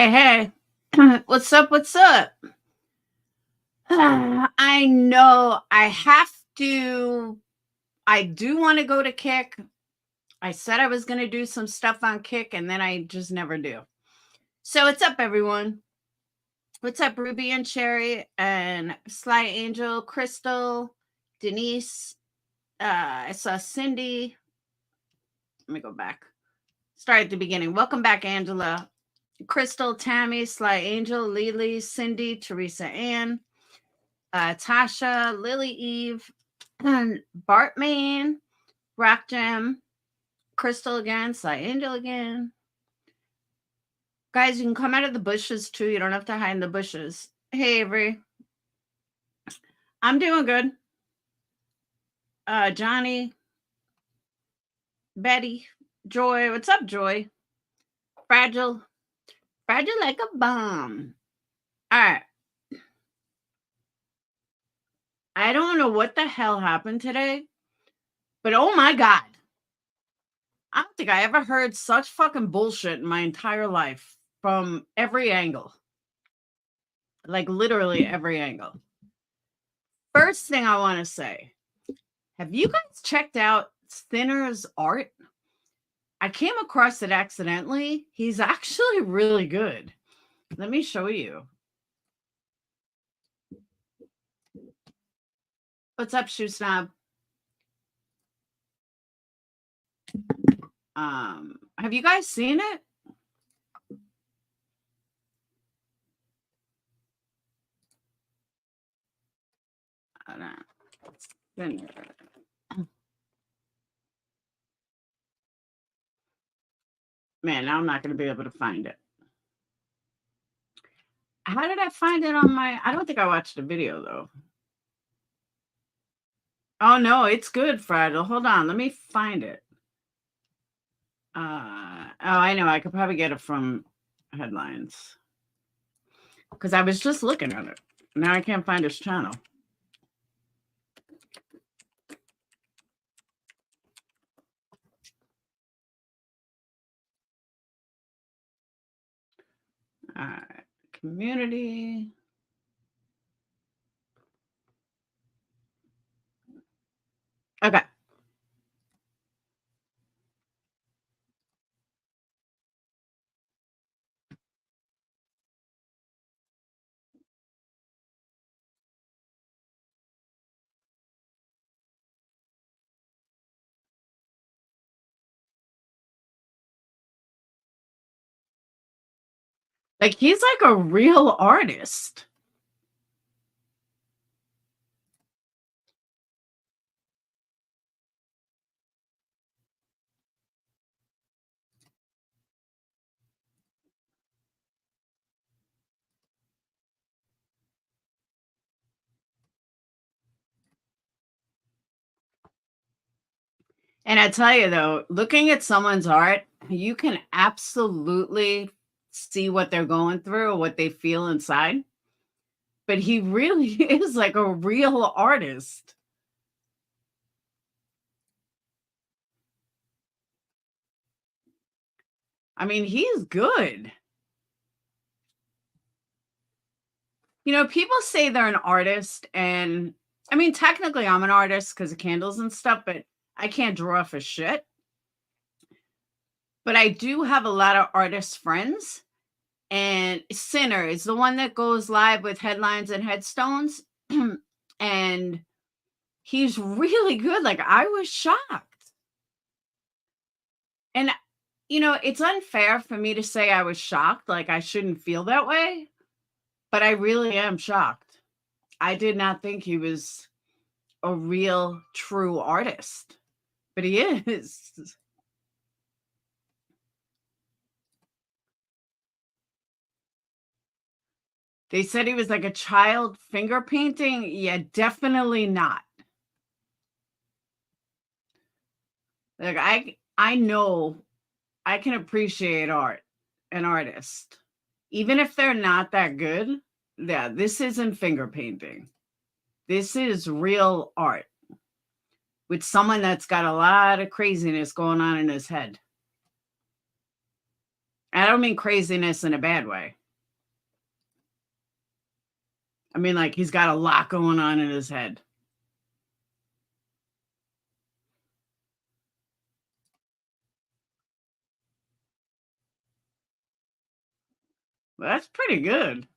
Hey, hey. What's up? What's up? I know I have to. I do want to go to Kick. I said I was going to do some stuff on Kick, and then I just never do. So, what's up, everyone? What's up, Ruby and Cherry and Sly Angel, Crystal, Denise? I saw Cindy. Let me go back. Start at the beginning. Welcome back, Angela. Crystal, Tammy, Sly Angel, Lily, Cindy, Teresa Ann, Tasha, Lily Eve, Bartman, Rock Jam, Crystal again, Sly Angel again. Guys, you can come out of the bushes too. You don't have to hide in the bushes. Hey, Avery. I'm doing good. Johnny, Betty, Joy. What's up, Joy? Fragile. Fragile like a bomb. All right. I don't know what the hell happened today, but oh my God. I don't think I ever heard such fucking bullshit in my entire life from every angle. Like literally every angle. First thing I want to say, have you guys checked out Thinner's art? I came across it accidentally. He's actually really good. Let me show you. What's up, Shoe Snob? Have you guys seen it? Thinner. Man, now I'm not going to be able to find it. How did I find it on my... I don't think I watched the video, though. Oh, no, it's good, Fragile. Hold on. Let me find it. Oh, I know. I could probably get it from Headlines. Because I was just looking at it. Now I can't find his channel. All right. Community. Okay. Like, he's like a real artist. And I tell you, though, looking at someone's art, you can absolutely see what they're going through, what they feel inside. But he really is like a real artist. I mean, he's good. You know, people say they're an artist, and I mean, technically, I'm an artist because of candles and stuff, but I can't draw for shit. But I do have a lot of artist friends, and Sinner is the one that goes live with Headlines and Headstones, and he's really good. Like, I was shocked. And, you know, it's unfair for me to say I was shocked. Like, I shouldn't feel that way, but I really am shocked. I did not think he was a real, true artist, but he is. They said he was like a child finger painting. Yeah, definitely not. Like, I know I can appreciate art, an artist, even if they're not that good. Yeah, this isn't finger painting. This is real art with someone that's got a lot of craziness going on in his head. And don't mean craziness in a bad way. I mean, like, he's got a lot going on in his head. Well, that's pretty good.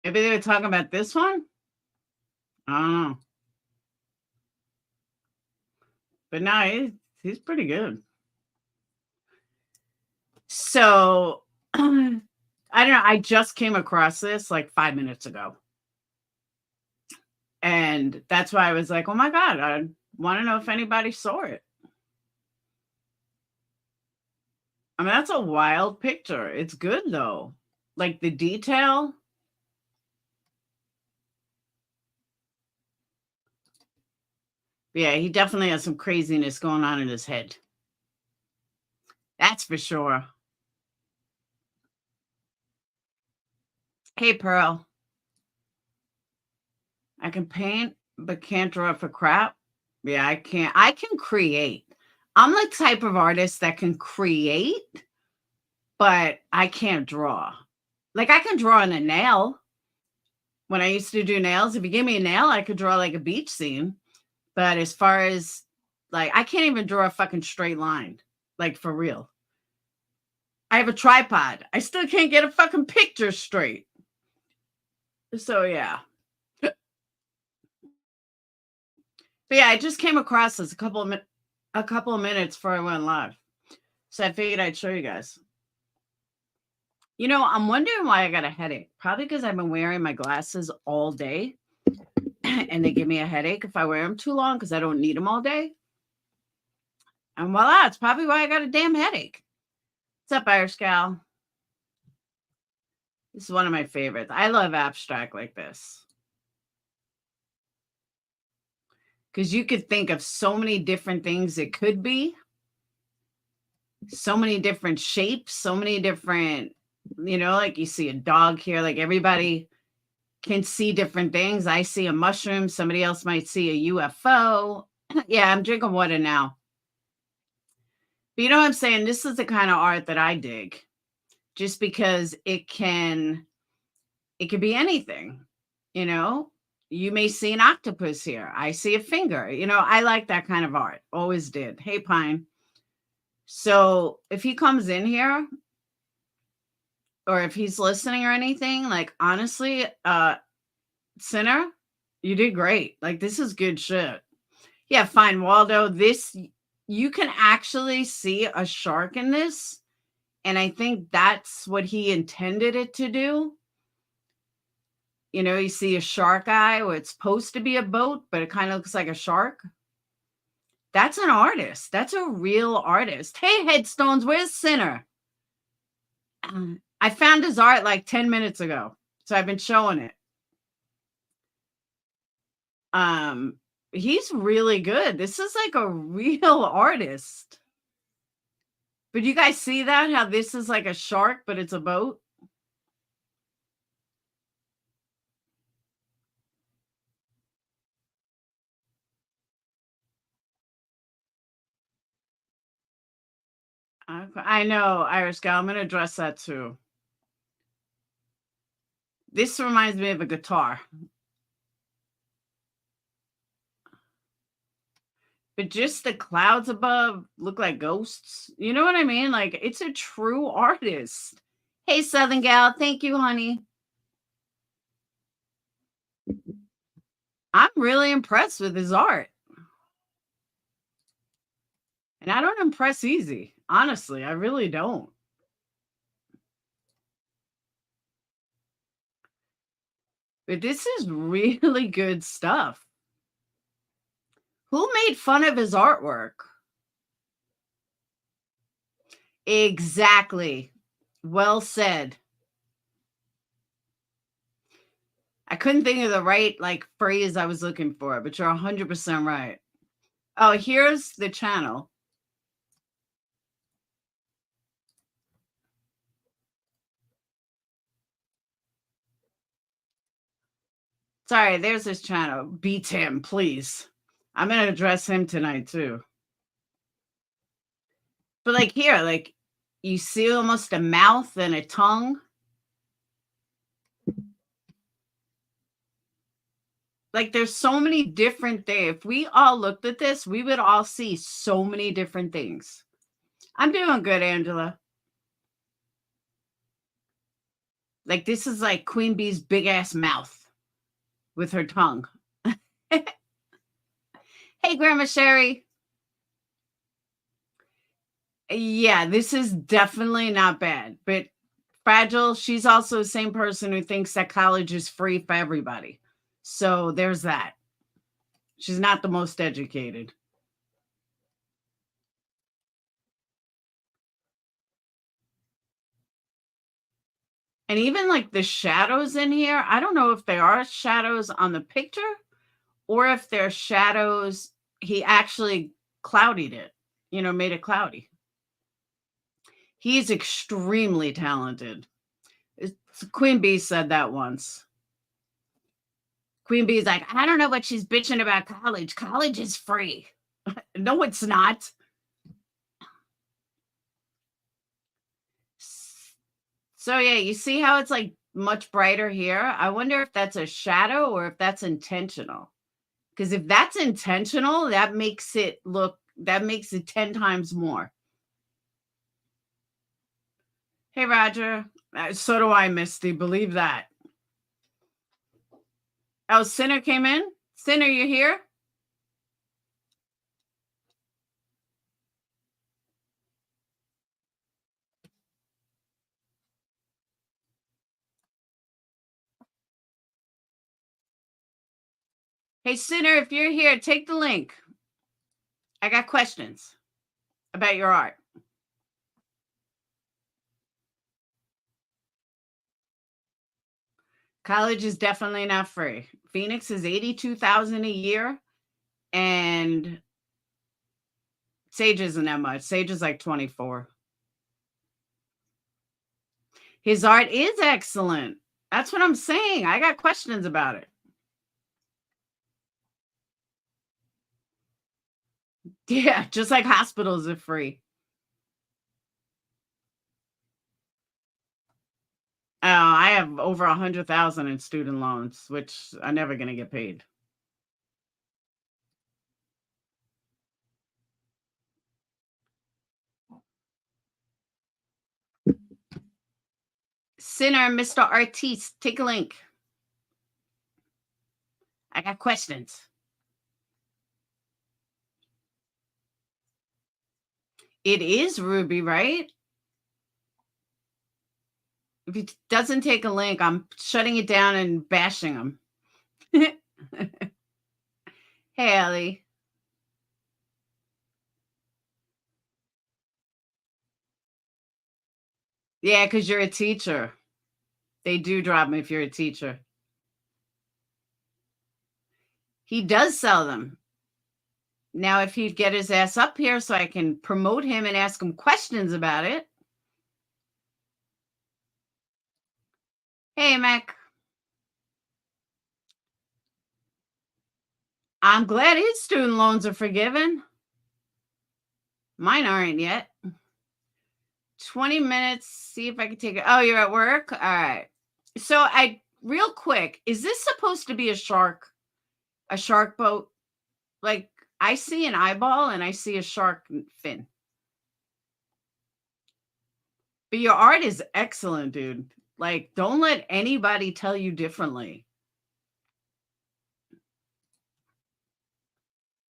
Maybe they were talking about this one? I don't know. But no, he's pretty good. So, I don't know, I just came across this, like, 5 minutes ago. And that's why I was like, "Oh my god, I wanna know if anybody saw it." I mean, that's a wild picture. It's good, though. Like, the detail. Yeah, he definitely has some craziness going on in his head. That's for sure. Hey, Pearl. I can paint, but can't draw for crap. Yeah, I can't. I can create. I'm the type of artist that can create, but I can't draw. Like, I can draw on a nail. When I used to do nails, if you give me a nail, I could draw like a beach scene. But as far as like, I can't even draw a fucking straight line, like for real. I have a tripod. I still can't get a fucking picture straight. So yeah. But yeah, I just came across this a couple of minutes before I went live. So I figured I'd show you guys. You know, I'm wondering why I got a headache. Probably because I've been wearing my glasses all day and they give me a headache if I wear them too long because I don't need them all day. And voila, it's probably why I got a damn headache. What's up, Irish gal? This is one of my favorites. I love abstract like this. Because you could think of so many different things it could be. So many different shapes, so many different, like you see a dog here, like everybody can see different things. I see a mushroom, somebody else might see a UFO. Yeah, I'm drinking water now. But you know what I'm saying? This is the kind of art that I dig. Just because it could be anything, you know? You may see an octopus here. I see a finger. I like that kind of art. Always did. Hey, Pine. So if he comes in here or if he's listening or anything, like honestly, Sinner, you did great. Like this is good shit. Yeah, fine, Waldo. You can actually see a shark in this. And I think that's what he intended it to do. You see a shark eye where it's supposed to be a boat, but it kind of looks like a shark. That's an artist. That's a real artist. Hey, Headstones, where's Sinner? I found his art like 10 minutes ago. So I've been showing it. He's really good. This is like a real artist. But you guys see that? How this is like a shark, but it's a boat? I know, Irish gal. I'm going to address that too. This reminds me of a guitar. But just the clouds above look like ghosts. You know what I mean? Like, it's a true artist. Hey, Southern gal. Thank you, honey. I'm really impressed with his art. And I don't impress easy. Honestly, I really don't. But this is really good stuff. Who made fun of his artwork? Exactly. Well said. I couldn't think of the right phrase I was looking for, but you're 100% right. Oh, here's the channel. Sorry, there's his channel. Beat him, please. I'm going to address him tonight, too. But, like, here, like, you see almost a mouth and a tongue. Like, there's so many different things. If we all looked at this, we would all see so many different things. I'm doing good, Angela. Like, this is like Queen Bee's big-ass mouth with her tongue. Hey, Grandma Sherry. Yeah, this is definitely not bad. But Fragile, she's also the same person who thinks that college is free for everybody. So there's that. She's not the most educated. And even like the shadows in here, I don't know if they are shadows on the picture or if they're shadows. He actually clouded it, made it cloudy. He's extremely talented. Queen Bee said that once. Queen Bee's like, I don't know what she's bitching about college. College is free. No, it's not. So yeah, you see how it's like much brighter here? I wonder if that's a shadow or if that's intentional. Because if that's intentional, that makes it 10 times more. Hey, Roger. So do I, Misty. Believe that. Oh, Sinner came in? Sinner, you here? Hey, Sinner, if you're here, take the link. I got questions about your art. College is definitely not free. Phoenix is $82,000 a year, and Sage isn't that much. Sage is like 24. His art is excellent. That's what I'm saying. I got questions about it. Yeah, just like hospitals are free. I have over 100,000 in student loans, which are never going to get paid. Sinner, Mr. Artiste, take a link. I got questions. It is Ruby, right? If he doesn't take a link, I'm shutting it down and bashing him. Hey, Ellie. Yeah, because you're a teacher. They do drop me if you're a teacher. He does sell them. Now, if he'd get his ass up here so I can promote him and ask him questions about it. Hey, Mac. I'm glad his student loans are forgiven. Mine aren't yet. 20 minutes. See if I can take it. Oh, you're at work? All right. So real quick, is this supposed to be a shark? A shark boat? Like, I see an eyeball and I see a shark fin. But your art is excellent, dude. Like, don't let anybody tell you differently.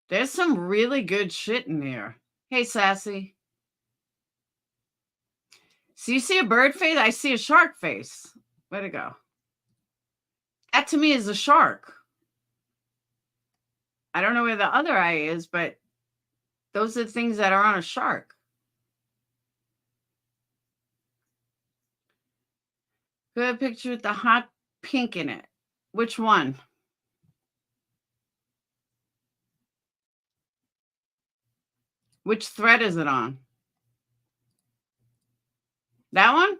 There's some really good shit in here. Hey, Sassy. So you see a bird face? I see a shark face. Way to go. That to me is a shark. I don't know where the other eye is, but those are the things that are on a shark. Good picture with the hot pink in it. Which one? Which thread is it on? That one?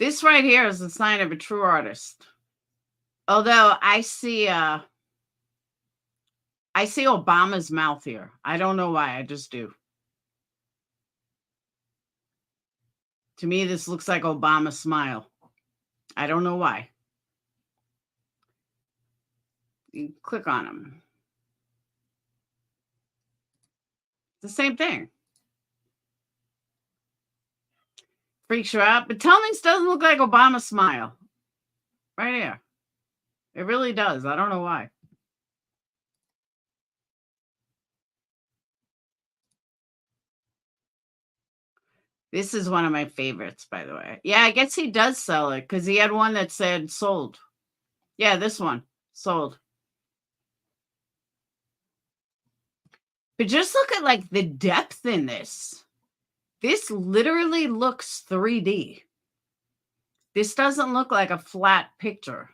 This right here is a sign of a true artist. Although I see Obama's mouth here. I don't know why, I just do. To me, this looks like Obama's smile. I don't know why. You click on him. It's the same thing. Freaks you out. But tell me this doesn't look like Obama's smile. Right here. It really does. I don't know why. This is one of my favorites, by the way. Yeah, I guess he does sell it because he had one that said sold. Yeah, this one sold. But just look at like the depth in this. This literally looks 3D. This doesn't look like a flat picture.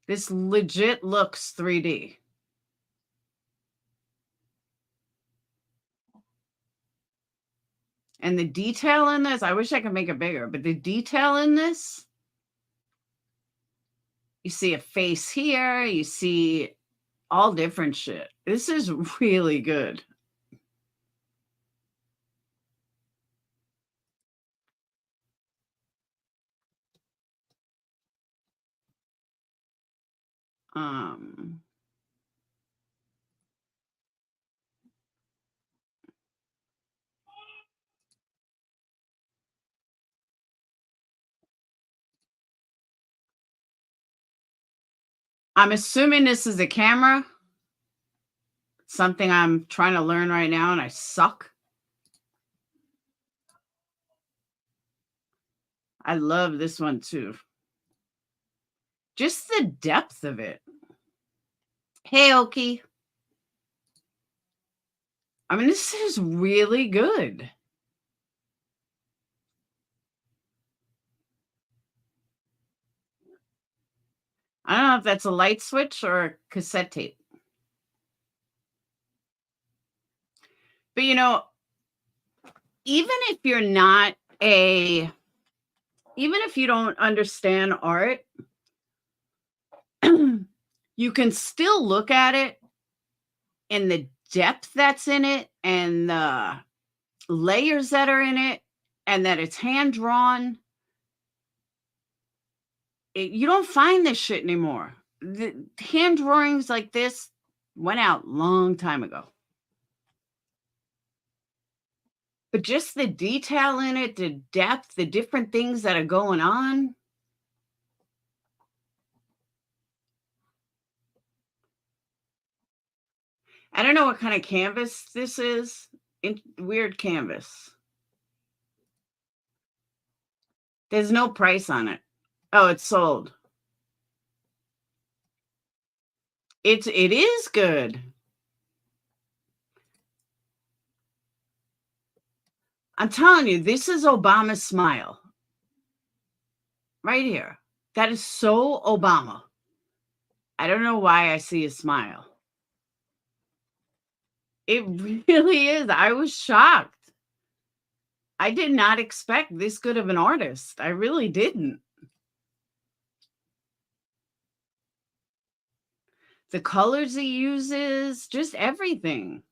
This legit looks 3D. And the detail in this, I wish I could make it bigger, but the detail in this, you see a face here, you see all different shit. This is really good. I'm assuming this is a camera. Something I'm trying to learn right now and I suck. I love this one too. Just the depth of it. Hey, Oki. I mean, this is really good. I don't know if that's a light switch or a cassette tape. But you know, even if you're not even if you don't understand art, you can still look at it and the depth that's in it and the layers that are in it and that it's hand drawn. You don't find this shit anymore. The hand drawings like this went out long time ago. But just the detail in it, the depth, the different things that are going on. I don't know what kind of canvas this is. Weird canvas. There's no price on it. Oh, it's sold. It is good. I'm telling you, this is Obama's smile. Right here. That is so Obama. I don't know why I see a smile. It really is. I was shocked. I did not expect this good of an artist. I really didn't. The colors he uses, just everything.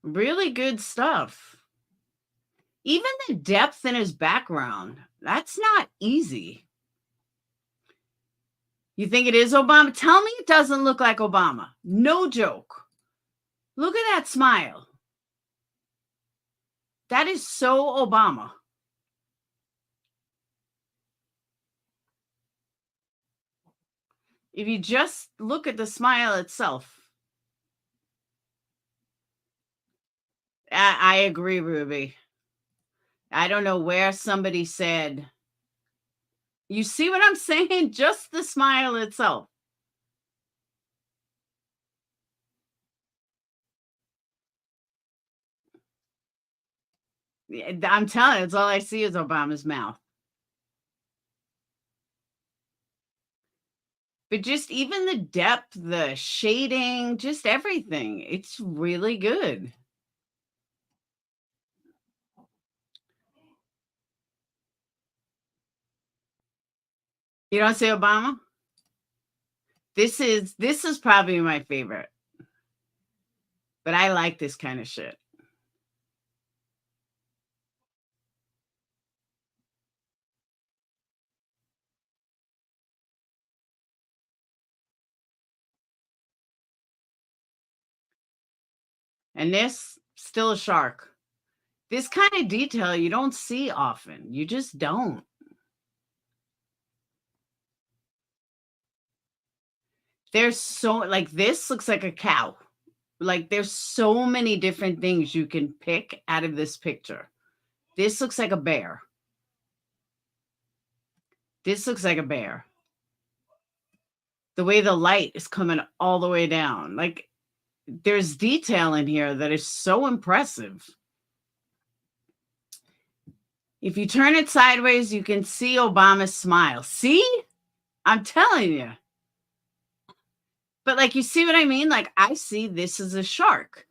Really good stuff. Even the depth in his background, that's not easy. You think it is Obama? Tell me it doesn't look like Obama. No joke. Look at that smile. That is so Obama. If you just look at the smile itself. I agree, Ruby. I don't know where somebody said, you see what I'm saying? Just the smile itself. I'm telling you, it's all I see is Obama's mouth. But just even the depth, the shading, just everything. It's really good. You don't see Obama? This is probably my favorite. But I like this kind of shit. And this, still a shark. This kind of detail you don't see often. You just don't. There's so, like, this looks like a cow. Like, there's so many different things you can pick out of this picture. This looks like a bear. This looks like a bear. The way the light is coming all the way down. Like, there's detail in here that is so impressive. If you turn it sideways, you can see Obama's smile. See? I'm telling you. But, like, you see what I mean? Like, I see this as a shark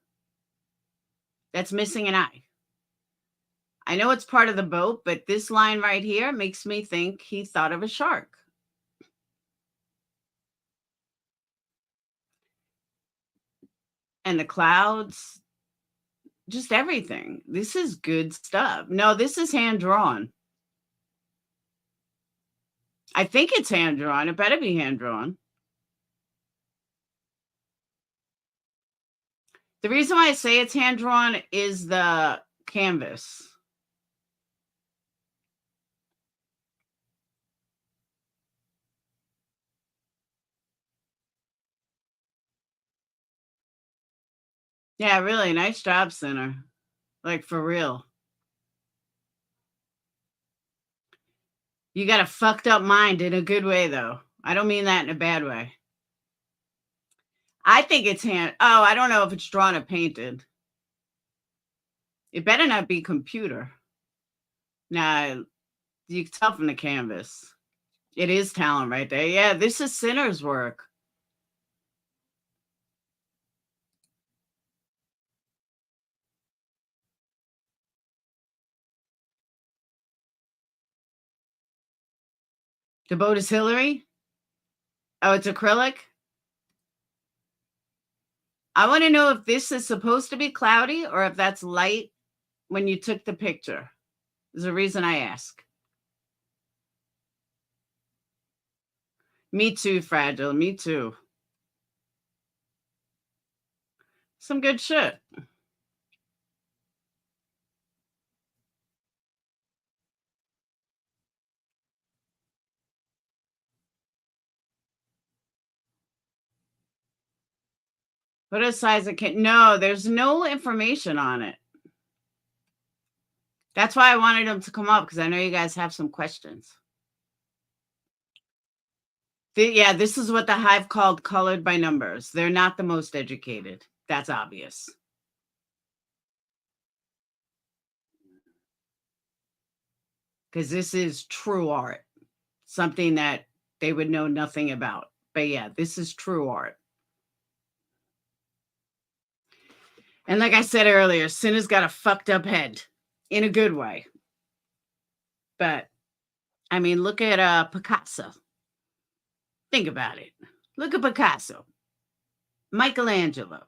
that's missing an eye. I know it's part of the boat, but this line right here makes me think he thought of a shark. And the clouds, just everything. This is good stuff. No, this is hand drawn. I think it's hand drawn. It better be hand drawn. The reason why I say it's hand drawn is the canvas. Yeah, really. Nice job, Center. Like, for real. You got a fucked up mind in a good way, though. I don't mean that in a bad way. I think it's hand. Oh, I don't know if it's drawn or painted. It better not be computer. Nah, you can tell from the canvas. It is talent right there. Yeah, this is Sinner's work. The boat is Hillary? Oh, it's acrylic? I want to know if this is supposed to be cloudy or if that's light when you took the picture. There's a reason I ask. Me too, Fragile. Me too. Some good shit. What a size it can. No, there's no information on it. That's why I wanted them to come up because I know you guys have some questions. Yeah, this is what the hive called colored by numbers. They're not the most educated. That's obvious. Because this is true art, something that they would know nothing about. But yeah, this is true art. And like I said earlier, Cinna's got a fucked up head in a good way. But I mean, look at Picasso. Think about it. Look at Picasso, Michelangelo.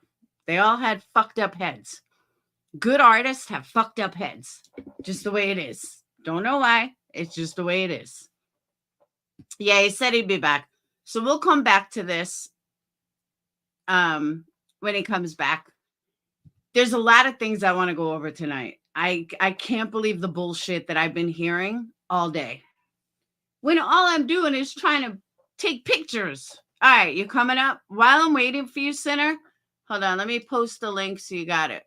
They all had fucked up heads. Good artists have fucked up heads. Just the way it is. Don't know why. It's just the way it is. Yeah, he said he'd be back. So we'll come back to this when he comes back. There's a lot of things I want to go over tonight. I can't believe the bullshit that I've been hearing all day. When all I'm doing is trying to take pictures. All right, you coming up? While I'm waiting for you, Sinner, hold on. Let me post the link so you got it.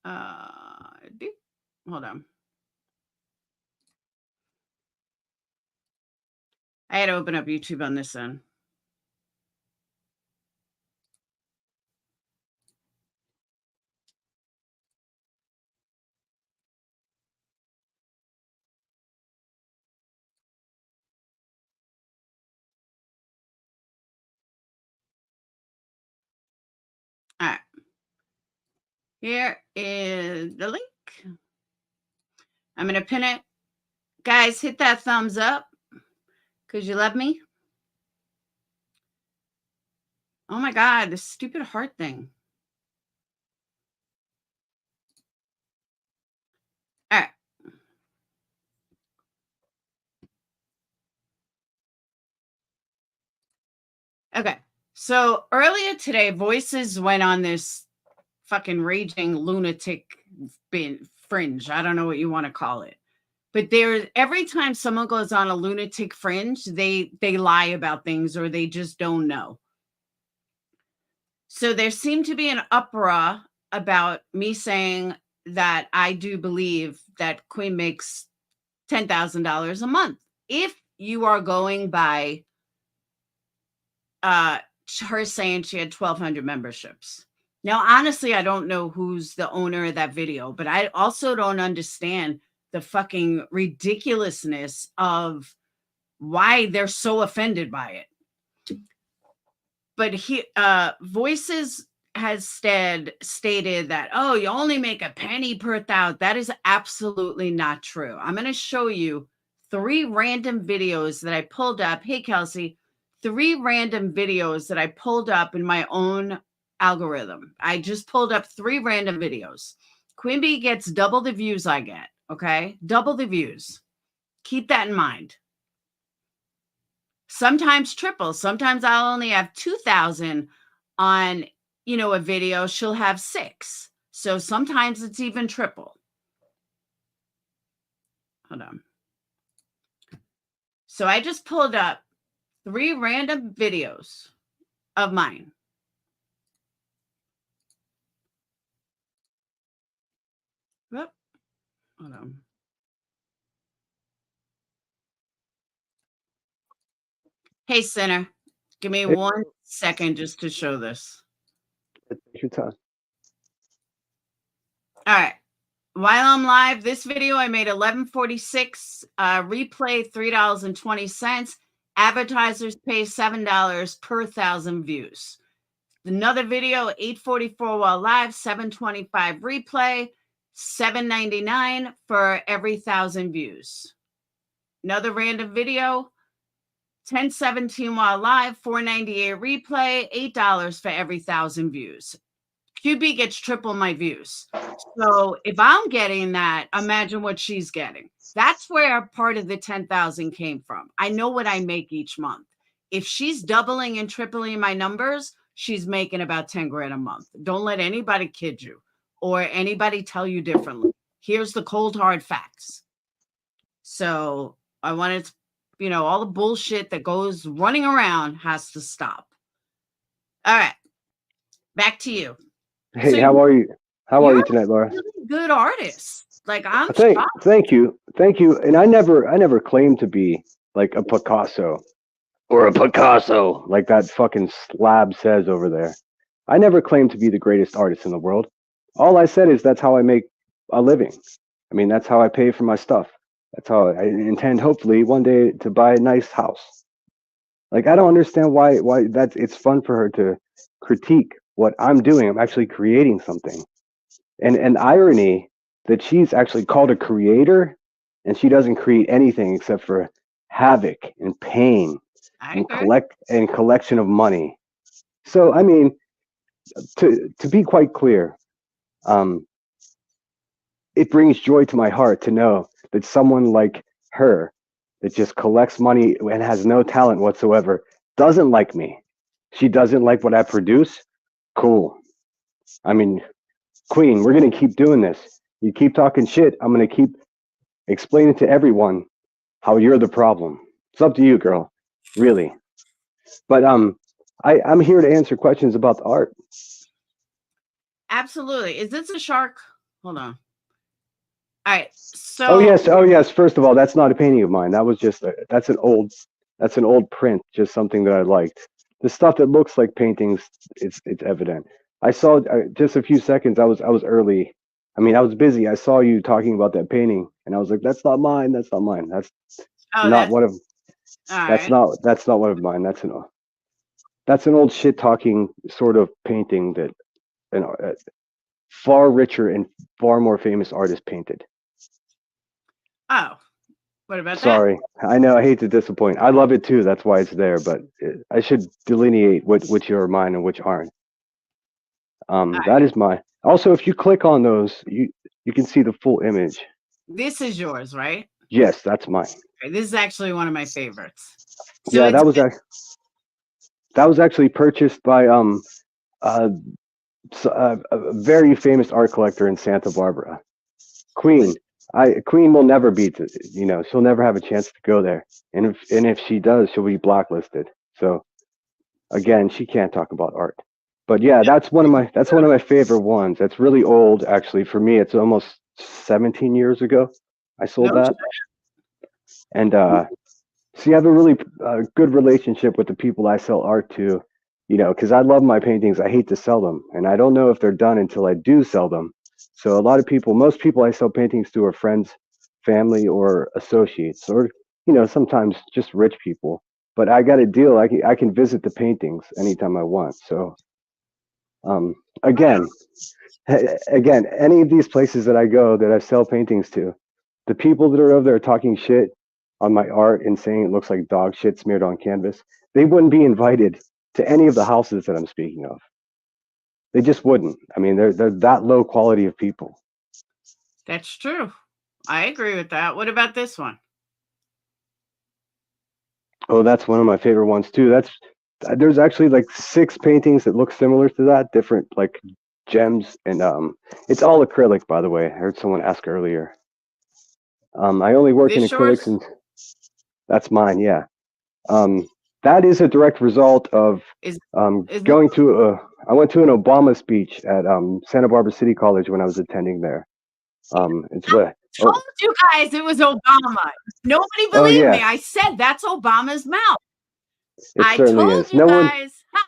Hold on. I had to open up YouTube on this end. All right. Here is the link. I'm going to pin it Guys, hit that thumbs up because you love me. Oh my God, this stupid heart thing. All right. Okay. So earlier today, Voices went on this fucking raging lunatic fringe. I don't know what you want to call it. But every time someone goes on a lunatic fringe, they lie about things or they just don't know. So there seemed to be an uproar about me saying that I do believe that Queen makes $10,000 a month. If you are going by her saying she had 1,200 memberships. Now, honestly, I don't know who's the owner of that video, but I also don't understand the fucking ridiculousness of why they're so offended by it. But Voices has stated that, oh, you only make a penny per thousand. That is absolutely not true. I'm going to show you 3 random videos that I pulled up. Hey, Kelsey, 3 random videos that I pulled up in my own algorithm. I just pulled up 3 random videos. Queen Bee gets double the views I get. Okay. Double the views. Keep that in mind. Sometimes triple. Sometimes I'll only have 2,000 on, a video. She'll have 6. So sometimes it's even triple. Hold on. So I just pulled up 3 random videos of mine. Whoop. Hold on. Hey, Sinner, give me 1 second just to show this. Take your time. All right. While I'm live, this video I made $11.46. Replay $3.20. Advertisers pay $7 per 1,000 views. Another video, $8.44 while live, $7.25 replay, $7.99 for every 1,000 views. Another random video, $10.17 while live, $4.98 replay, $8 for every 1,000 views. QB gets triple my views. So if I'm getting that, imagine what she's getting. That's where part of the 10,000 came from. I know what I make each month. If she's doubling and tripling my numbers, she's making about 10 grand a month. Don't let anybody kid you or anybody tell you differently. Here's the cold, hard facts. So I wanted to, all the bullshit that goes running around has to stop. All right. Back to you. Hey, So how are you? How are you tonight, Laura? Really good artist. Like I'm thank you. And I never claimed to be like a Picasso or a Picasso, like that fucking slab says over there. I never claimed to be the greatest artist in the world. All I said is that's how I make a living. I mean, that's how I pay for my stuff. That's how I intend, hopefully, one day to buy a nice house. Like I don't understand why it's fun for her to critique what I'm doing. I'm actually creating something. And irony that she's actually called a creator and she doesn't create anything except for havoc and pain and collection of money. So I mean, to be quite clear, it brings joy to my heart to know that someone like her that just collects money and has no talent whatsoever doesn't like me. She doesn't like what I produce. Cool. I mean, Queen, we're going to keep doing this. You keep talking shit, I'm going to keep explaining to everyone how you're the problem. It's up to you, girl. Really. But I'm here to answer questions about the art. Absolutely. Is this a shark? Hold on. All right. So Oh yes. First of all, that's not a painting of mine. That was just that's an old print, just something that I liked. The stuff that looks like paintings, it's evident. I saw just a few seconds. I was early. I mean, I was busy. I saw you talking about that painting, and I was like, "That's not mine. That's not mine. That's not one of. That's not one of mine. That's an old shit talking sort of painting that far richer and far more famous artist painted." Oh, What about that? Sorry, I know I hate to disappoint. I love it too. That's why it's there. But I should delineate which are mine and which aren't. That is mine. Also, if you click on those, you can see the full image. This is yours, right? Yes, that's mine. Okay, this is actually one of my favorites. So Yeah, it's that was actually purchased by uh, a very famous art collector in Santa Barbara. Queen. Queen will never beat it. You know, she'll never have a chance to go there. And if she does, she'll be blacklisted. So again, she can't talk about art. But yeah, that's one of my favorite ones. That's really old, actually. For me, it's almost 17 years ago I sold no that. And so you have a really good relationship with the people I sell art to, you know, because I love my paintings. I hate to sell them, and I don't know if they're done until I do sell them. So a lot of people, most people I sell paintings to are friends, family, or associates, or you know, sometimes just rich people. But I got a deal. I can visit the paintings anytime I want. So again, again, any of these places that I go that I sell paintings to, the people that are over there talking shit on my art and saying it looks like dog shit smeared on canvas, they wouldn't be invited to any of the houses that I'm speaking of. They just wouldn't. I mean, they're that low quality of people. That's true. I agree with that. What about this one? Oh, that's one of my favorite ones too. There's actually like 6 paintings that look similar to that, different like gems, and it's all acrylic, by the way. I heard someone ask earlier. I only work in This acrylics, yours? and that's mine. Yeah. That is a direct result of Is going to I went to an Obama speech at Santa Barbara City College when I was attending there. It's I oh, told you guys it was Obama. Nobody oh believed me. yeah, I said that's Obama's mouth. it I certainly told is. you guys. Ha.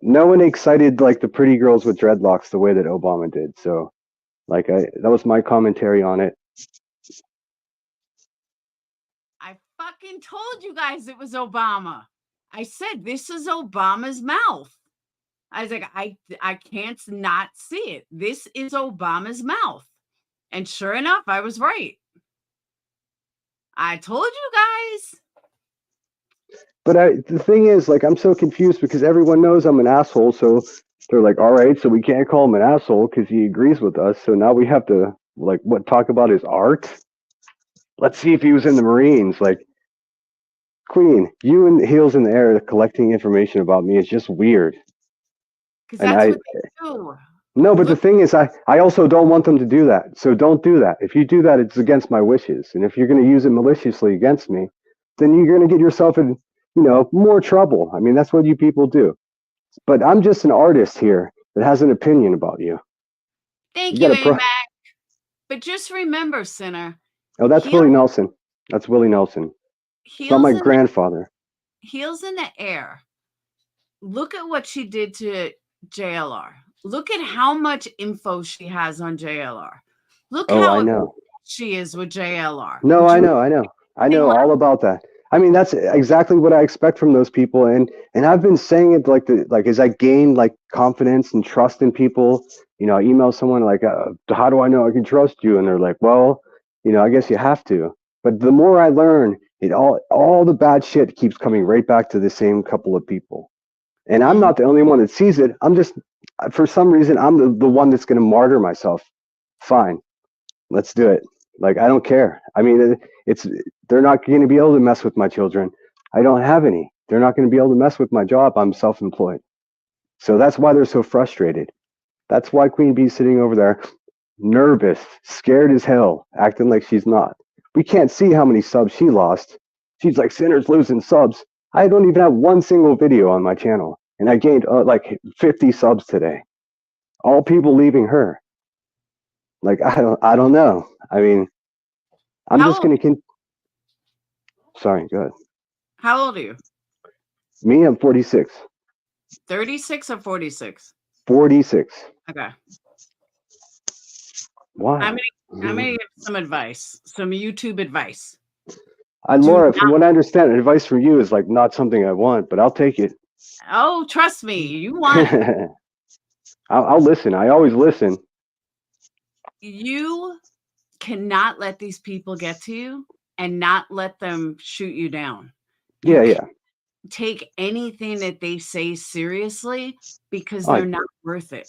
No one excited like the pretty girls with dreadlocks the way that Obama did. So like that was my commentary on it. I fucking told you guys it was Obama. I said this is Obama's mouth. I was like, I can't not see it. This is Obama's mouth. And sure enough, I was right. I told you guys. But the thing is, like, I'm so confused because everyone knows I'm an asshole. So they're like, all right, so we can't call him an asshole because he agrees with us. So now we have to like talk about his art. Let's see if he was in the Marines. Like, Queen, you and heels in the air collecting information about me is just weird. Because And that's what they do. no, but the Look, thing is, I also don't want them to do that. So don't do that. If you do that, it's against my wishes. And if you're going to use it maliciously against me, then you're going to get yourself in, you know, more trouble. I mean, that's what you people do. But I'm just an artist here that has an opinion about you. thank You you, got to AMAC. But just remember, Sinner, Oh, that's heel, Willie Nelson. That's Willie Nelson. It's not my grandfather. heels in the air. Look at what she did to JLR. Look at how much info she has on JLR. Look Oh, I how know. she is with JLR. No, Would I you know. I know all about that. I mean, that's exactly what I expect from those people, and I've been saying it like as I gain like confidence and trust in people. You know, I email someone like, "How do I know I can trust you?" And they're like, "Well, you know, I guess you have to." But the more I learn, it all the bad shit keeps coming right back to the same couple of people. And I'm not the only one that sees it. I'm just, for some reason, I'm the one that's going to martyr myself. Fine, let's do it. Like, I don't care. I mean, they're not going to be able to mess with my children. I don't have any. They're not going to be able to mess with my job. I'm self-employed. So that's why they're so frustrated. That's why Queen Bee's sitting over there, nervous, scared as hell, acting like she's not. We can't see how many subs she lost. She's like, Sinner's losing subs. I don't even have one single video on my channel. And I gained like 50 subs today. All people leaving her. Like, I don't know. I mean, I'm just going to sorry, go ahead. How old are you? Me, I'm 46. 36 or 46? 46. Okay. Why? I'm gonna give some advice, some YouTube advice. Laura, from what I understand, advice from you is like not something I want, but I'll take it. Oh, trust me, you want it. I'll listen. I always listen. You cannot let these people get to you. and not let them shoot you down. Yeah, You yeah. take anything that they say seriously because I they're not worth it.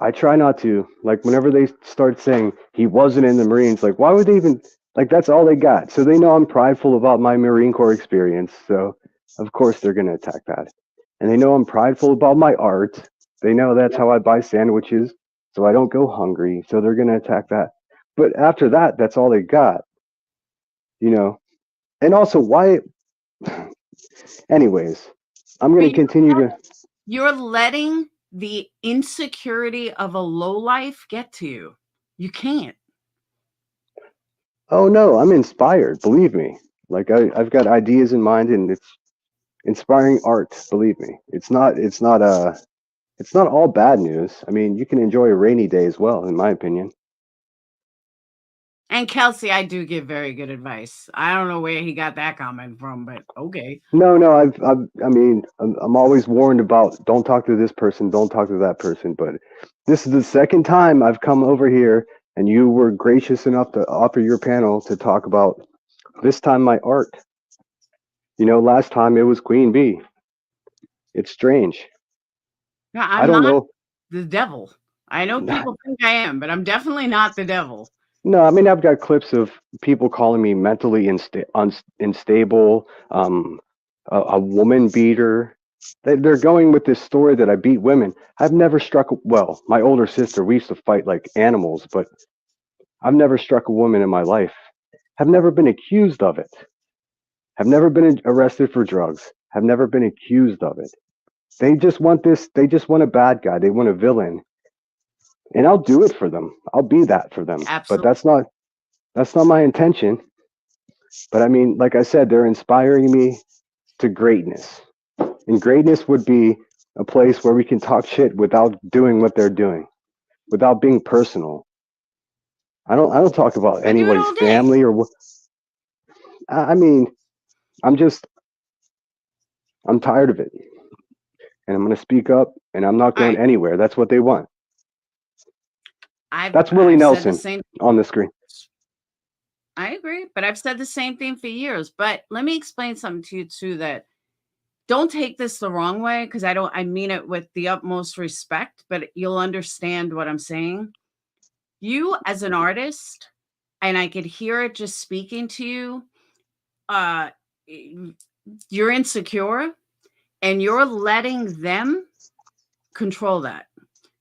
I try not to. Like whenever they start saying he wasn't in the Marines, like why would they even like that's all they got. So they know I'm prideful about my Marine Corps experience. So of course they're gonna attack that. And they know I'm prideful about my art. They know that's how I buy sandwiches, so I don't go hungry. So they're gonna attack that. But after that, that's all they got, you know. And also why anyways, I'm But gonna continue to you're letting the insecurity of a lowlife get to you. You can't. oh no, I'm inspired, believe me. Like I've got ideas in mind and it's inspiring art, believe me. It's not all bad news. I mean, you can enjoy a rainy day as well, in my opinion. And Kelsey, I do give very good advice. I don't know where he got that comment from, but okay. No, no, I mean, I'm always warned about don't talk to this person, don't talk to that person. But this is the second time I've come over here, and you were gracious enough to offer your panel to talk about this time my art. You know, last time it was Queen Bee. It's strange. No, I I'm don't not know. the devil. I know people think I am, but I'm definitely not the devil. No, I mean I've got clips of people calling me mentally unstable, a woman beater. They're going with this story that I beat women. I've never struck. Well, my older sister, we used to fight like animals, but I've never struck a woman in my life. Have never been accused of it. Have never been arrested for drugs. Have never been accused of it. They just want this. They just want a bad guy. They want a villain, and I'll do it for them. I'll be that for them. But Absolutely. that's not my intention. But I mean, like I said, they're inspiring me to greatness. And greatness would be a place where we can talk shit without doing what they're doing, without being personal. I don't talk about I do it anybody's all day. family or what. I mean, I'm just I'm tired of it, and I'm gonna speak up, and I'm not All going right. anywhere. That's what they want. I've That's Willie I've said the Nelson same. on the screen. I agree, but I've said the same thing for years. But let me explain something to you too that don't take this the wrong way because I mean it with the utmost respect, but you'll understand what I'm saying. You as an artist, and I could hear it just speaking to you, uh you're insecure and you're letting them control that.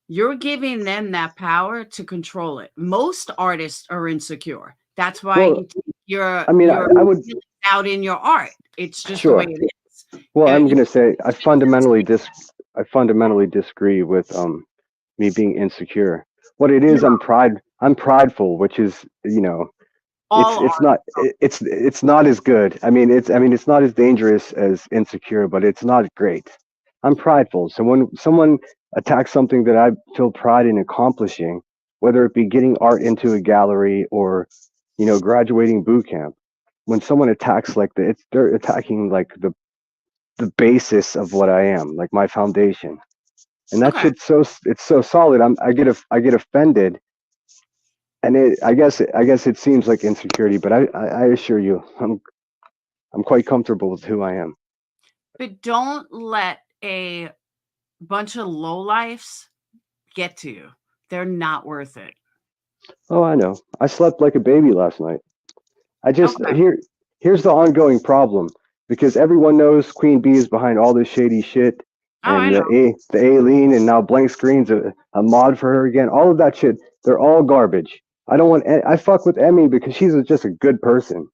You're giving them that power to control it. Most artists are insecure. That's why Well, you take your I mean, I would feelings out in your art. It's just the way sure. it is. Well, I'm You gonna say I fundamentally disagree with me being insecure. What it is, no, I'm prideful, which is all it's art. not it's not as good. I mean it's not as dangerous as insecure, but it's not great. I'm prideful. So when someone attacks something that I feel pride in accomplishing, whether it be getting art into a gallery or graduating boot camp, when someone attacks like they're attacking like the basis of what I am, like my foundation. And that Okay. shit's it's so solid. I get offended, and I guess it seems like insecurity, but I assure you, I'm quite comfortable with who I am. But don't let a bunch of lowlifes get to you. They're not worth it. Oh, I know. I slept like a baby last night. I just Okay. here's the ongoing problem because everyone knows Queen Bee is behind all this shady shit, Oh, I and know. the Aileen and now Blank Screen's a mod for her again. All of that shit, they're all garbage. I don't want. I fuck with Emmy because she's just a good person.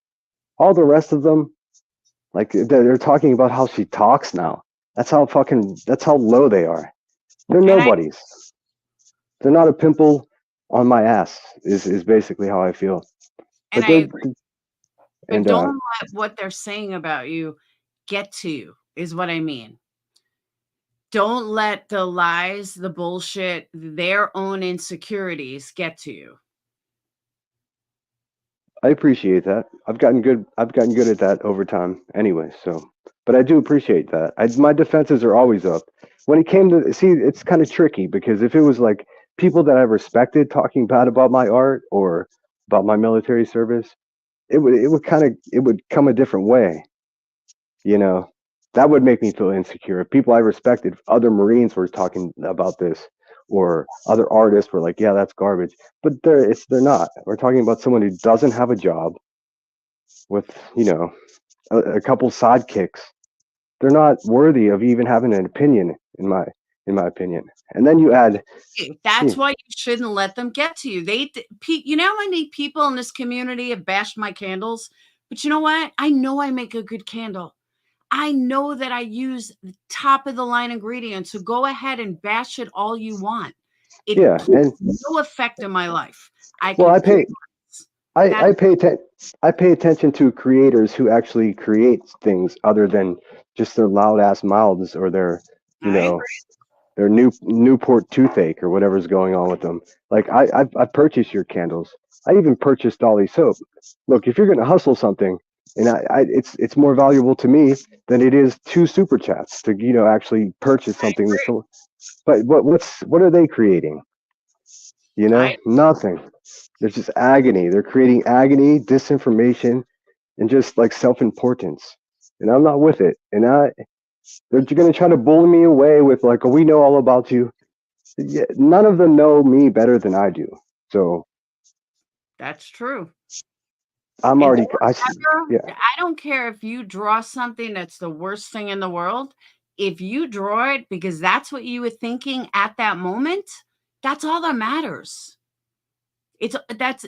All the rest of them, like they're talking about how she talks now. That's how low they are. They're And I nobodies. They're not a pimple on my ass. Is basically how I feel. and But I they're agree. But and don't let what they're saying about you get to you, is what I mean. Don't let the lies, the bullshit, their own insecurities get to you. I appreciate that. I've gotten good at that over time anyway, so but I do appreciate that. My defenses are always up. When it came to see, it's kind of tricky because if it was like people that I respected talking bad about my art or about my military service, it would come a different way, you know. That would make me feel insecure. If people I respected, other Marines were talking about this, or other artists were like, yeah, that's garbage. But they're not. We're talking about someone who doesn't have a job with, a couple sidekicks. They're not worthy of even having an opinion, in my opinion. And then you add, That's yeah, why you shouldn't let them get to you. You know how many people in this community have bashed my candles? But you know what? I know I make a good candle. I know that I use top of the line ingredients. So go ahead and bash it all you want. It yeah, and puts no effect in my life. I well, can I clean pay that. I pay attention to creators who actually create things other than just their loud ass mouths or their, you I know, agree. their Newport toothache or whatever's going on with them. Like I purchased your candles. I even purchased Dolly soap. Look, if you're gonna hustle something, and it's more valuable to me than it is two super chats to actually purchase I something. agree. But what are they creating? I Nothing. There's just agony. They're creating agony, disinformation, and just like self-importance. And I'm not with it. And they're going to try to bully me away with like, oh, we know all about you. Yeah, none of them know me better than I do. So That's true. I'm And already, yeah, I don't care if you draw something that's the worst thing in the world. If you draw it because that's what you were thinking at that moment, that's all that matters. That's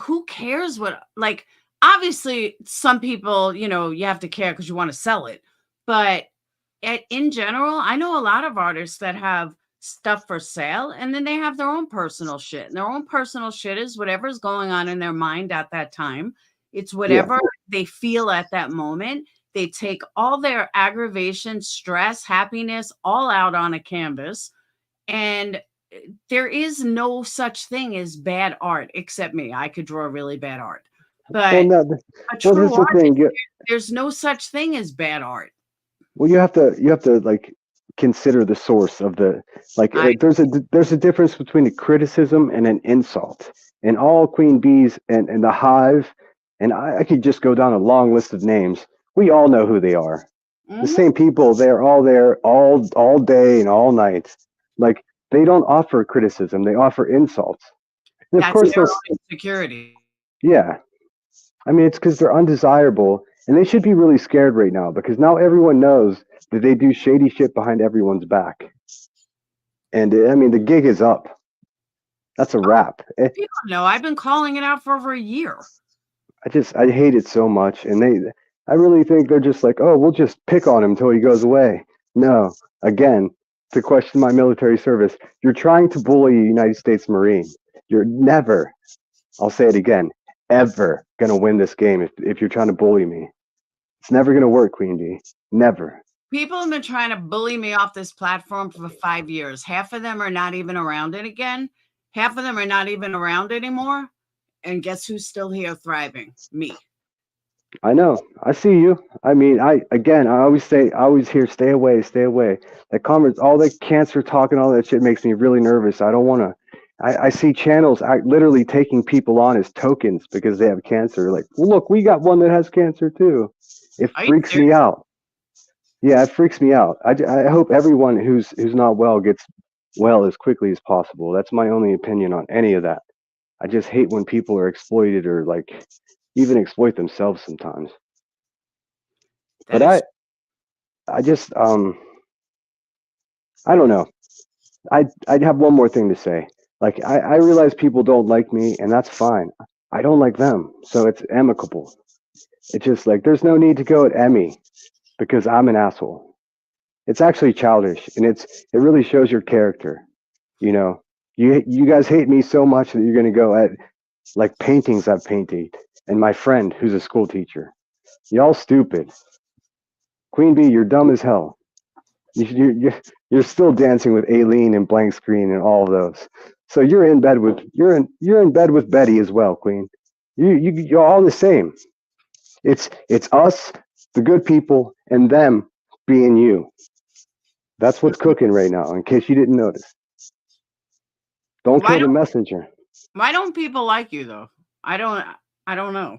who cares what, like, obviously some people, you have to care because you want to sell it. But in general, I know a lot of artists that have stuff for sale and then they have their own personal shit. And their own personal shit is whatever's going on in their mind at that time. It's yeah. whatever they feel at that moment. They take all their aggravation, stress, happiness all out on a canvas. And there is no such thing as bad art, except me. I could draw really bad art. Well, But no, a well, true this is the artist, thing. there's no such thing as bad art. Well, you have to like consider the source of the like. I There's a difference between a criticism and an insult. And all queen bees and the hive, and I could just go down a long list of names. We all know who they are. The mhm. same people. They're all there all day and all night. Like they don't offer criticism. They offer insults. And of That's course their they'll. own insecurity. Yeah. I mean, it's because they're undesirable, and they should be really scared right now because now everyone knows that they do shady shit behind everyone's back. And I mean, the gig is up. That's a Oh, wrap. people know. I've been calling it out for over a year. I hate it so much, and I really think they're just like, oh, we'll just pick on him until he goes away. No, again, to question my military service, you're trying to bully a United States Marine. You're never, I'll say it again, ever gonna win this game if you're trying to bully me. It's never gonna work, Queen Bee. Never. People have been trying to bully me off this platform for 5 years. Half of them are not even around it again. Half of them are not even around anymore. And guess who's still here thriving? Me. I know. I see you. I mean, I always hear, stay away, stay away. That comments, all that cancer talk and all that shit makes me really nervous. I don't want to. I see channels literally taking people on as tokens because they have cancer. Like, well, look, we got one that has cancer too. It Are you freaks me serious? out. Yeah, it freaks me out. I hope everyone who's not well gets well as quickly as possible. That's my only opinion on any of that. I just hate when people are exploited or like even exploit themselves sometimes. But That is I just I don't know. I'd have one more thing to say. Like I realize people don't like me and that's fine. I don't like them. So it's amicable. It's just like there's no need to go at Emmy because I'm an asshole. It's actually childish and it really shows your character. You know, you guys hate me so much that you're gonna go at like paintings I've painted and my friend who's a school teacher. Y'all stupid. Queen Bee, you're dumb as hell. You're still dancing with Aileen and Blank Screen and all of those. So you're in bed with Betty as well, Queen. You're all the same. It's us, the good people, and them being you. That's what's cooking right now. In case you didn't notice, don't why kill the don't messenger. why don't people like you though? I don't know.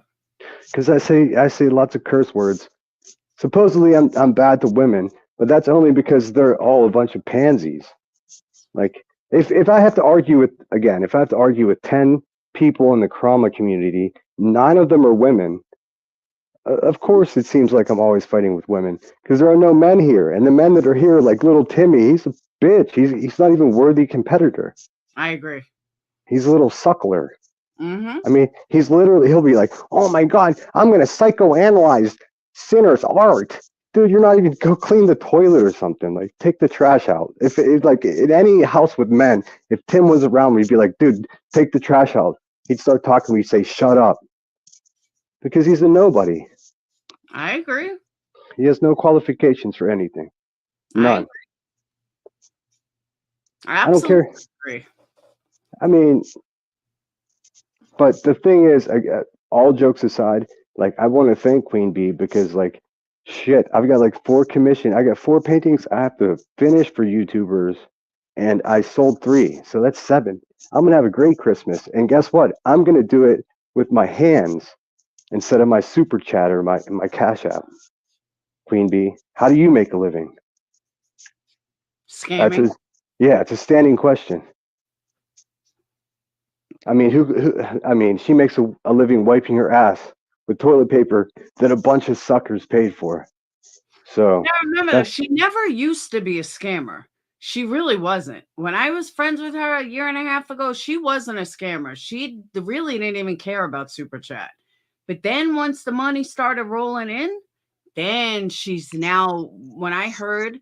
Because I say lots of curse words. Supposedly I'm bad to women, but that's only because they're all a bunch of pansies. Like if I have to argue with again, if I have to argue with 10 people in the trauma community, 9 of them are women. Of course, it seems like I'm always fighting with women because there are no men here, and the men that are here, like little Timmy, he's a bitch. He's not even worthy competitor. I agree. He's a little suckler. Mm-hmm. I mean, he'll be like, oh my God, I'm going to psychoanalyze Sinner's art. Dude, you're not even go clean the toilet or something. Like, take the trash out. If it like in any house with men, if Tim was around, we'd be like, dude, take the trash out. He'd start talking. We'd say, shut up. Because he's a nobody. I agree. He has no qualifications for anything. None. I don't care. Agree. I mean, but the thing is, all jokes aside, like I want to thank Queen Bee because like shit, I've got like 4 I got 4 paintings I have to finish for YouTubers, and I sold 3, so that's 7. I'm gonna have a great Christmas, and guess what? I'm gonna do it with my hands instead of my super chat or my Cash App. Queen Bee, how do you make a living? Scamming. It's a standing question. I mean, I mean, she makes a living wiping her ass with toilet paper that a bunch of suckers paid for. So now remember, she never used to be a scammer. She really wasn't. When I was friends with her a year and a half ago, she wasn't a scammer. She really didn't even care about Super Chat. But then once the money started rolling in, then she's now, when I heard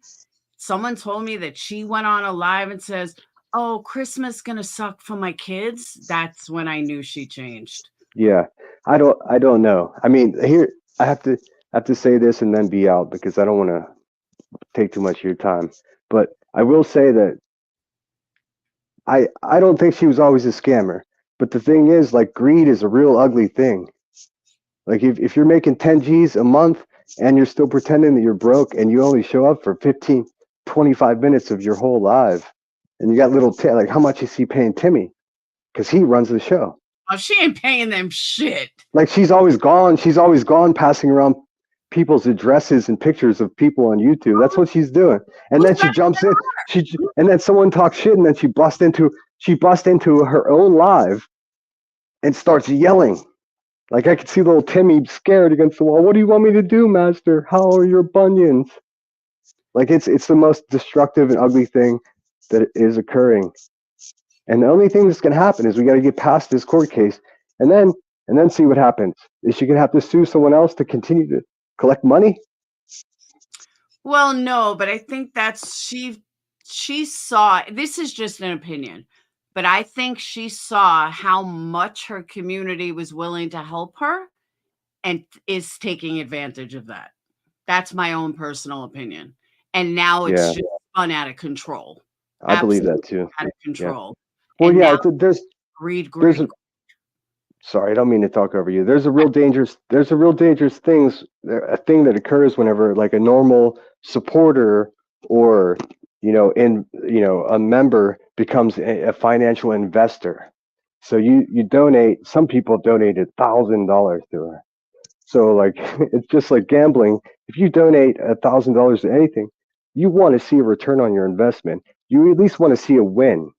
someone told me that she went on a live and says, oh, Christmas gonna suck for my kids, that's when I knew she changed. Yeah, I don't know. I mean, here I have to say this and then be out because I don't want to take too much of your time. But I will say that I don't think she was always a scammer. But the thing is, like, greed is a real ugly thing. Like if you're making 10 G's a month and you're still pretending that you're broke and you only show up for 15, 25 minutes of your whole life, and you got like how much is he paying Timmy? Because he runs the show. Oh, she ain't paying them shit. Like she's always gone passing around people's addresses and pictures of people on YouTube. That's what she's doing. And then she jumps in, and then someone talks shit, and then she busts into her own live and starts yelling. Like I could see little Timmy scared against the wall. What do you want me to do, Master? How are your bunions? Like it's the most destructive and ugly thing that is occurring. And the only thing that's gonna happen is we gotta get past this court case and then see what happens. Is she gonna have to sue someone else to continue to collect money? Well, no, but I think that's she saw, this is just an opinion, but I think she saw how much her community was willing to help her and is taking advantage of that. That's my own personal opinion. And now it's just spun out of control. I believe that too. Out of control. Yeah. Well, and there's greed. Sorry, I don't mean to talk over you. There's a real dangerous thing that occurs whenever like a normal supporter or a member becomes a financial investor. So you donate. Some people donated $1,000 to her. So like it's just like gambling. If you donate $1,000 to anything, you want to see a return on your investment. You at least want to see a win.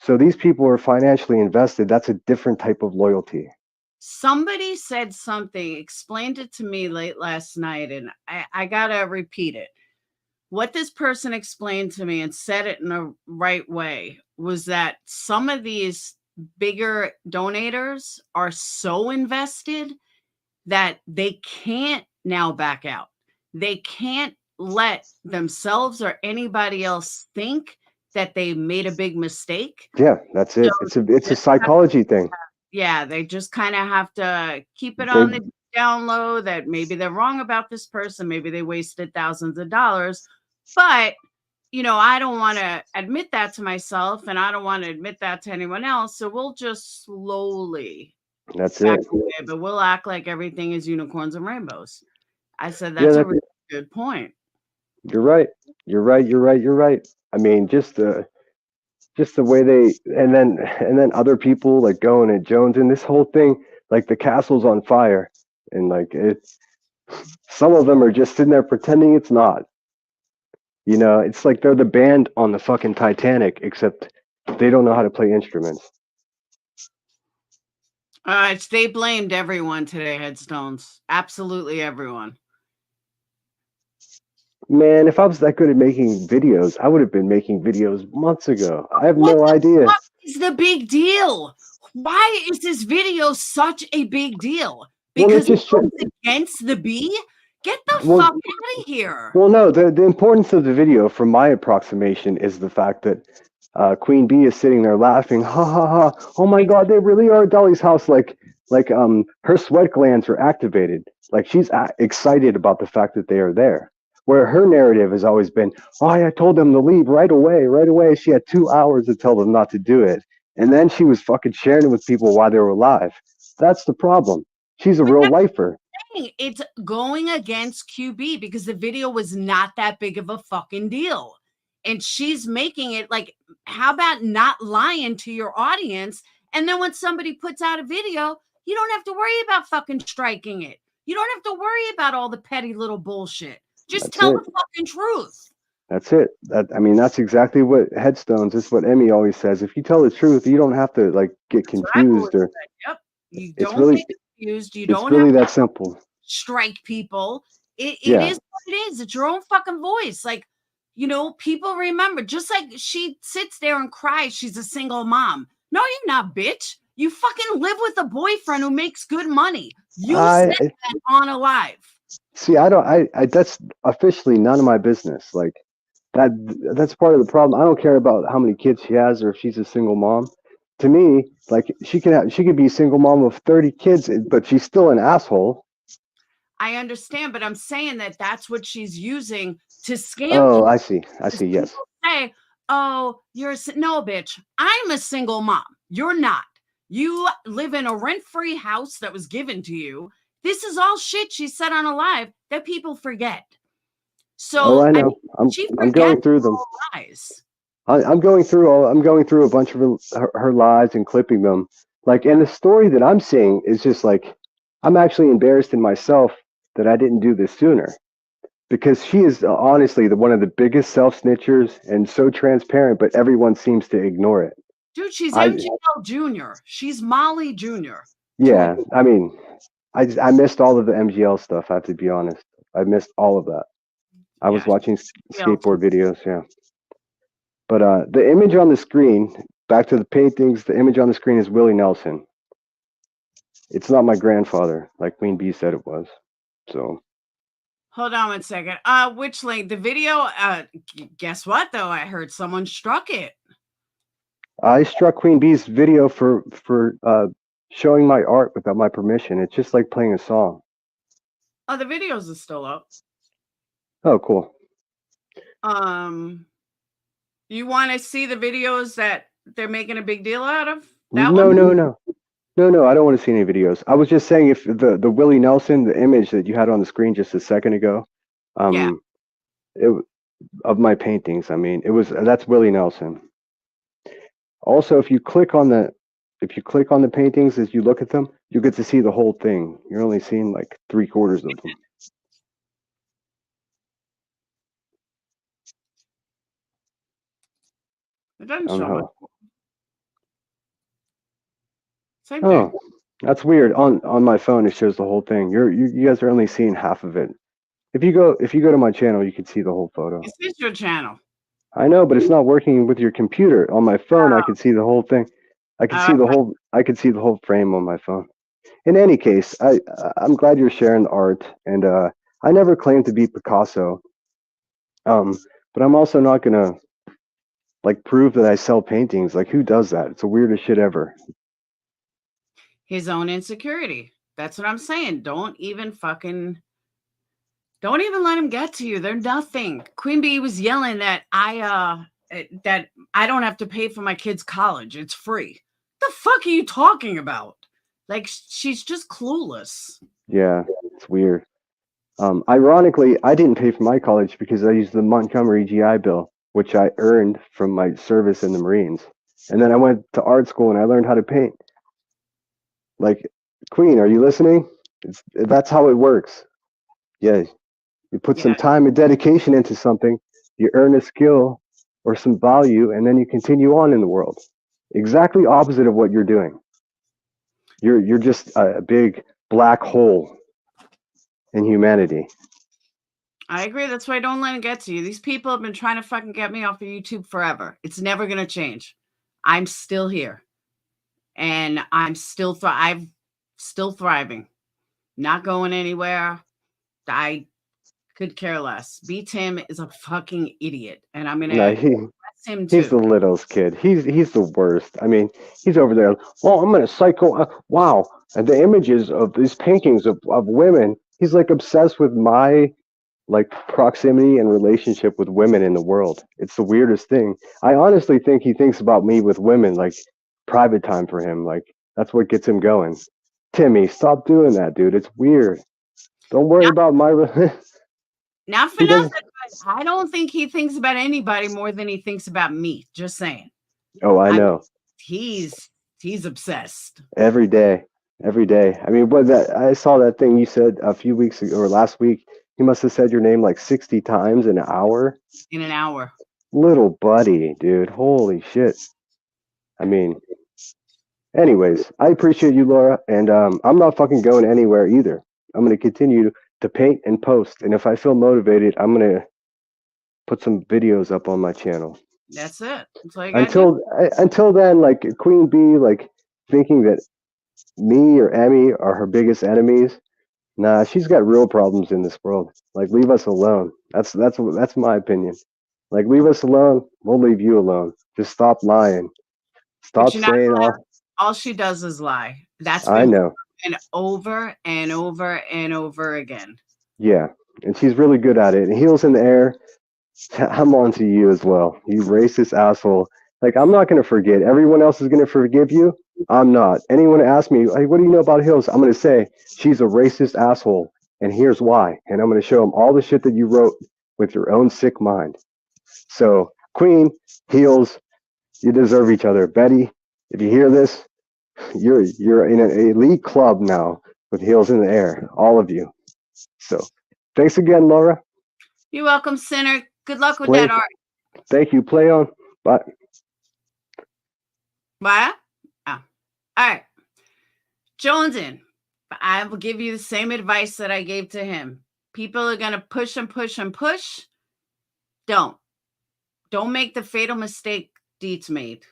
So these people are financially invested. That's a different type of loyalty. Somebody said something, explained it to me late last night, and I gotta repeat it. What this person explained to me and said it in the right way was that some of these bigger donators are so invested that they can't now back out. They can't let themselves or anybody else think that they made a big mistake. Yeah, that's it. So it's a psychology thing. Yeah, they just kind of have to keep it on the down low that maybe they're wrong about this person. Maybe they wasted thousands of dollars. But, I don't want to admit that to myself, and I don't want to admit that to anyone else. So we'll just slowly. That's it. Away, but we'll act like everything is unicorns and rainbows. I said that's a really good point. You're right. I mean, just the way they and then other people like going at Jones and this whole thing, like the castle's on fire. and like it's some of them are just sitting there pretending it's not. You know, it's like they're the band on the fucking Titanic, except they don't know how to play instruments. They blamed everyone today, Headstones. Absolutely everyone. Man, if I was that good at making videos, I would have been making videos months ago. I have no idea. What is the big deal? Why is this video such a big deal? Because it goes against the bee? Get the fuck out of here. Well, no, the importance of the video, from my approximation, is the fact that Queen Bee is sitting there laughing, ha ha ha! Oh my God, they really are at Dolly's house. Like her sweat glands are activated. Like she's excited about the fact that they are there. Where her narrative has always been, oh, I told them to leave right away, right away. She had 2 hours to tell them not to do it, and then she was fucking sharing it with people while they were alive. That's the problem. She's a real lifer. It's going against QB because the video was not that big of a fucking deal. And she's making it like, how about not lying to your audience? And then when somebody puts out a video, you don't have to worry about fucking striking it. You don't have to worry about all the petty little bullshit. Just tell the fucking truth. That's it. I mean, that's exactly what Headstones. It's what Emmy always says. If you tell the truth, you don't have to like get confused or. Yep. You don't get confused. You don't. It's really that simple. Strike people. It is what it is. It's your own fucking voice. Like, you know, people remember. Just like she sits there and cries, she's a single mom. No, you're not, bitch. You fucking live with a boyfriend who makes good money. You said that on Alive. See, I don't. That's officially none of my business. Like that's part of the problem. I don't care about how many kids she has or if she's a single mom. To me, like she could be a single mom of 30 kids, but she's still an asshole. I understand, but I'm saying that that's what she's using to scam. Oh, I see. Yes. Say, oh, no, bitch. I'm a single mom. You're not. You live in a rent-free house that was given to you. This is all shit she said on Alive that people forget. So I know. I'm going through them. I'm going through a bunch of her lives and clipping them. Like, and the story that I'm seeing is just like, I'm actually embarrassed in myself that I didn't do this sooner, because she is honestly one of the biggest self-snitchers and so transparent, but everyone seems to ignore it. Dude, she's MGL Jr. She's Molly Jr. Yeah, I mean, I missed all of the MGL stuff. I have to be honest. I missed all of that. I was watching skateboard videos, yeah. But the image on the screen, back to the paintings, the image on the screen is Willie Nelson. It's not my grandfather, like Queen Bee said it was. So. Hold on 1 second. Which link? The video, guess what, though? I heard someone struck it. I struck Queen Bee's video for showing my art without my permission. It's just like playing a song. Oh, the videos are still up. Oh, cool. You want to see the videos that they're making a big deal out of? No. I don't want to see any videos. I was just saying, if the Willie Nelson, the image that you had on the screen just a second ago, of my paintings. I mean, that's Willie Nelson. Also, if you click on the paintings as you look at them, you get to see the whole thing. You're only seeing like 3/4 of them. It doesn't show it. Same thing. Oh, that's weird. On my phone, it shows the whole thing. You guys are only seeing half of it. If you go to my channel, you can see the whole photo. This is your channel. I know, but it's not working with your computer. On my phone, I can see the whole thing. I can see the whole frame on my phone. In any case, I'm glad you're sharing the art, and I never claimed to be Picasso. But I'm also not gonna like prove that I sell paintings. Like, who does that? It's the weirdest shit ever. His own insecurity. That's what I'm saying. Don't even let him get to you. They're nothing. Queen Bee was yelling that I don't have to pay for my kids' college. It's free. The fuck are you talking about? Like, she's just clueless. Yeah, it's weird. Ironically, I didn't pay for my college because I used the Montgomery GI Bill, which I earned from my service in the Marines. And then I went to art school and I learned how to paint. Like, Queen, are you listening? That's how it works. Yeah, you put some time and dedication into something, you earn a skill or some value, and then you continue on in the world. Exactly opposite of what you're doing. You're just a big black hole in humanity. I agree. That's why I don't let it get to you. These people have been trying to fucking get me off of YouTube forever. It's never going to change. I'm still here. And I'm still thriving. Not going anywhere. I could care less. B Tim is a fucking idiot. And I'm going to address him too. He's the littlest kid. He's the worst. I mean, he's over there. Well, I'm going to psycho. Wow. And the images of these paintings of women, he's like obsessed with my like proximity and relationship with women in the world. It's the weirdest thing. I honestly think he thinks about me with women like private time for him. Like that's what gets him going. Timmy, stop doing that, dude. It's weird. Don't worry about my. Not for nothing, but I don't think he thinks about anybody more than he thinks about me. Just saying. Oh, I know. He's obsessed. Every day. I mean, I saw that thing you said a few weeks ago or last week. He must have said your name like 60 times in an hour. In an hour. Little buddy, dude. Holy shit. I mean, anyways, I appreciate you, Laura, and I'm not fucking going anywhere either. I'm going to continue to paint and post, and if I feel motivated, I'm going to put some videos up on my channel. That's it. That's all you until then, like Queen Bee, like thinking that me or Emmy are her biggest enemies. Nah, she's got real problems in this world. Like, leave us alone. That's my opinion. Like, leave us alone. We'll leave you alone. Just stop lying. Stop saying all she does is lie. That's I know. And over and over and over again. Yeah, and she's really good at it. And heels in the air. I'm on to you as well. You racist asshole. Like, I'm not going to forget. Everyone else is going to forgive you. I'm not. Anyone ask me, hey, what do you know about Hills? I'm going to say, she's a racist asshole, and here's why. And I'm going to show them all the shit that you wrote with your own sick mind. So, Queen, Heels, you deserve each other. Betty, if you hear this, you're in an elite club now with Heels in the air, all of you. So, thanks again, Laura. You're welcome, Sinner. Good luck with that art. Thank you. Play on. Bye. Bye. Oh. All right. Jonesin, I will give you the same advice that I gave to him. People are going to push and push and push. Don't make the fatal mistake Deets made.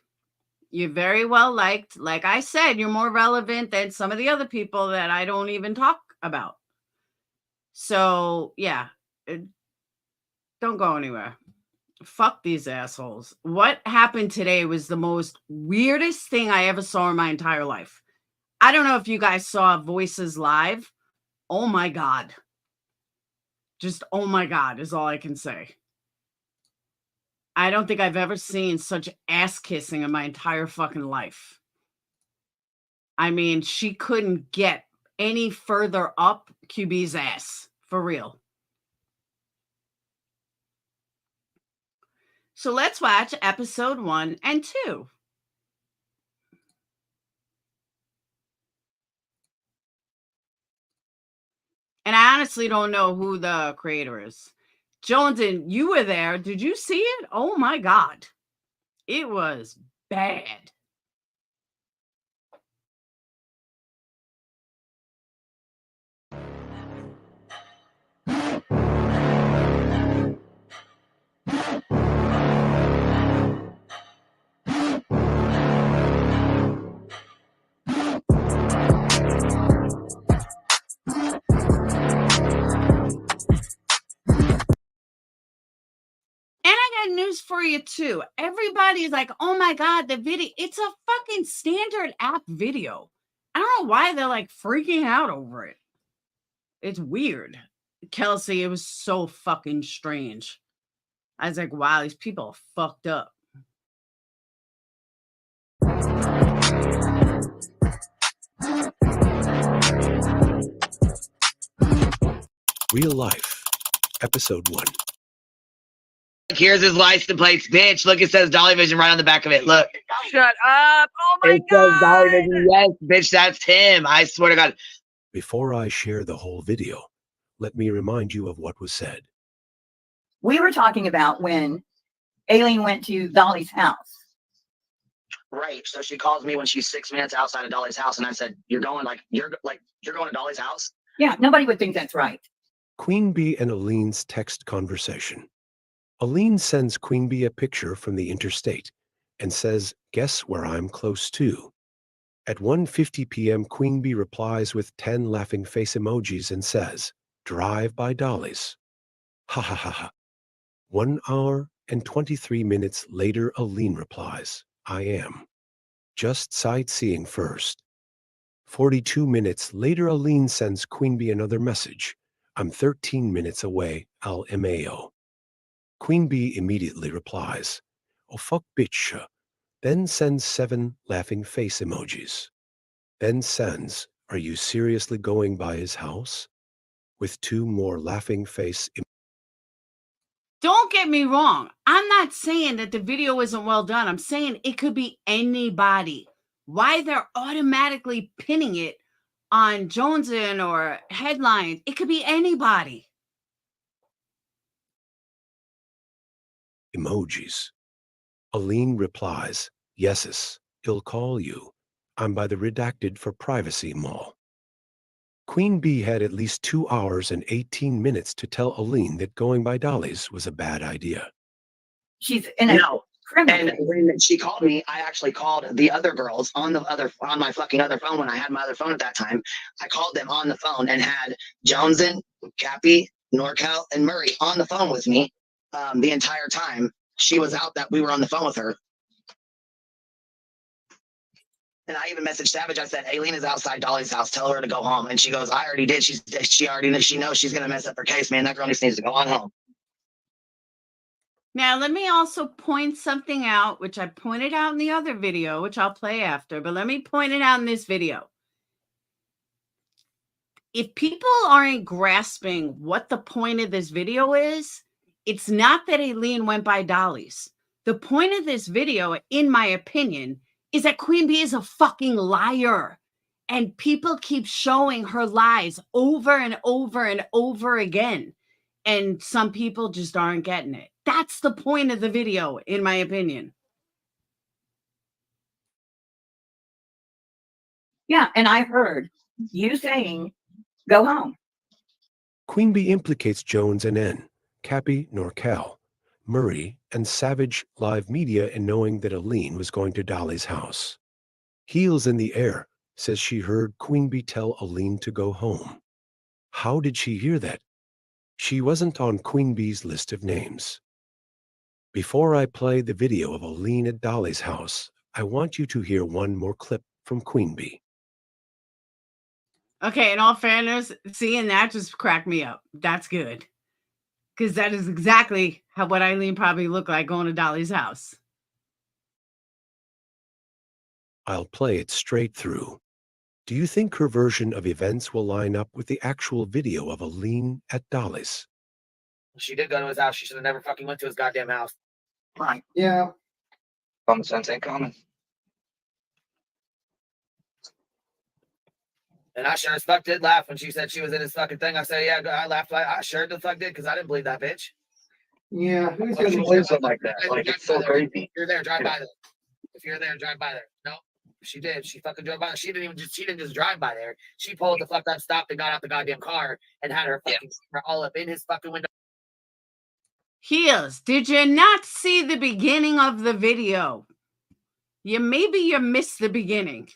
You're very well liked. Like I said, you're more relevant than some of the other people that I don't even talk about. So, yeah. Don't go anywhere. Fuck these assholes. What happened today was the most weirdest thing I ever saw in my entire life. I don't know if you guys saw Voices Live. Oh my God. Just oh my God is all I can say. I don't think I've ever seen such ass kissing in my entire fucking life. I mean, she couldn't get any further up QB's ass. For real. So let's watch episode 1 and 2. And I honestly don't know who the creator is. Jonesin, you were there. Did you see it? Oh my God. It was bad. News for you too. Everybody's like, oh my God, the video, it's a fucking standard app video. I don't know why they're like freaking out over it. It's weird. Kelsey, it was so fucking strange. I was like, wow, these people are fucked up. Real Life, Episode 1. Here's his license plates, bitch. Look, it says Dolly Vision right on the back of it. Look. Shut up. Oh my God. It says Dolly Vision. Yes, bitch, that's him. I swear to God. Before I share the whole video, let me remind you of what was said. We were talking about when Aileen went to Dolly's house. Right. So she calls me when she's 6 minutes outside of Dolly's house, and I said, "You're going you're going to Dolly's house?" Yeah, nobody would think that's right. Queen Bee and Aleen's text conversation. Aleen sends Queen Bee a picture from the interstate and says, "Guess where I'm close to?" At 1:50 p.m., Queen Bee replies with 10 laughing face emojis and says, "Drive by Dolly's." Ha ha ha ha. 1 hour and 23 minutes later, Aleen replies, "I am. Just sightseeing first." 42 minutes later, Aleen sends Queen Bee another message. "I'm 13 minutes away, LMAO." Queen Bee immediately replies, "Oh fuck bitch," then sends 7 laughing face emojis. Then sends, "Are you seriously going by his house?" with 2 more laughing face emojis. Don't get me wrong. I'm not saying that the video isn't well done. I'm saying it could be anybody. Why they're automatically pinning it on Jonesin or headlines? It could be anybody. Emojis. Aleen replies, "Yeses, he'll call you. I'm by the redacted for privacy mall." Queen Bee had at least 2 hours and 18 minutes to tell Aleen that going by Dolly's was a bad idea. She's in a criminal. And when she called me, I actually called the other girls on my fucking other phone when I had my other phone at that time. I called them on the phone and had Jonesin, Cappy, NorCal, and Murray on the phone with me the entire time she was out. That we were on the phone with her. And I even messaged Savage. I said, "Aileen is outside Dolly's house. Tell her to go home." And she goes, "I already did. She knows she's gonna mess up her case, man. That girl just needs to go on home." Now, let me also point something out, which I pointed out in the other video, which I'll play after, but let me point it out in this video. If people aren't grasping what the point of this video is, it's not that Aileen went by Dolly's. The point of this video, in my opinion, is that Queen Bee is a fucking liar. And people keep showing her lies over and over and over again. And some people just aren't getting it. That's the point of the video, in my opinion. Yeah, and I heard you saying, "Go home." Queen Bee implicates Jones and N, Cappy, NorCal, Murray, and Savage Live Media in knowing that Aleen was going to Dolly's house. Heels in the air says she heard Queen Bee tell Aleen to go home. How did she hear that? She wasn't on Queen Bee's list of names. Before I play the video of Aleen at Dolly's house, I want you to hear one more clip from Queen Bee. Okay, in all fairness, seeing that just cracked me up. That's good. Because that is exactly what Aileen probably looked like going to Dolly's house. I'll play it straight through. Do you think her version of events will line up with the actual video of Aleen at Dolly's? She did go to his house. She should have never fucking went to his goddamn house. Right. Yeah. Common sense ain't common. And I sure as fuck did laugh when she said she was in his fucking thing. I said, yeah, I laughed. I sure the fuck did, because I didn't believe that bitch. Yeah, who's gonna believe something like that? Like, it's so crazy. If you're there, drive by there. If you're there, drive by there. No, she did. She fucking drove by there. She didn't just drive by there. She pulled the fuck up, stopped, and got out the goddamn car and had her fucking camera all up in his fucking window. Heels, did you not see the beginning of the video? Maybe you missed the beginning.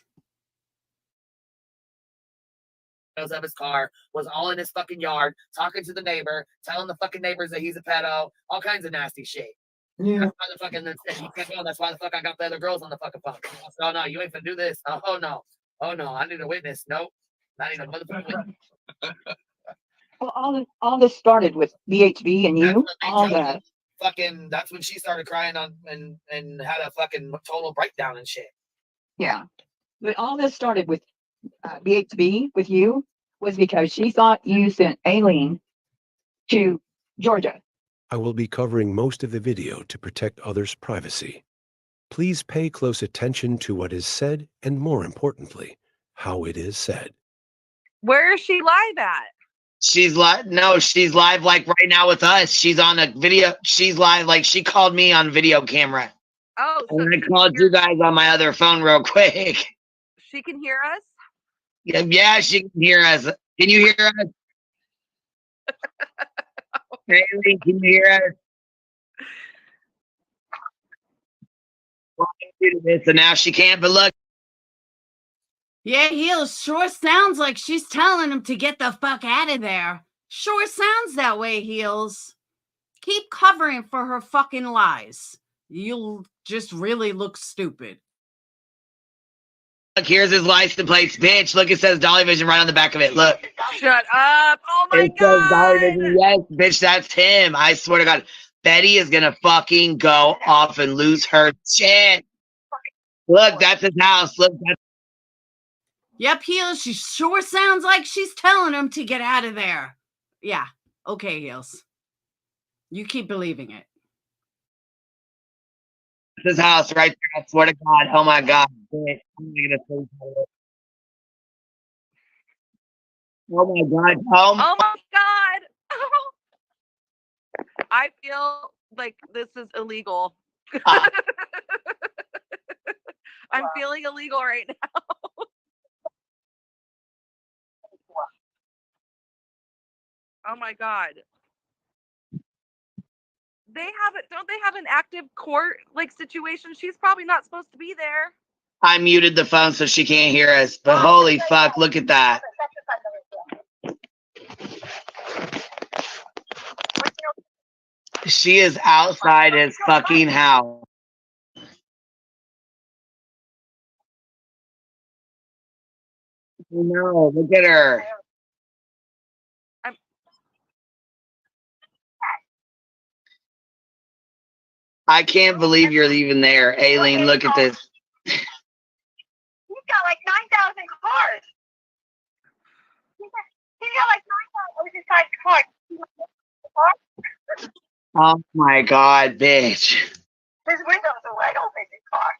Of his car, was all in his fucking yard, talking to the neighbor, telling the fucking neighbors that he's a pedo, all kinds of nasty shit. Yeah. That's why the fucking that's why the fuck I got the other girls on the fucking phone. Oh no, you ain't gonna do this. Oh no, I need a witness. Nope, I need a motherfucking witness. Well, all this started with BHB and you. All that. Fucking, that's when she started crying on and had a fucking total breakdown and shit. Yeah, but all this started with BHB with you was because she thought you sent Aileen to Georgia. I will be covering most of the video to protect others' privacy. Please pay close attention to what is said and, more importantly, how it is said. Where is she live at? She's live. No, she's live like right now with us. She's on a video. She's live. Like she called me on video camera. Oh, so And I called you guys on my other phone real quick. she can hear us? Yeah, she can hear us. Can you hear us? Haley, can you hear us? Well, I did this, and now she can't. But look. Yeah, Heels sure sounds like she's telling him to get the fuck out of there. Sure sounds that way, Heels. Keep covering for her fucking lies. You'll just really look stupid. Look, here's his license plates, bitch. Look, it says Dolly Vision right on the back of it. Look. Shut up. Oh my It says Dolly God. Vision. Yes, bitch, that's him. I swear to God. Betty is gonna fucking go off and lose her shit. Look, that's his house. Look, that's Yep, Heels, she sure sounds like she's telling him to get out of there. Yeah, okay, Heels. You keep believing it. his house right there. I swear to God. Oh my God. Bitch. I'm gonna say that. Oh my God. Oh my God. I feel like this is illegal. I'm feeling illegal right now. Oh my God. Don't they have an active court like situation? She's probably not supposed to be there. I muted the phone so she can't hear us. But holy fuck, look at that. She is outside his fucking house. No, look at her. I can't believe you're even there. Aileen, look at this. He's got like 9,000 cars. He's got like 9,000 cars. Oh my God, bitch. His windows are wide open, his car.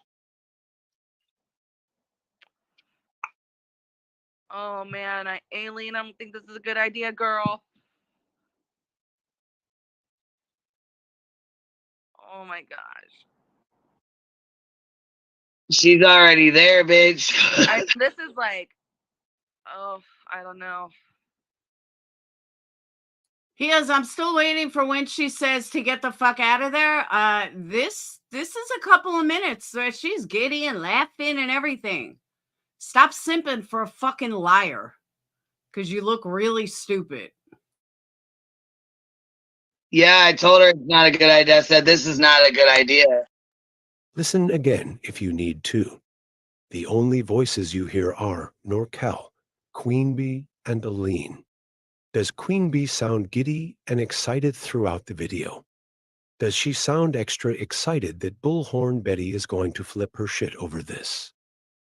Oh man, Aileen, I don't think this is a good idea, girl. Oh my gosh. She's already there, bitch. This is like, oh, I don't know. Heels, I'm still waiting for when she says to get the fuck out of there. This is a couple of minutes where she's giddy and laughing and everything. Stop simping for a fucking liar, because you look really stupid. Yeah, I told her it's not a good idea. I said, this is not a good idea. Listen again if you need to. The only voices you hear are Norcal, Queen Bee, and Aline. Does Queen Bee sound giddy and excited throughout the video? Does she sound extra excited that Bullhorn Betty is going to flip her shit over this?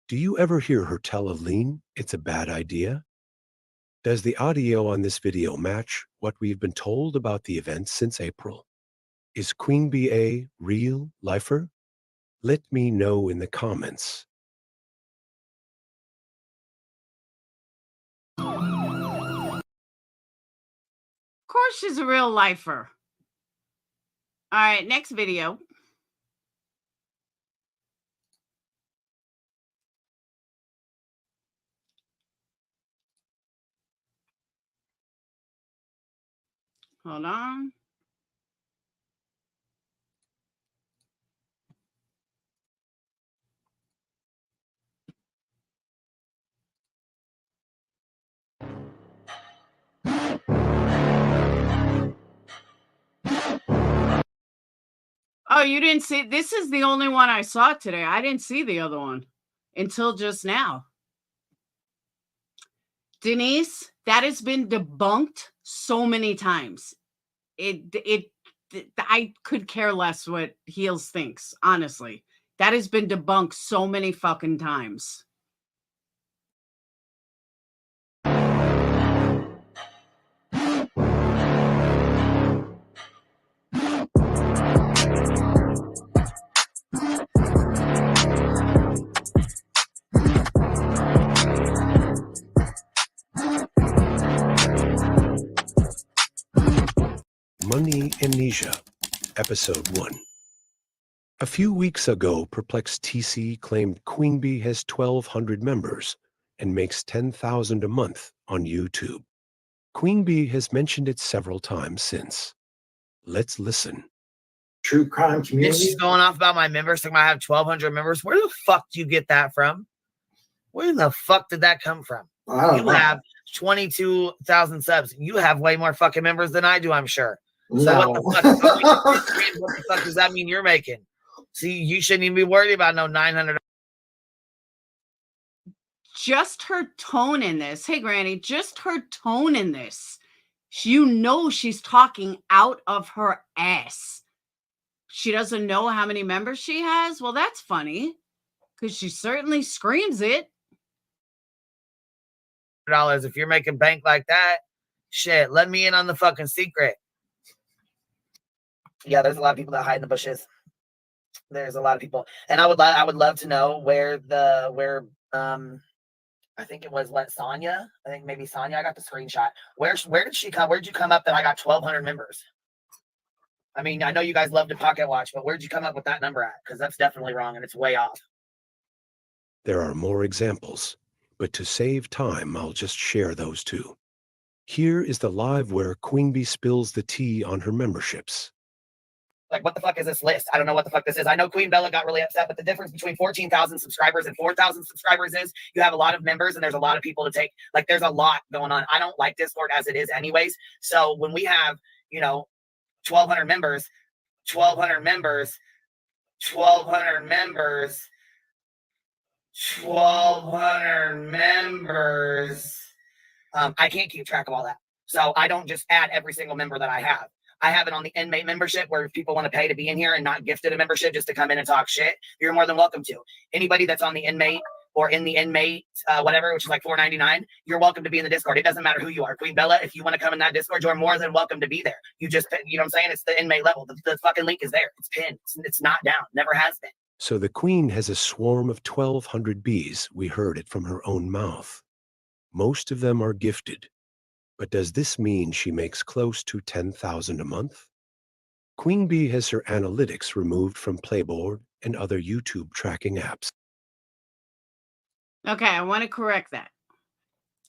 Do you ever hear her tell Aline it's a bad idea? Does the audio on this video match what we've been told about the events since April? Is Queen Bee a real lifer? Let me know in the comments. Of course she's a real lifer. All right, next video. Hold on. Oh, you didn't see? This is the only one I saw today. I didn't see the other one until just now. Denise, that has been debunked so many times. I could care less what Heels thinks, honestly. That has been debunked so many fucking times. Amnesia, Episode 1. A few weeks ago, PURPLEXEDQT claimed Queen Bee has 1,200 members and makes $10,000 a month on YouTube. Queen Bee has mentioned it several times since. Let's listen. True crime And community. she's going off about my members, talking about I have 1,200 members. Where the fuck do you get that from? Where the fuck did that come from? I don't You know. have 22,000 subs. You have way more fucking members than I do, I'm sure. So No. what the fuck does that mean you're making? See, you shouldn't even be worried about no 900. Just her tone in this. Hey, Granny, just her tone in this. You know she's talking out of her ass. She doesn't know how many members she has? Well, that's funny, because she certainly screams it. $100. If you're making bank like that, shit, let me in on the fucking secret. Yeah, there's a lot of people that hide in the bushes. There's a lot of people, and I would love to know where I think it was Sonya. I think maybe Sonya. I got the screenshot. Where did she come? Where'd you come up that I got 1,200 members? I mean, I know you guys love to pocket watch, but where'd you come up with that number at? Because that's definitely wrong and it's way off. There are more examples, but to save time, I'll just share those two. Here is the live where Queen Bee spills the tea on her memberships. Like, what the fuck is this list? I don't know what the fuck this is. I know Queen Bella got really upset, but the difference between 14,000 subscribers and 4,000 subscribers is you have a lot of members and there's a lot of people to take. Like, there's a lot going on. I don't like Discord as it is anyways. So when we have, 1,200 members, 1,200 members, 1,200 members, 1,200 members, I can't keep track of all that. So I don't just add every single member that I have. I have it on the inmate membership where if people want to pay to be in here and not gifted a membership just to come in and talk shit, you're more than welcome to. Anybody that's on the inmate or in the inmate, whatever, which is like $4.99, you're welcome to be in the Discord. It doesn't matter who you are. Queen Bella, if you want to come in that Discord, you're more than welcome to be there. You just, you know what I'm saying? It's the inmate level. The fucking link is there. It's pinned. It's not down. Never has been. So the Queen has a swarm of 1,200 bees. We heard it from her own mouth. Most of them are gifted. But does this mean she makes close to $10,000 a month? Queen Bee has her analytics removed from Playboard and other YouTube tracking apps. Okay, I want to correct that.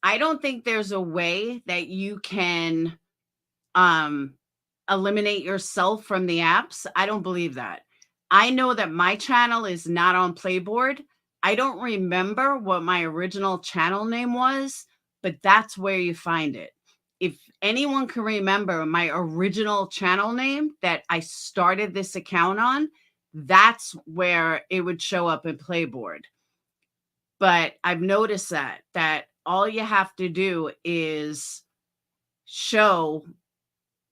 I don't think there's a way that you can eliminate yourself from the apps. I don't believe that. I know that my channel is not on Playboard. I don't remember what my original channel name was, but that's where you find it. If anyone can remember my original channel name that I started this account on, that's where it would show up in Playboard. But I've noticed that all you have to do is show,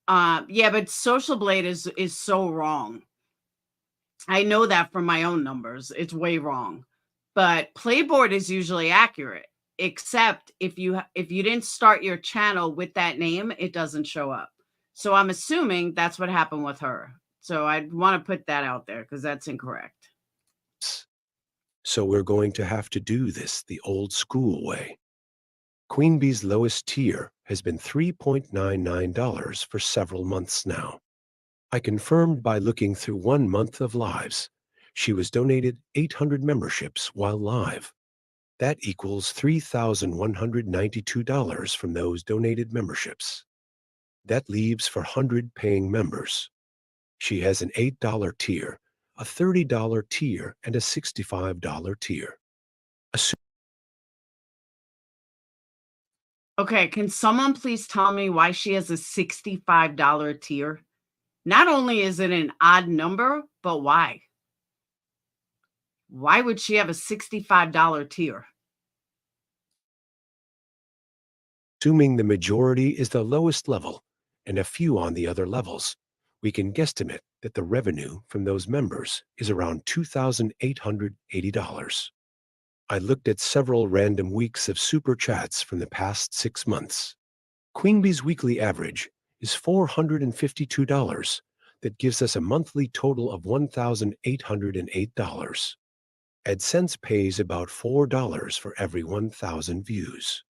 yeah, but Social Blade is so wrong. I know that from my own numbers. It's way wrong. But Playboard is usually accurate, except if you didn't start your channel with that name, it doesn't show up. So I'm assuming that's what happened with her. So I want to put that out there because that's incorrect. So we're going to have to do this the old school way. Queen Bee's lowest tier has been $3.99 for several months now. I confirmed by looking through 1 month of lives. She was donated 800 memberships while live. That equals $3,192 from those donated memberships. That leaves for 100 paying members. She has an $8 tier, a $30 tier, and a $65 tier. Okay, can someone please tell me why she has a $65 tier? Not only is it an odd number, but why? Why would she have a $65 tier? Assuming the majority is the lowest level and a few on the other levels, we can guesstimate that the revenue from those members is around $2,880. I looked at several random weeks of super chats from the past 6 months. Queen Bee's weekly average is $452. That gives us a monthly total of $1,808. AdSense pays about $4 for every 1,000 views.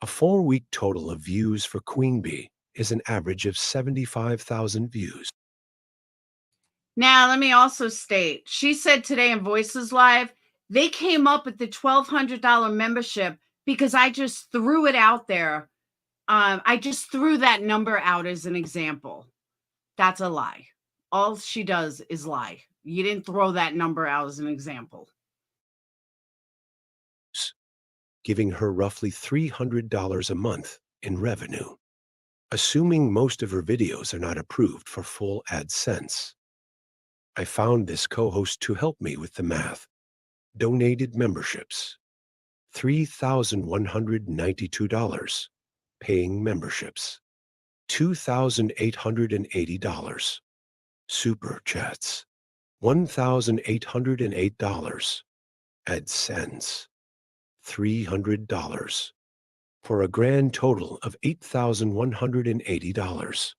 A 4-week total of views for Queen Bee is an average of 75,000 views. Now, let me also state, she said today in Voices Live, they came up with the $1,200 membership because I just threw it out there. I just threw that number out as an example. That's a lie. All she does is lie. You didn't throw that number out as an example. Giving her roughly $300 a month in revenue, assuming most of her videos are not approved for full AdSense. I found this co-host to help me with the math. Donated memberships, $3,192. Paying memberships, $2,880. Super chats, $1,808. AdSense, $300. For a grand total of $8,180.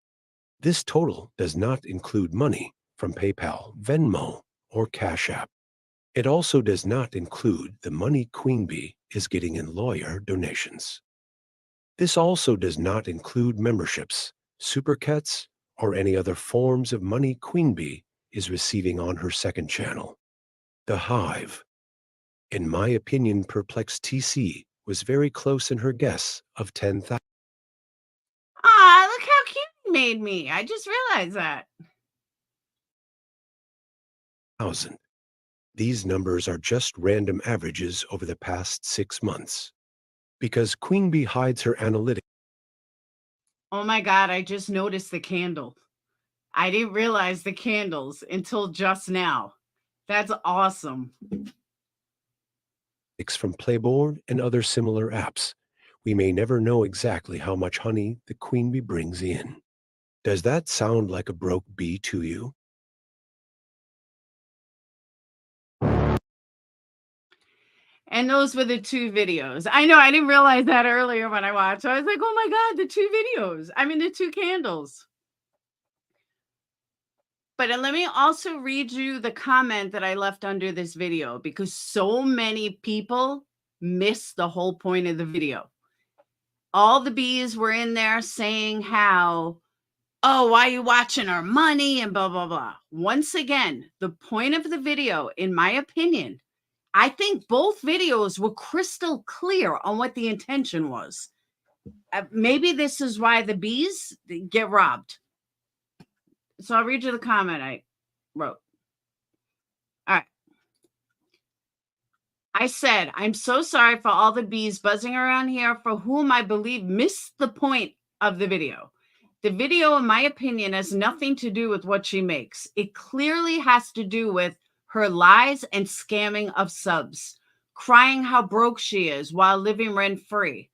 This total does not include money from PayPal, Venmo, or Cash App. It also does not include the money Queen Bee is getting in lawyer donations. This also does not include memberships, super chats, or any other forms of money Queen Bee is receiving on her second channel, The Hive. In my opinion, PURPLEXEDQT was very close in her guess of 10,000. Ah, look how cute you made me. I just realized that. These numbers are just random averages over the past 6 months. Because Queen Bee hides her analytics. Oh my God, I just noticed the candle. I didn't realize the candles until just now. That's awesome. From Playboard and other similar apps, we may never know exactly how much honey the Queen Bee brings in. Does that sound like a broke bee to you? And those were the 2 videos. I know, I didn't realize that earlier when I watched. I was like, oh my God, the 2 videos. I mean, the 2 candles. But let me also read you the comment that I left under this video because so many people missed the whole point of the video. All the bees were in there saying how, oh, why are you watching our money and blah, blah, blah. Once again, the point of the video, in my opinion, I think both videos were crystal clear on what the intention was. Maybe this is why the bees get robbed. So I'll read you the comment I wrote. All right. I said, I'm so sorry for all the bees buzzing around here for whom I believe missed the point of the video. The video, in my opinion, has nothing to do with what she makes. It clearly has to do with her lies and scamming of subs, crying how broke she is while living rent-free,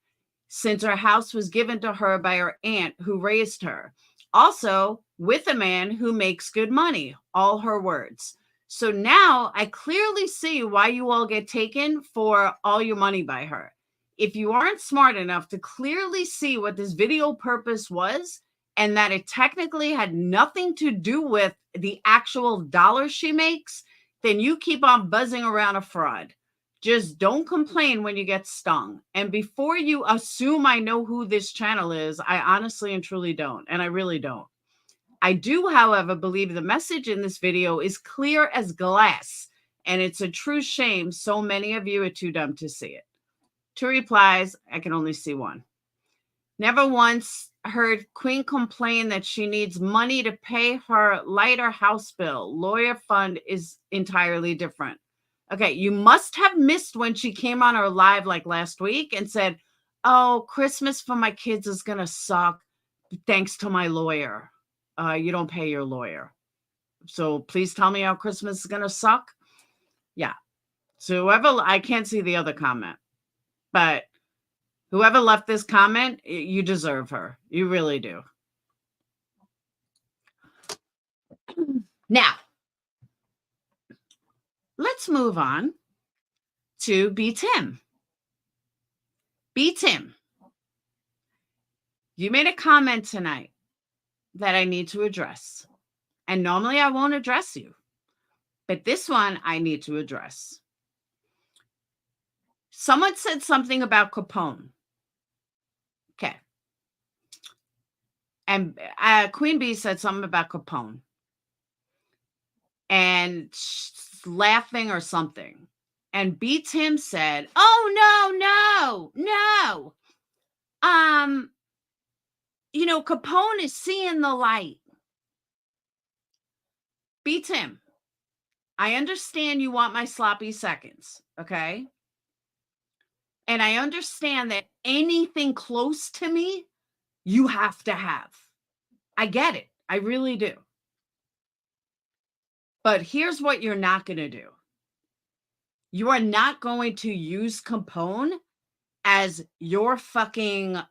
since her house was given to her by her aunt who raised her. Also, with a man who makes good money, all her words. So now I clearly see why you all get taken for all your money by her. If you aren't smart enough to clearly see what this video purpose was, and that it technically had nothing to do with the actual dollars she makes, then you keep on buzzing around a fraud. Just don't complain when you get stung. And before you assume I know who this channel is, I honestly and truly don't. And I really don't. I do, however, believe the message in this video is clear as glass. And it's a true shame so many of you are too dumb to see it. 2 replies, I can only see 1. Never once heard Queen complain that she needs money to pay her lighter house bill. Lawyer fund is entirely different. Okay, you must have missed when she came on her live like last week and said, oh, Christmas for my kids is going to suck thanks to my lawyer. You don't pay your lawyer. So please tell me how Christmas is going to suck. Yeah. So whoever, I can't see the other comment, but whoever left this comment, you deserve her. You really do. Now, let's move on to B. Tim. B. Tim, you made a comment tonight that I need to address. And normally I won't address you, but this one I need to address. Someone said something about Capone. Okay. And Queen Bee said something about Capone and laughing or something. And B Tim said, oh, no. You know, Capone is seeing the light. B Tim, I understand you want my sloppy seconds, okay? And I understand that anything close to me, you have to have. I get it. I really do. But here's what you're not going to do. You are not going to use Capone as your fucking,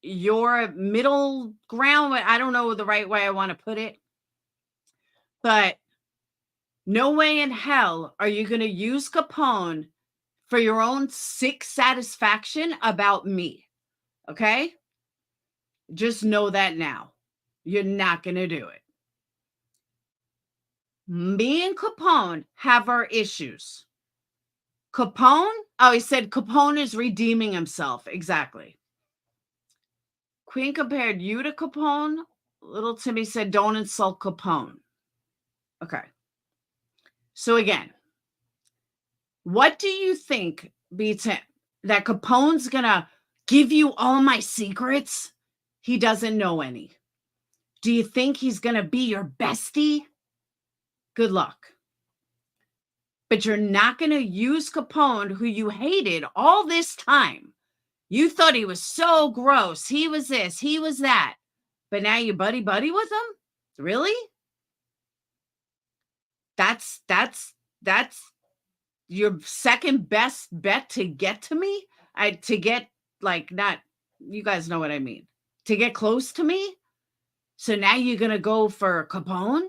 your middle ground. I don't know the right way I want to put it. But no way in hell are you going to use Capone for your own sick satisfaction about me. Okay? Just know that now. You're not going to do it. Me and Capone have our issues. Capone? Oh, he said Capone is redeeming himself. Exactly. Queen compared you to Capone. Little Timmy said, don't insult Capone. Okay. So again, what do you think, B10, that Capone's going to give you all my secrets? He doesn't know any. Do you think he's going to be your bestie? Good luck. But you're not going to use Capone, who you hated all this time. You thought he was so gross. He was this, he was that. But now you buddy with him? Really? That's your second best bet to get to me? To get, like, not, you guys know what I mean. To get close to me? So now you're going to go for Capone?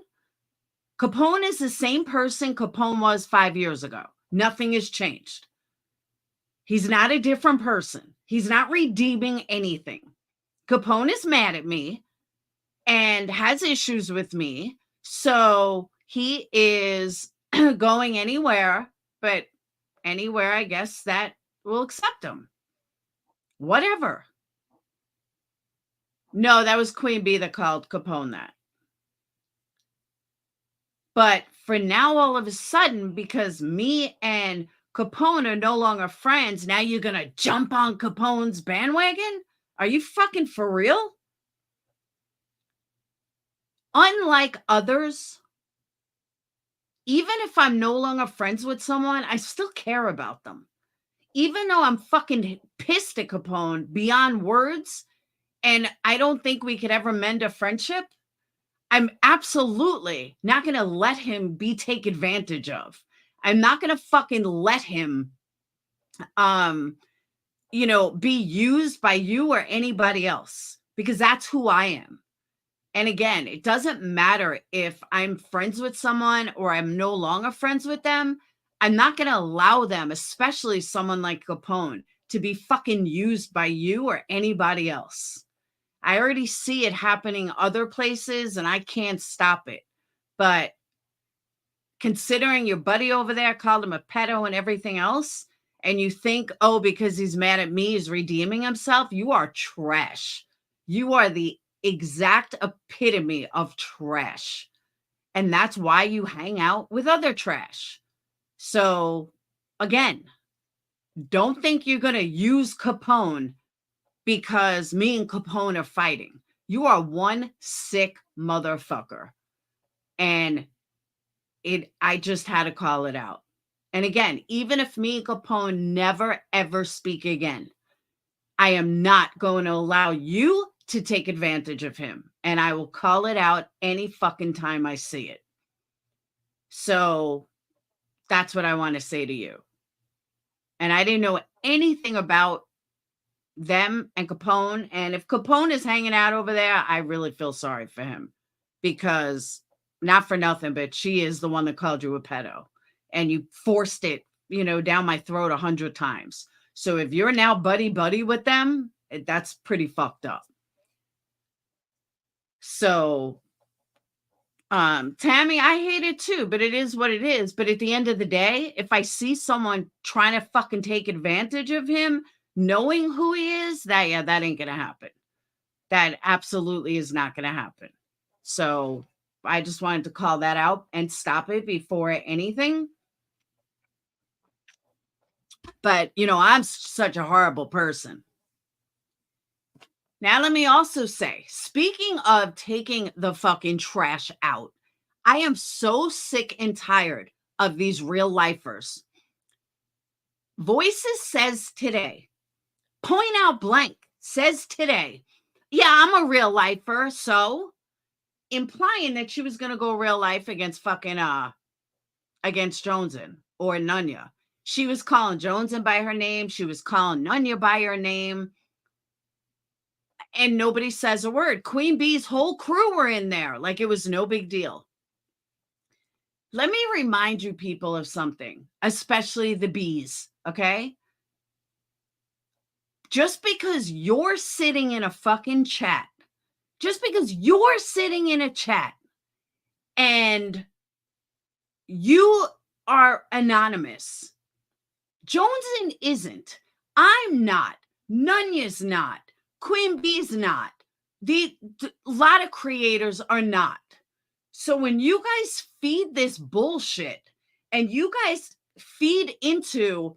Capone is the same person Capone was 5 years ago. Nothing has changed. He's not a different person. He's not redeeming anything. Capone is mad at me and has issues with me. So he is going anywhere, but anywhere, I guess, that will accept him. Whatever. No, that was Queen Bee that called Capone that. But for now, all of a sudden, because me and Capone are no longer friends, now you're going to jump on Capone's bandwagon? Are you fucking for real? Unlike others, even if I'm no longer friends with someone, I still care about them. Even though I'm fucking pissed at Capone beyond words, and I don't think we could ever mend a friendship, I'm absolutely not going to let him be taken advantage of. I'm not going to fucking let him, be used by you or anybody else, because that's who I am. And again, it doesn't matter if I'm friends with someone or I'm no longer friends with them. I'm not going to allow them, especially someone like Capone, to be fucking used by you or anybody else. I already see it happening other places and I can't stop it. But considering your buddy over there called him a pedo and everything else, and you think, oh, because he's mad at me, he's redeeming himself, you are trash. You are the exact epitome of trash. And that's why you hang out with other trash. So again, don't think you're going to use Capone because me and Capone are fighting. You are one sick motherfucker. And I just had to call it out. And again, even if me and Capone never, ever speak again, I am not going to allow you to take advantage of him. And I will call it out any fucking time I see it. So that's what I want to say to you. And I didn't know anything about them and Capone. And if Capone is hanging out over there, I really feel sorry for him, because not for nothing, but she is the one that called you a pedo and you forced it, down my throat 100 times. So if you're now buddy with them, that's pretty fucked up. So, Tammy, I hate it too, but it is what it is. But at the end of the day, if I see someone trying to fucking take advantage of him, knowing who he is, that ain't gonna happen. That absolutely is not going to happen. So I just wanted to call that out and stop it before anything. But, you know, I'm such a horrible person. Now, let me also say, speaking of taking the fucking trash out, I am so sick and tired of these real lifers. Voices says today, point out blank says today, yeah, I'm a real lifer. So implying that she was going to go real life against fucking, against Jonesin or Nunya. She was calling Jonesin by her name. She was calling Nunya by her name. And nobody says a word. Queen Bee's whole crew were in there like it was no big deal. Let me remind you people of something, especially the bees, okay? Just because you're sitting in a fucking chat, just because you're sitting in a chat and you are anonymous, Jonesin isn't. I'm not. Nunya's not. Queen Bee's not. A lot of creators are not. So when you guys feed this bullshit and you guys feed into,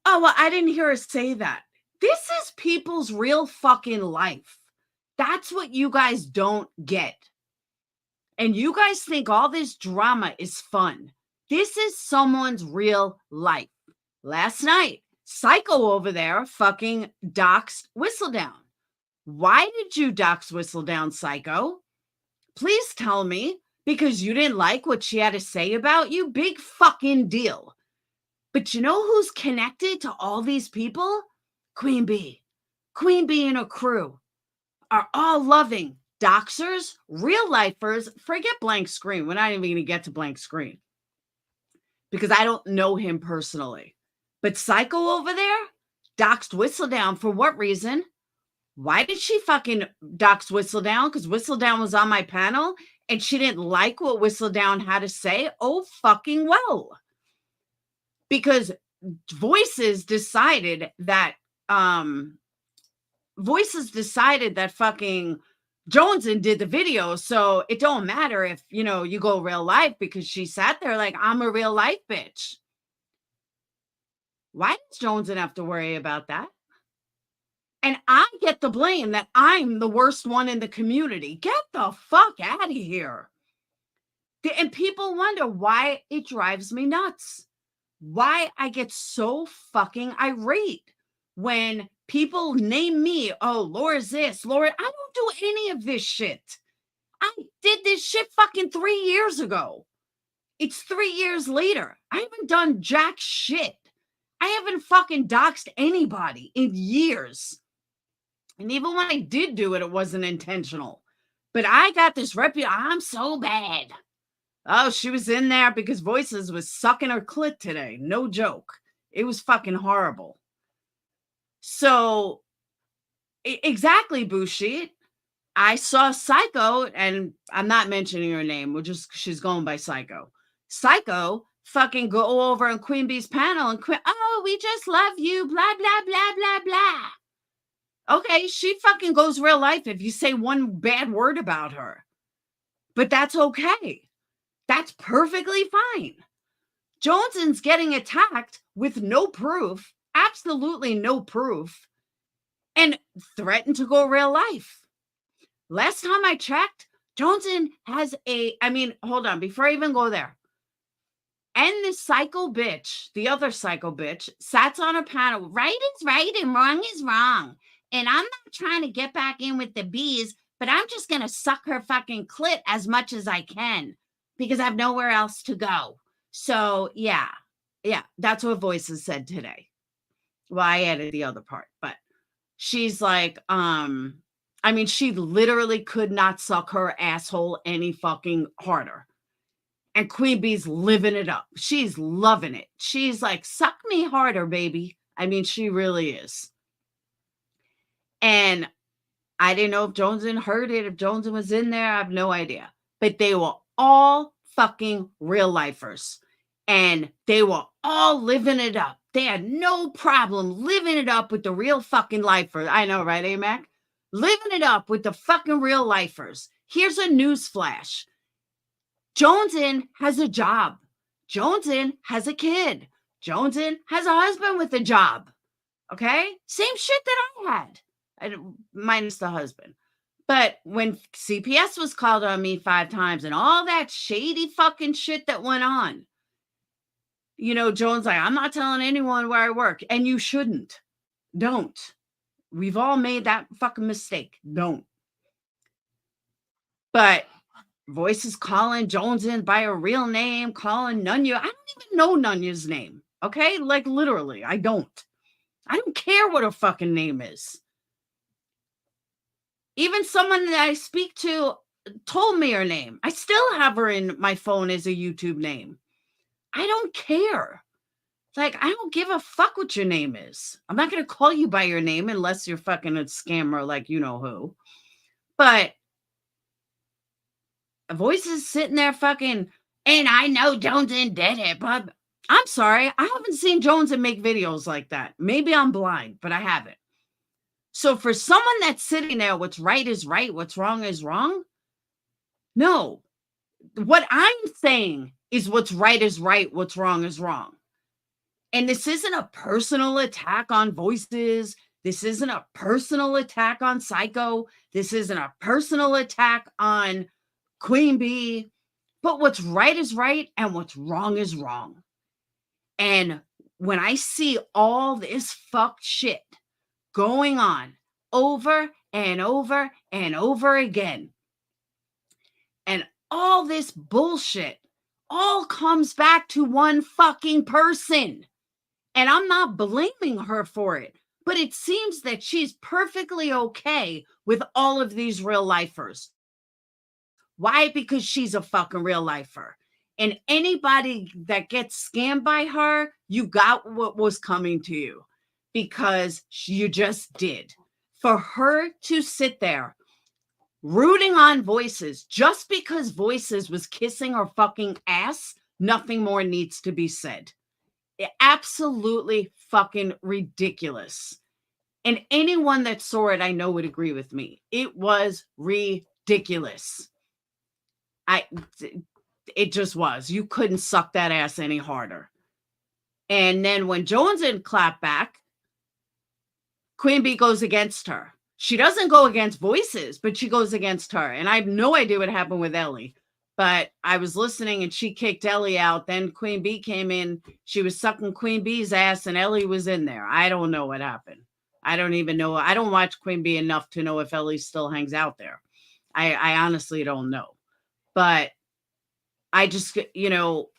oh, well, I didn't hear her say that. This is people's real fucking life. That's what you guys don't get. And you guys think all this drama is fun. This is someone's real life. Last night, Psycho over there fucking doxed Whistledown. Why did you dox Whistledown, Psycho? Please tell me, because you didn't like what she had to say about you? Big fucking deal. But you know who's connected to all these people? Queen Bee. Queen Bee and her crew are all loving doxers, real lifers. Forget Blank Screen. We're not even going to get to Blank Screen because I don't know him personally. But Psycho over there doxed Whistledown for what reason? Why did she fucking dox Whistledown? Because Whistledown was on my panel and she didn't like what Whistledown had to say? Oh, fucking well. Because Voices decided that fucking Jonesin did the video. So it don't matter if, you know, you go real life, because she sat there like, I'm a real life bitch. Why does Jonesin have to worry about that? And I get the blame that I'm the worst one in the community. Get the fuck out of here. And people wonder why it drives me nuts. Why I get so fucking irate when people name me, oh, Laura's this, Laura. I don't do any of this shit. I did this shit fucking 3 years ago. It's 3 years later. I haven't done jack shit. I haven't fucking doxed anybody in years. And even when I did do it, it wasn't intentional. But I got this reputation. I'm so bad. Oh, she was in there because Voices was sucking her clit today. No joke. It was fucking horrible. So, exactly, Bushi. I saw Psycho, and I'm not mentioning her name. She's going by Psycho. Psycho fucking go over on Queen Bee's panel and oh, we just love you, blah, blah, blah, blah, blah. Okay, she fucking goes real life if you say one bad word about her. But that's okay. That's perfectly fine. Jonesin's getting attacked with no proof, absolutely no proof, and threatened to go real life. Last time I checked, Jonesin has hold on, before I even go there. And this psycho bitch, the other psycho bitch, sat on a panel. Right is right and wrong is wrong. And I'm not trying to get back in with the bees, but I'm just going to suck her fucking clit as much as I can because I have nowhere else to go. So, yeah, that's what Voices said today. Well, I added the other part, but she's like, she literally could not suck her asshole any fucking harder. And Queen Bee's living it up. She's loving it. She's like, suck me harder, baby. I mean, she really is. And I didn't know if Jonesin heard it, if Jonesin was in there. I have no idea. But they were all fucking real lifers. And they were all living it up. They had no problem living it up with the real fucking lifer. I know, right, AMAC? living it up with the fucking real lifers. Here's a news flash. Jonesin has a job. Jonesin has a kid. Jonesin has a husband with a job. Okay? Same shit that I had, minus the husband. But when CPS was called on me 5 times and all that shady fucking shit that went on, you know, Jones like, I'm not telling anyone where I work. And you shouldn't. Don't. We've all made that fucking mistake. Don't. But voices calling Jones in by a real name, calling Nunya. I don't even know Nunya's name. Okay? Like literally, I don't. I don't care what her fucking name is. Even someone that I speak to told me her name. I still have her in my phone as a YouTube name. I don't care. Like, I don't give a fuck what your name is. I'm not going to call you by your name unless you're fucking a scammer like you know who. But a voice is sitting there fucking, and I know Jonesin did it, but I'm sorry. I haven't seen Jonesin make videos like that. Maybe I'm blind, but I haven't. So for someone that's sitting there, what's right is right, what's wrong is wrong. No, what I'm saying is what's right is right, what's wrong is wrong. And this isn't a personal attack on voices. This isn't a personal attack on Psycho. This isn't a personal attack on Queen Bee. But what's right is right and what's wrong is wrong. And when I see all this fucked shit going on over and over and over again, and all this bullshit all comes back to one fucking person. And I'm not blaming her for it, but it seems that she's perfectly okay with all of these real lifers. Why? Because she's a fucking real lifer. And anybody that gets scammed by her, you got what was coming to you because you just did. For her to sit there rooting on Voices just because Voices was kissing her fucking ass, nothing more needs to be said. Absolutely fucking ridiculous. And anyone that saw it, I know would agree with me. It was ridiculous. It just was. You couldn't suck that ass any harder. And then when Jonesin clapped back, Queen Bee goes against her. She doesn't go against Voices, but she goes against her. And I have no idea what happened with Ellie. But I was listening and she kicked Ellie out. Then Queen Bee came in. She was sucking Queen Bee's ass and Ellie was in there. I don't know what happened. I don't even know. I don't watch Queen Bee enough to know if Ellie still hangs out there. I honestly don't know. But I just, you know,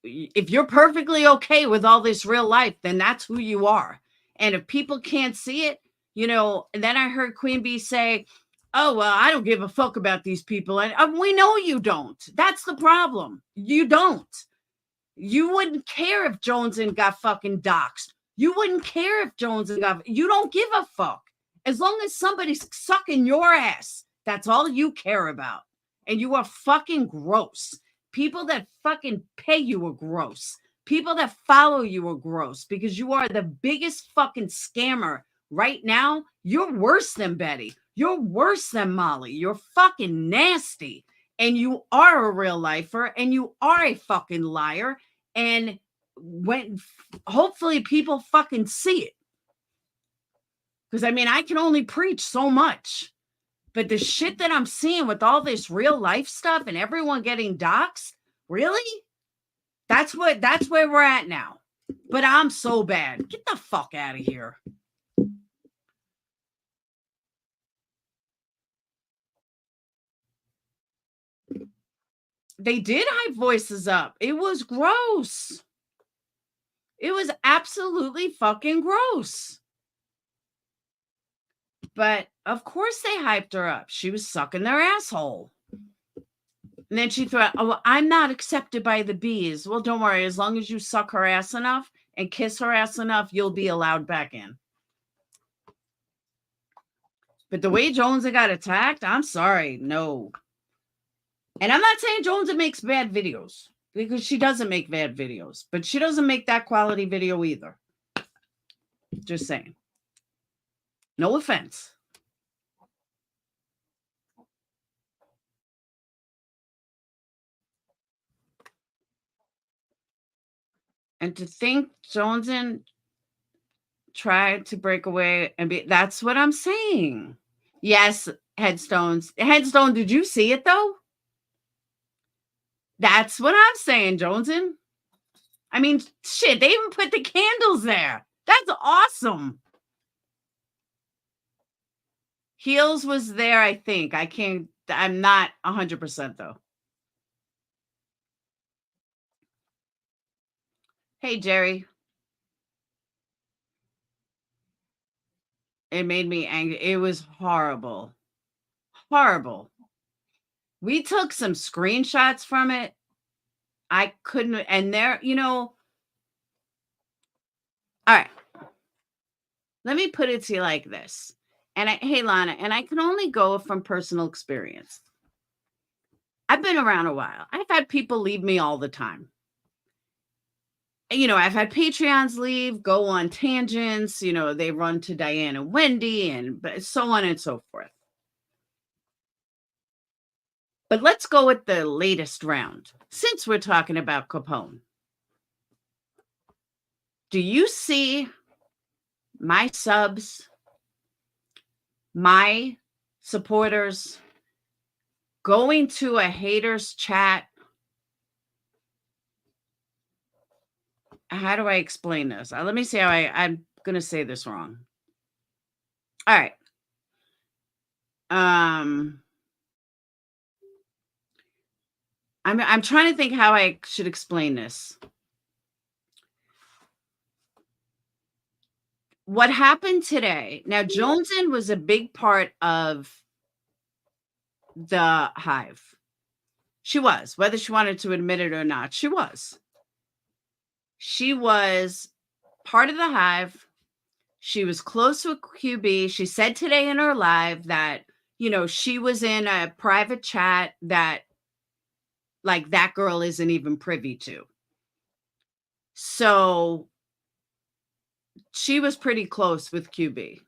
if you're perfectly okay with all this real life, then that's who you are. And if people can't see it, you know, and then I heard Queen Bee say, oh, well, I don't give a fuck about these people. And we know you don't. That's the problem. You don't. You wouldn't care if Jonesin got fucking doxxed. You wouldn't care if Jonesin got, you don't give a fuck. As long as somebody's sucking your ass, that's all you care about. And you are fucking gross. People that fucking pay you are gross. People that follow you are gross because you are the biggest fucking scammer right now. You're worse than Betty. You're worse than Molly. You're fucking nasty. And you are a real lifer and you are a fucking liar. And when hopefully people fucking see it. Because I mean, I can only preach so much. But the shit that I'm seeing with all this real life stuff and everyone getting doxxed, really? That's where we're at now. But I'm so bad. Get the fuck out of here. They did hype Voices up. It was gross. It was absolutely fucking gross. But of course they hyped her up. She was sucking their asshole. And then she thought, oh, I'm not accepted by the bees. Well, don't worry. As long as you suck her ass enough and kiss her ass enough, you'll be allowed back in. But the way Jonesin got attacked, I'm sorry. No. And I'm not saying Jonesin makes bad videos because she doesn't make bad videos. But she doesn't make that quality video either. Just saying. No offense. And to think Joneson tried to break away and be, that's what I'm saying. Yes, headstones. Headstone, did you see it though? That's what I'm saying, Joneson. I mean, shit, they even put the candles there. That's awesome. Heels was there, I think. I'm not 100% though. Hey, Jerry. It made me angry. It was horrible. Horrible. We took some screenshots from it. I couldn't, and there, all right. Let me put it to you like this. And hey, Lana, and I can only go from personal experience. I've been around a while. I've had people leave me all the time. I've had Patreons leave, go on tangents, they run to Diane and Wendy and so on and so forth. But let's go with the latest round, since we're talking about Capone. Do you see my subs, my supporters going to a haters chat? How do I explain this? Let me see how I'm going to say this wrong. All right. I'm trying to think how I should explain this. What happened today? Now, Joneson was a big part of the Hive. She was, whether she wanted to admit it or not, she was. She was part of the Hive. She was close with QB. She said today in her live that, she was in a private chat that, like, that girl isn't even privy to. So she was pretty close with QB.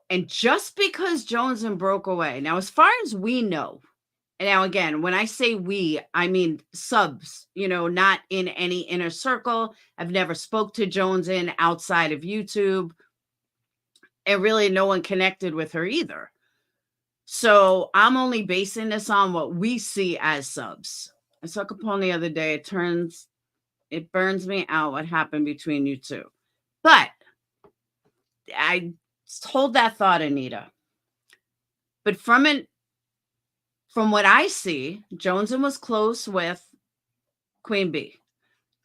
And just because Joneson broke away, now, as far as we know, and now again, when I say we, I mean subs, not in any inner circle. I've never spoke to Joneson outside of YouTube. And really no one connected with her either. So I'm only basing this on what we see as subs. I saw Capone the other day. It burns me out what happened between you two. But I hold that thought, Anita. But from what I see, Joneson was close with Queen Bee.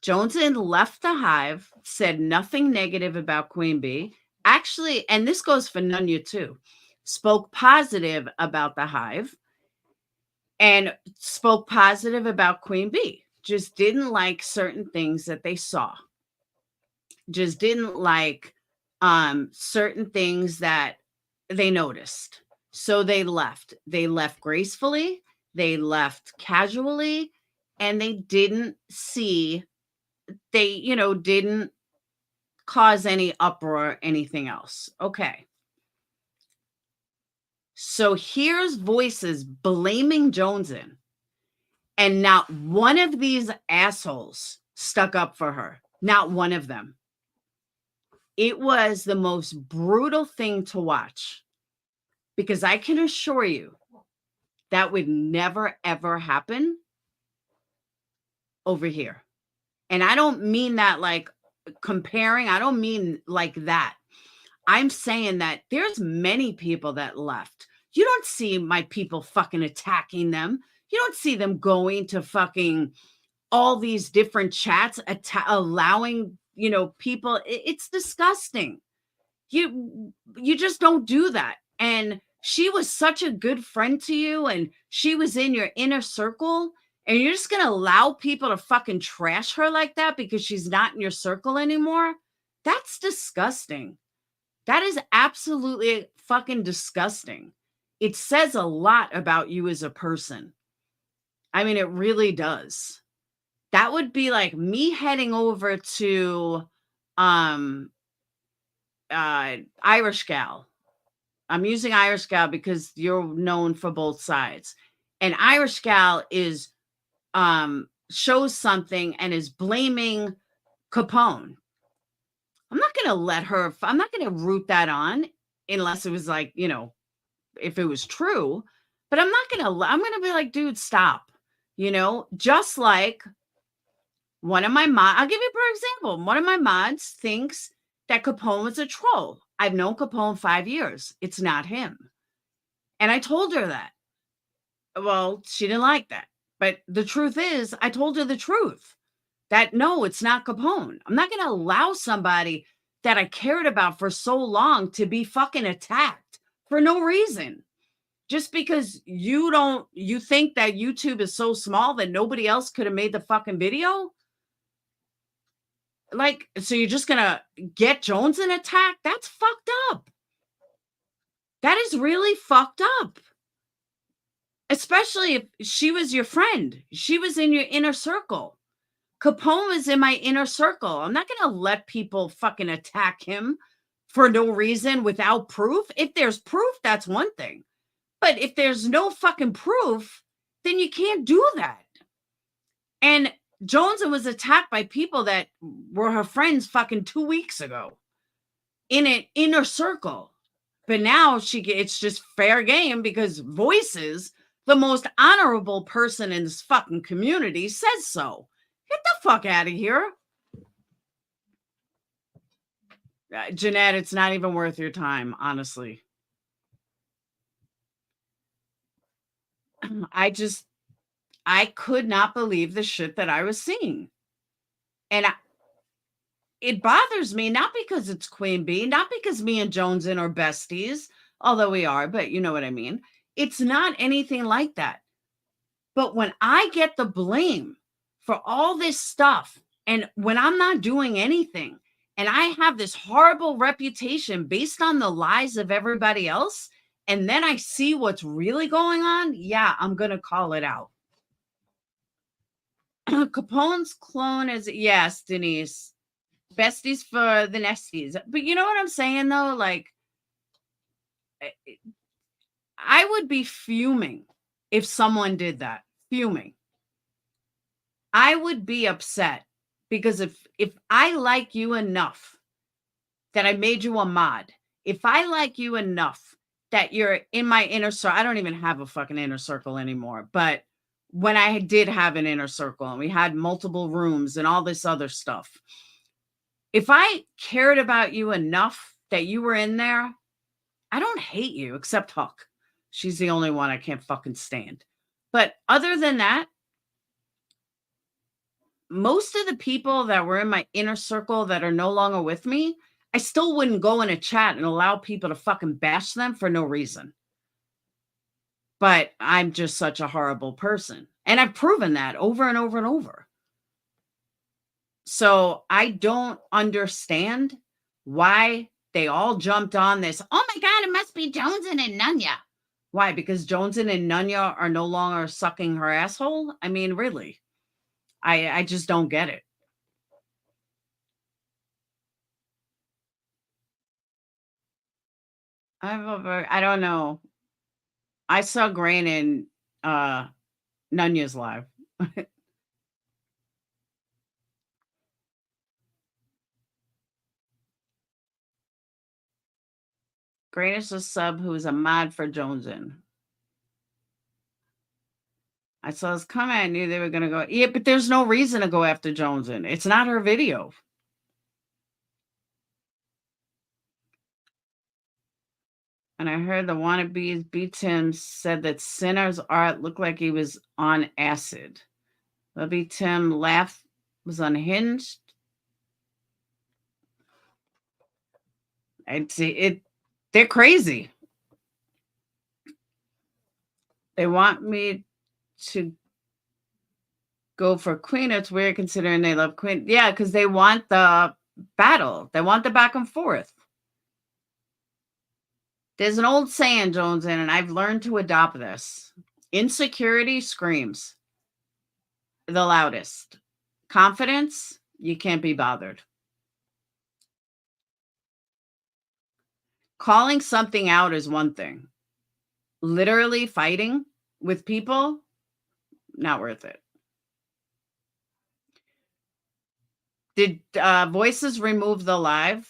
Joneson left the Hive, said nothing negative about Queen Bee. Actually, and this goes for Nunya too, spoke positive about the Hive and spoke positive about Queen Bee. Just didn't like certain things that they saw. Just didn't like certain things that they noticed. So they left. They left gracefully. They left casually. And they didn't didn't cause any uproar or anything else. Okay. So here's voices blaming Joneson. And not one of these assholes stuck up for her. Not one of them. It was the most brutal thing to watch. Because I can assure you that would never, ever happen over here. And I don't mean that like comparing. I don't mean like that. I'm saying that there's many people that left. You don't see my people fucking attacking them. You don't see them going to fucking all these different chats, allowing, people. It's disgusting. You just don't do that. And she was such a good friend to you, and she was in your inner circle, and you're just going to allow people to fucking trash her like that because she's not in your circle anymore? That's disgusting. That is absolutely fucking disgusting. It says a lot about you as a person. I mean, it really does. That would be like me heading over to Irish Gal. I'm using Irish Gal because you're known for both sides. And Irish Gal is shows something and is blaming Capone, I'm not going to let her, I'm not going to root that on unless it was like, you know, if it was true, but I'm not going to, I'm going to be like, dude, stop, you know, just like one of my mods, I'll give you for example, one of my mods thinks that Capone was a troll. I've known Capone 5 years. It's not him. And I told her that. Well, she didn't like that. But the truth is, I told her the truth that no, it's not Capone. I'm not going to allow somebody that I cared about for so long to be fucking attacked for no reason. Just because you think that YouTube is so small that nobody else could have made the fucking video. Like, so you're just going to get Jones an attack? That's fucked up. That is really fucked up. Especially if she was your friend. She was in your inner circle. Capone is in my inner circle. I'm not going to let people fucking attack him for no reason without proof. If there's proof, that's one thing. But if there's no fucking proof, then you can't do that. And Jones was attacked by people that were her friends fucking 2 weeks ago in an inner circle. But now it's just fair game because Voices, the most honorable person in this fucking community, says so. Get the fuck out of here. Jeanette, it's not even worth your time, honestly. I could not believe the shit that I was seeing. And it bothers me, not because it's Queen Bee, not because me and Jonesin are besties, although we are, but you know what I mean. It's not anything like that. But when I get the blame for all this stuff, and when I'm not doing anything, and I have this horrible reputation based on the lies of everybody else, and then I see what's really going on, yeah, I'm going to call it out. Capone's clone is, yes, Denise, besties for the nesties. But you know what I'm saying, though? Like, I would be fuming if someone did that. Fuming. I would be upset because if I like you enough that I made you a mod, if I like you enough that you're in my inner circle, I don't even have a fucking inner circle anymore, but when I did have an inner circle and we had multiple rooms and all this other stuff, if I cared about you enough that you were in there, I don't hate you except Huck. She's the only one I can't fucking stand. But other than that, most of the people that were in my inner circle that are no longer with me, I still wouldn't go in a chat and allow people to fucking bash them for no reason. But I'm just such a horrible person. And I've proven that over and over and over. So I don't understand why they all jumped on this. Oh my God, it must be Jonesin and Nunya. Why? Because Jonesin and Nunya are no longer sucking her asshole? I mean, really? I just don't get it. I don't know. I saw Grain in Nunya's live. Grain is a sub who is a mod for Jonesin. I saw this comment. I knew they were going to go. Yeah, but there's no reason to go after Jonesin. It's not her video. And I heard the wannabes beat him, said that Sinner's art looked like he was on acid. Maybe Tim laugh was unhinged. I'd say it. They're crazy. They want me to go for Queen. It's weird considering they love Queen. Yeah, because they want the battle. They want the back and forth. There's an old saying, Jonesin, and I've learned to adopt this. Insecurity screams the loudest. Confidence, you can't be bothered. Calling something out is one thing. Literally fighting with people, not worth it. Did Voices remove the live?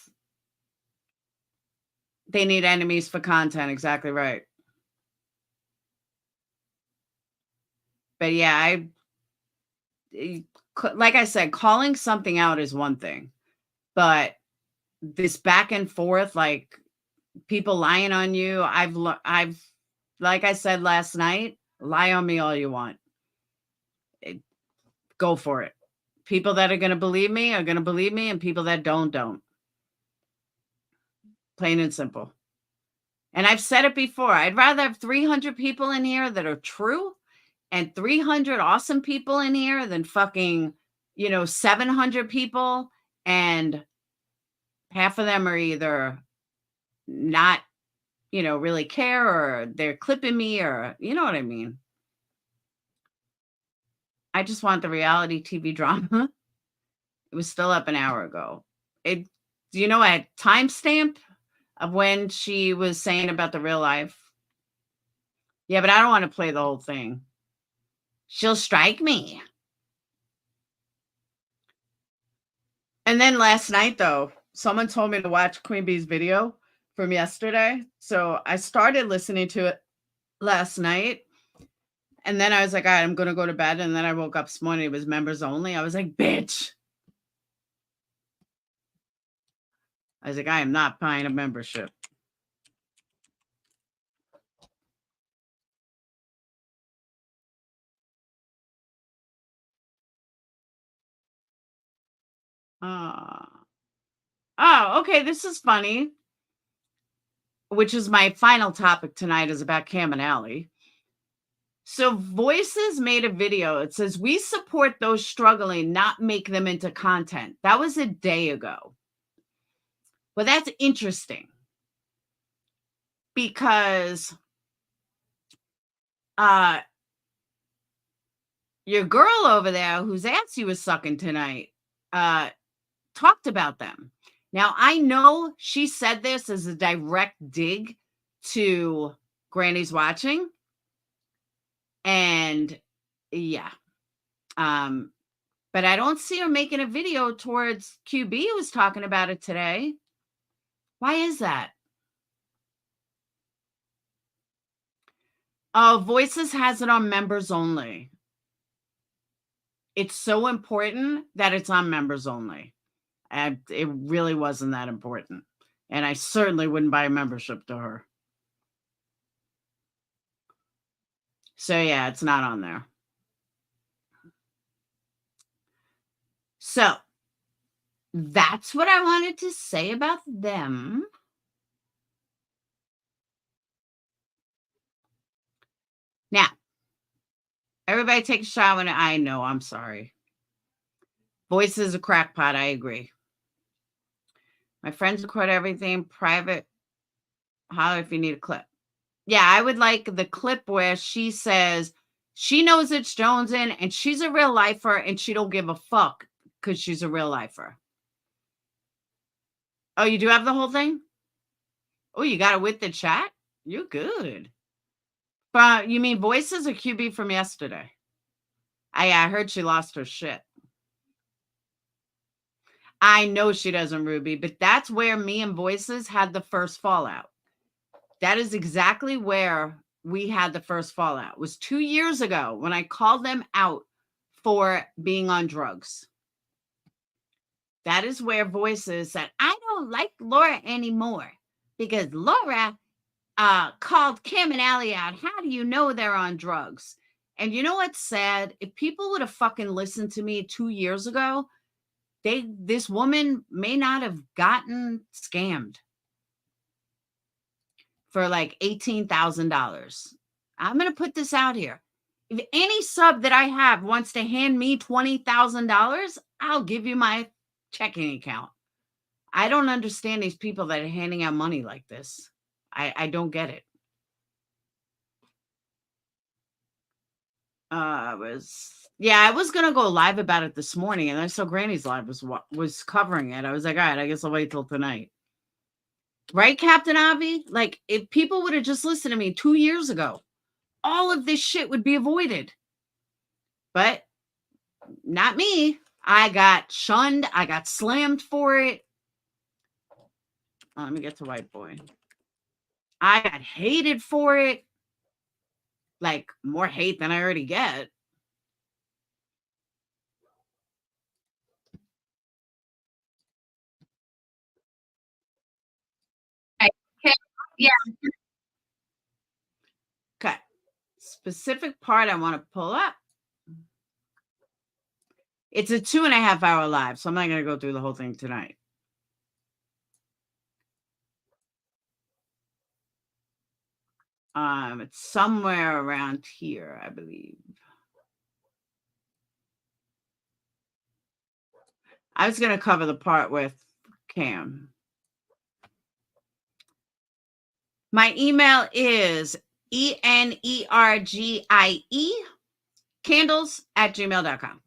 They need enemies for content. Exactly right. But yeah, like I said, calling something out is one thing, but this back and forth, like people lying on you, I've like I said last night, lie on me all you want. Go for it. People that are going to believe me are going to believe me, and people that don't. Plain and simple. And I've said it before. I'd rather have 300 people in here that are true and 300 awesome people in here than fucking, 700 people and half of them are either not, really care, or they're clipping me, or you know what I mean. I just want the reality TV drama. It was still up an hour ago. Do you know a timestamp of when she was saying about the real life? Yeah, but I don't want to play the whole thing. She'll strike me. And then last night, though, someone told me to watch Queen Bee's video from yesterday. So I started listening to it last night. And then I was like, all right, I'm going to go to bed. And then I woke up this morning. It was members only. I was like, bitch. I was like, I am not buying a membership. Oh, okay. This is funny. Which is my final topic tonight, is about Cam and Allie. So Voices made a video. It says, we support those struggling, not make them into content. That was a day ago. Well, that's interesting. Because your girl over there whose ass you was sucking tonight talked about them. Now, I know she said this as a direct dig to Granny's Watching. And yeah. But I don't see her making a video towards QB, who was talking about it today. Why is that? Voices has it on members only. It's so important that it's on members only. And it really wasn't that important. And I certainly wouldn't buy a membership to her. So yeah, it's not on there. So that's what I wanted to say about them. Now, everybody take a shot when I know, I'm sorry. Voice is a crackpot, I agree. My friends record everything private. Holler if you need a clip. Yeah, I would like the clip where she says she knows it's Jonesin and she's a real lifer and she don't give a fuck because she's a real lifer. Oh, you do have the whole thing? Oh, you got it with the chat? You're good. You mean Voices or QB from yesterday? I heard she lost her shit. I know she doesn't, Ruby, but that's where me and Voices had the first fallout. That is exactly where we had the first fallout. It was 2 years ago when I called them out for being on drugs. That is where Voices said, I don't like Laura anymore because Laura called Kim and Allie out. How do you know they're on drugs? And you know what's sad? If people would have fucking listened to me 2 years ago, this woman may not have gotten scammed for like $18,000. I'm going to put this out here. If any sub that I have wants to hand me $20,000, I'll give you my checking account. I don't understand these people that are handing out money like this. I don't get it. I was going to go live about it this morning, and I saw Granny's live was covering it. I was like, all right, I guess I'll wait till tonight. Right, Captain Avi? Like, if people would have just listened to me 2 years ago, all of this shit would be avoided. But not me. I got shunned. I got slammed for it. Let me get to white boy. I got hated for it. Like more hate than I already get. Okay. Yeah. Okay. Specific part I want to pull up. It's a 2.5 hour live, so I'm not going to go through the whole thing tonight. It's somewhere around here, I believe. I was going to cover the part with Cam. My email is ENERGIE candles@gmail.com.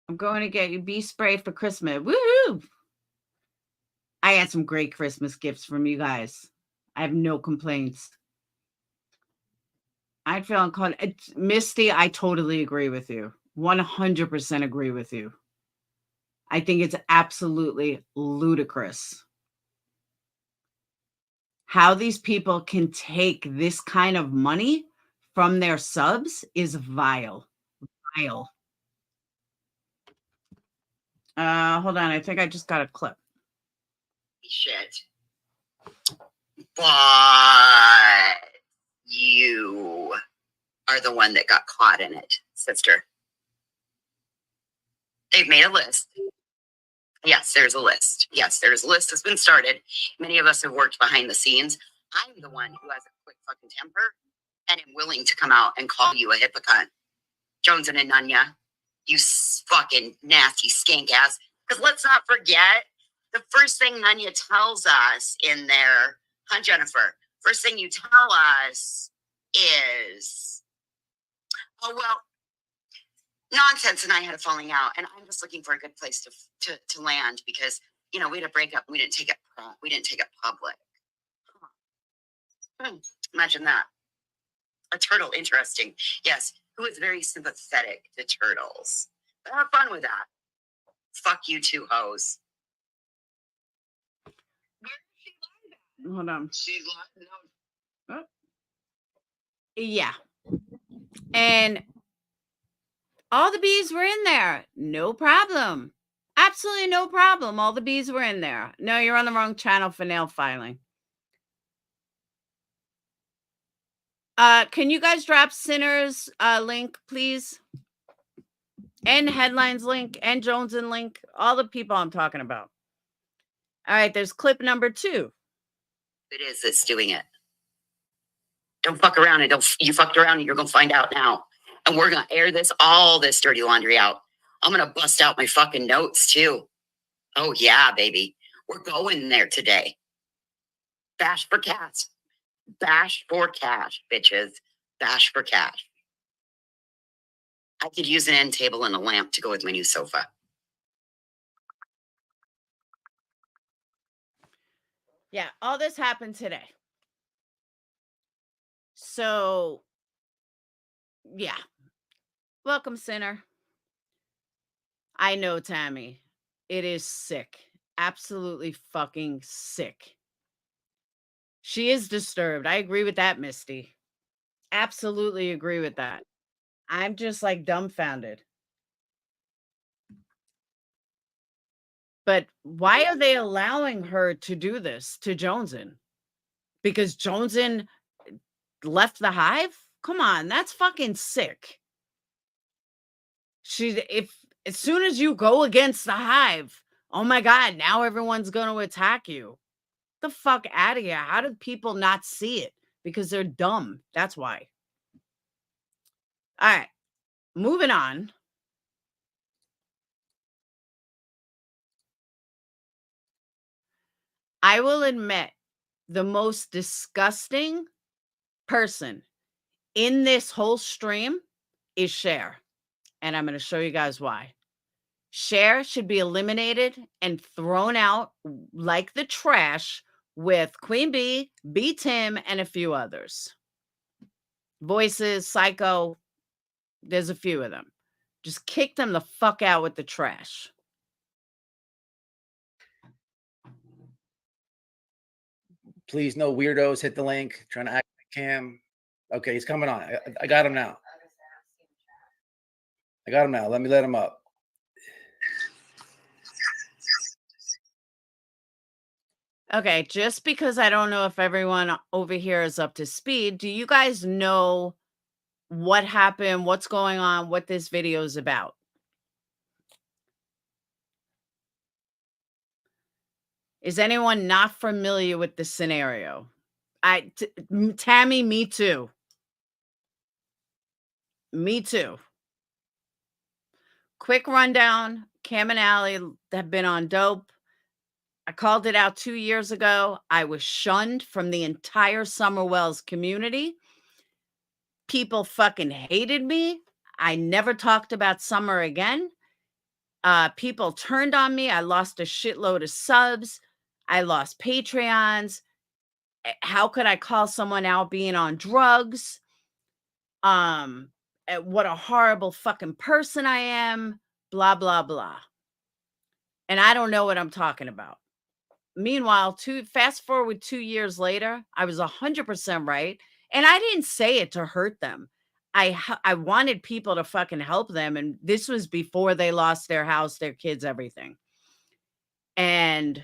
I'm going to get you bee spray for Christmas. Woohoo! I had some great Christmas gifts from you guys. I have no complaints. I feel uncalled. Misty, I totally agree with you. 100% agree with you. I think it's absolutely ludicrous how these people can take this kind of money from their subs is vile. Vile. Hold on. I think I just got a clip. Shit. But you are the one that got caught in it, sister. They've made a list. Yes, there's a list. Yes, there's a list that's been started. Many of us have worked behind the scenes. I'm the one who has a quick fucking temper and am willing to come out and call you a hypocrite. Johnson and Nunya, you fucking nasty skank ass. Because let's not forget, the first thing Nunya tells us in there, huh, Jennifer? First thing you tell us is, oh, well, nonsense and I had a falling out, and I'm just looking for a good place to land because, you know, we had a breakup. We didn't take it public. Imagine that. A turtle, interesting. Yes, who is very sympathetic to turtles. But have fun with that. Fuck you two hoes. Hold on. She's no. Oh. Yeah. And all the bees were in there. No problem. Absolutely no problem. All the bees were in there. No, you're on the wrong channel for nail filing. Can you guys drop Sinner's link, please? And Headlines link and Jones and link. All the people I'm talking about. All right, there's clip number 2. It is that's doing it. Don't fuck around and you fucked around and you're gonna find out now. And we're gonna air all this dirty laundry out. I'm gonna bust out my fucking notes too. Oh yeah, baby. We're going there today. Bash for cash. Bash for cash, bitches. Bash for cash. I could use an end table and a lamp to go with my new sofa. Yeah, all this happened today. So, yeah. Welcome, Sinner. I know, Tammy. It is sick. Absolutely fucking sick. She is disturbed. I agree with that, Misty. Absolutely agree with that. I'm just like dumbfounded. But why are they allowing her to do this to Joneson? Because Joneson left the hive? Come on, that's fucking sick. As soon as you go against the hive, oh my God, now everyone's going to attack you. Get the fuck out of here. How do people not see it? Because they're dumb. That's why. All right, moving on. I will admit the most disgusting person in this whole stream is Cher. And I'm going to show you guys why. Cher should be eliminated and thrown out like the trash with Queen Bee, B. Tim, and a few others. Voices, Psycho, there's a few of them. Just kick them the fuck out with the trash. Please, no weirdos. Hit the link. Trying to activate Cam. Okay, he's coming on. I got him now. I got him now. Let me let him up. Okay, just because I don't know if everyone over here is up to speed, do you guys know what happened, what's going on, what this video is about? Is anyone not familiar with the scenario? Tammy, me too. Me too. Quick rundown. Cam and Allie have been on dope. I called it out 2 years ago. I was shunned from the entire Summer Wells community. People fucking hated me. I never talked about Summer again. People turned on me. I lost a shitload of subs. I lost Patreons. How could I call someone out being on drugs? What a horrible fucking person I am. Blah, blah, blah. And I don't know what I'm talking about. Meanwhile, fast forward 2 years later, I was 100% right. And I didn't say it to hurt them. I wanted people to fucking help them. And this was before they lost their house, their kids, everything. And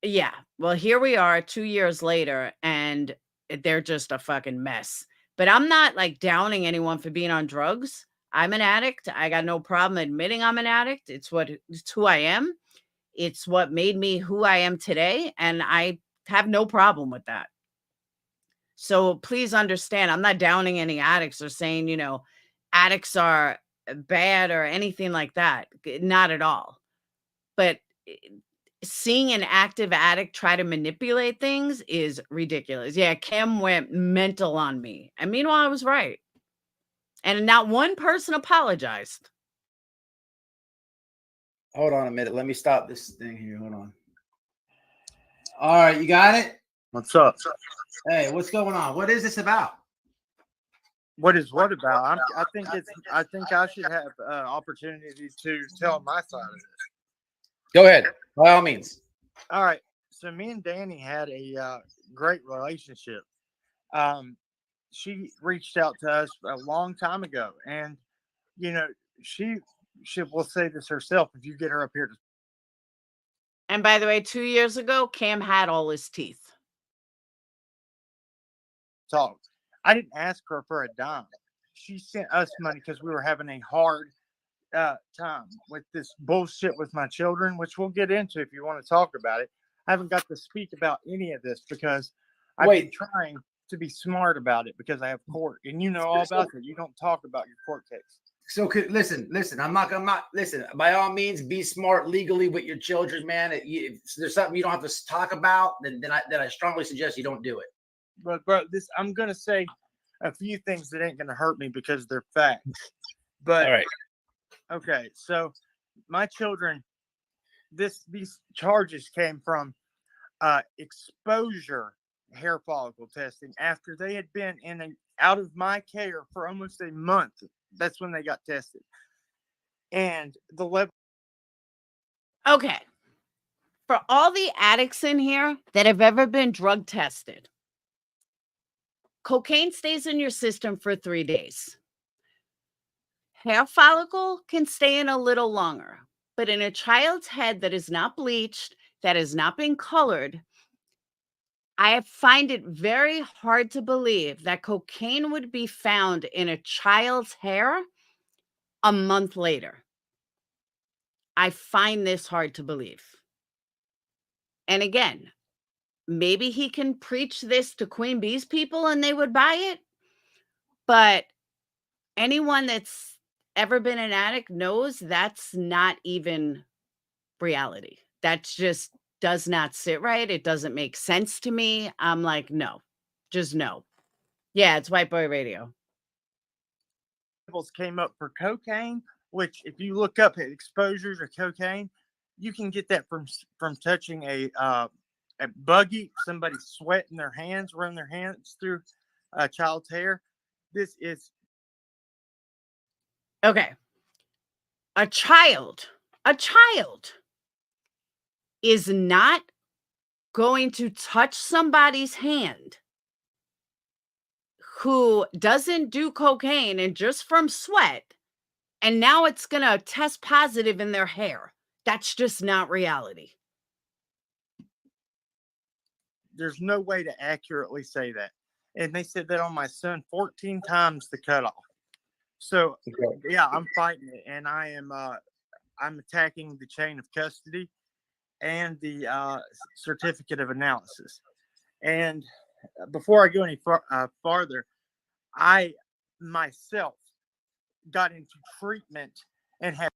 yeah, well, here we are 2 years later, and they're just a fucking mess. But I'm not like downing anyone for being on drugs. I'm an addict. I got no problem admitting I'm an addict. It's who I am. It's what made me who I am today. And I have no problem with that. So please understand, I'm not downing any addicts or saying, addicts are bad or anything like that. Not at all. But seeing an active addict try to manipulate things is ridiculous. Yeah, Cam went mental on me. And meanwhile, I was right. And not one person apologized. Hold on a minute. Let me stop this thing here. Hold on. All right, you got it? What's up? Hey, what's going on? What is this about? What is what about? I think I should have opportunity to tell my side of this. Go ahead, by all means. All right. So me and Danny had a great relationship. She reached out to us a long time ago, and she will say this herself if you get her up here to. And by the way, 2 years ago, Cam had all his teeth. Talk. I didn't ask her for a dime. She sent us money because we were having a hard time with this bullshit with my children, which we'll get into if you want to talk about it. I haven't got to speak about any of this because I've been trying to be smart about it because I have court, and you know all about it. You don't talk about your court case. So listen. I'm not. Listen. By all means, be smart legally with your children, man. If there's something you don't have to talk about, then I strongly suggest you don't do it. But bro, I'm gonna say a few things that ain't gonna hurt me because they're facts. But all right. Okay, so my children, these charges came from exposure hair follicle testing after they had been out of my care for almost a month. That's when they got tested. And the level. Okay. For all the addicts in here that have ever been drug tested, cocaine stays in your system for 3 days. Hair follicle can stay in a little longer, but in a child's head that is not bleached, that has not been colored, I find it very hard to believe that cocaine would be found in a child's hair a month later. I find this hard to believe. And again, maybe he can preach this to Queen Bee's people and they would buy it. But anyone that's ever been an addict knows that's not even reality. That's just does not sit right. It doesn't make sense to me. I'm like, no, just no. Yeah, it's White Boy Radio. Levels came up for cocaine which if you look up at exposures of cocaine, you can get that from touching a buggy, somebody sweating their hands, running their hands through a child's hair. This is Okay. A child is not going to touch somebody's hand who doesn't do cocaine and just from sweat, and now it's going to test positive in their hair. That's just not reality. There's no way to accurately say that. And they said that on my son 14 times the cutoff. So yeah, I'm fighting it, and I am I'm attacking the chain of custody and the certificate of analysis. And before I go any farther, I myself got into treatment and had.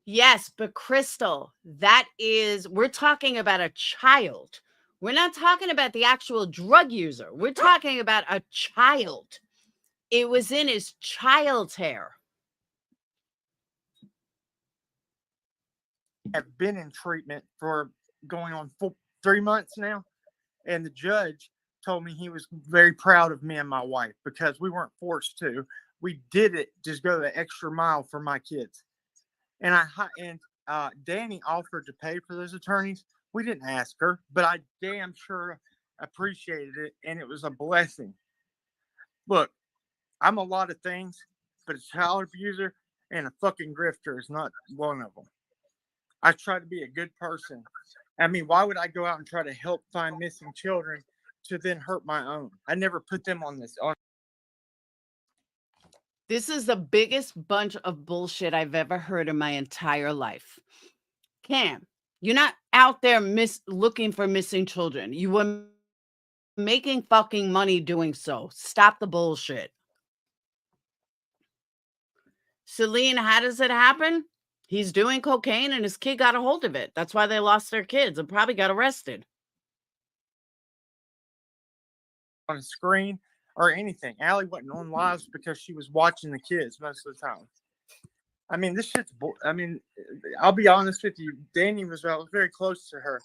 Yes, but Crystal, we're talking about a child. We're not talking about the actual drug user. We're talking about a child. It was in his child's hair. Have been in treatment for going on 3 months now, and the judge told me he was very proud of me and my wife because we weren't forced to. We did it, just go the extra mile for my kids. And Danny offered to pay for those attorneys. We didn't ask her, but I damn sure appreciated it, and it was a blessing. Look, I'm a lot of things, but a child abuser and a fucking grifter is not one of them. I try to be a good person. I mean, why would I go out and try to help find missing children to then hurt my own? I never put them on this. This is the biggest bunch of bullshit I've ever heard in my entire life. Cam, you're not out there looking for missing children. You were making fucking money doing so. Stop the bullshit. Celine, how does it happen? He's doing cocaine and his kid got a hold of it. That's why they lost their kids and probably got arrested. On a screen or anything. Allie wasn't on lives because she was watching the kids most of the time. I mean, this shit's. I mean, I'll be honest with you. Danny was very close to her,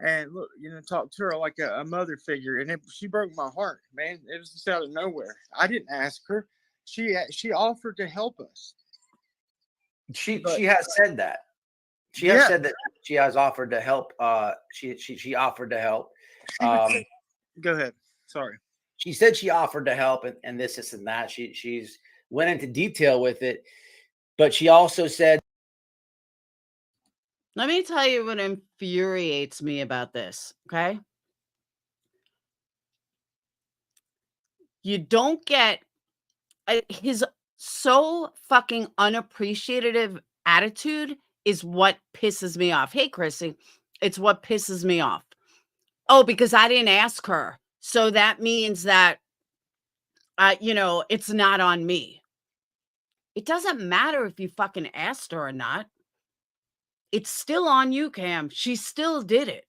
and look, talked to her like a mother figure, and she broke my heart, man. It was just out of nowhere. I didn't ask her. She offered to help us. She has said that. She has said that she has offered to help. She offered to help. Go ahead. Sorry. She said she offered to help and this and that. She's went into detail with it, but she also said. Let me tell you what infuriates me about this, okay? You don't get his so fucking unappreciative attitude is what pisses me off. Hey, Chrissy, it's what pisses me off. Oh, because I didn't ask her. So that means that, it's not on me. It doesn't matter if you fucking asked her or not. It's still on you, Cam. She still did it.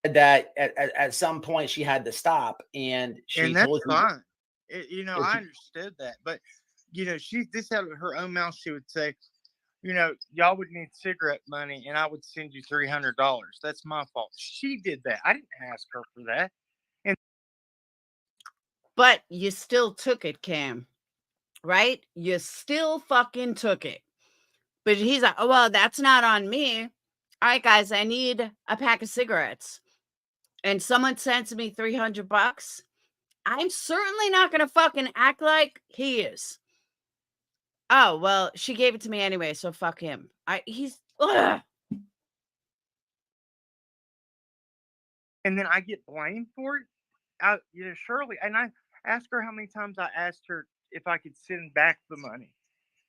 That at some point she had to stop, and that's fine. I understood that, but this out of her own mouth, she would say, y'all would need cigarette money, and I would send you $300. That's my fault. She did that. I didn't ask her for that. But you still took it, Cam. Right? You still fucking took it. But he's like, oh, well, that's not on me. All right, guys, I need a pack of cigarettes. And someone sends me $300. I'm certainly not going to fucking act like he is. Oh, well, she gave it to me anyway, so fuck him. Ugh. And then I get blamed for it. Shirley, and I asked her how many times I asked her if I could send back the money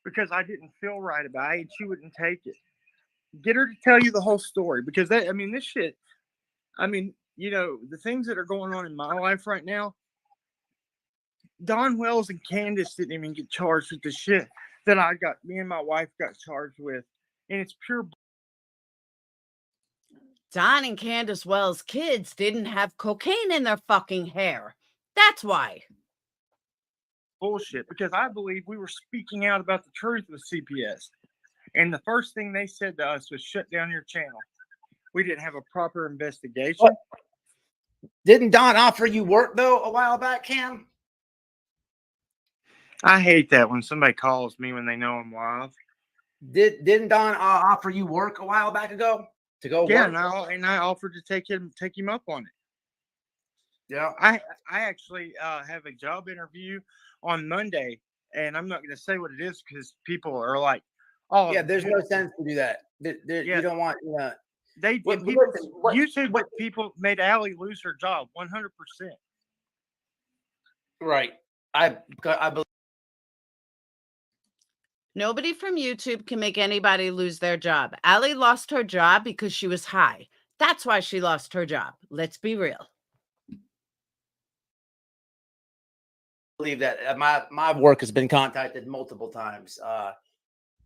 because I didn't feel right about it and she wouldn't take it. Get her to tell you the whole story because this shit, the things that are going on in my life right now, Don Wells and Candace didn't even get charged with the shit that me and my wife got charged with. And it's pure. Don and Candace Wells' kids didn't have cocaine in their fucking hair. That's why. bullshit because I believe we were speaking out about the truth with CPS. And the first thing they said to us was shut down your channel. We didn't have a proper investigation. What? Didn't Don offer you work though a while back, Cam? I hate that when somebody calls me when they know I'm live. Didn't Don offer you work a while back ago to go Yeah, work? and I offered to take him up on it. Yeah. I actually have a job interview on Monday, and I'm not going to say what it is because people are like, "Oh, yeah, there's no sense to do that. You don't want, They What- did. People, listen, what- YouTube what- people made Allie lose her job 100%. Right. I believe. Nobody from YouTube can make anybody lose their job. Allie lost her job because she was high. That's why she lost her job. Let's be real. Believe that my work has been contacted multiple times.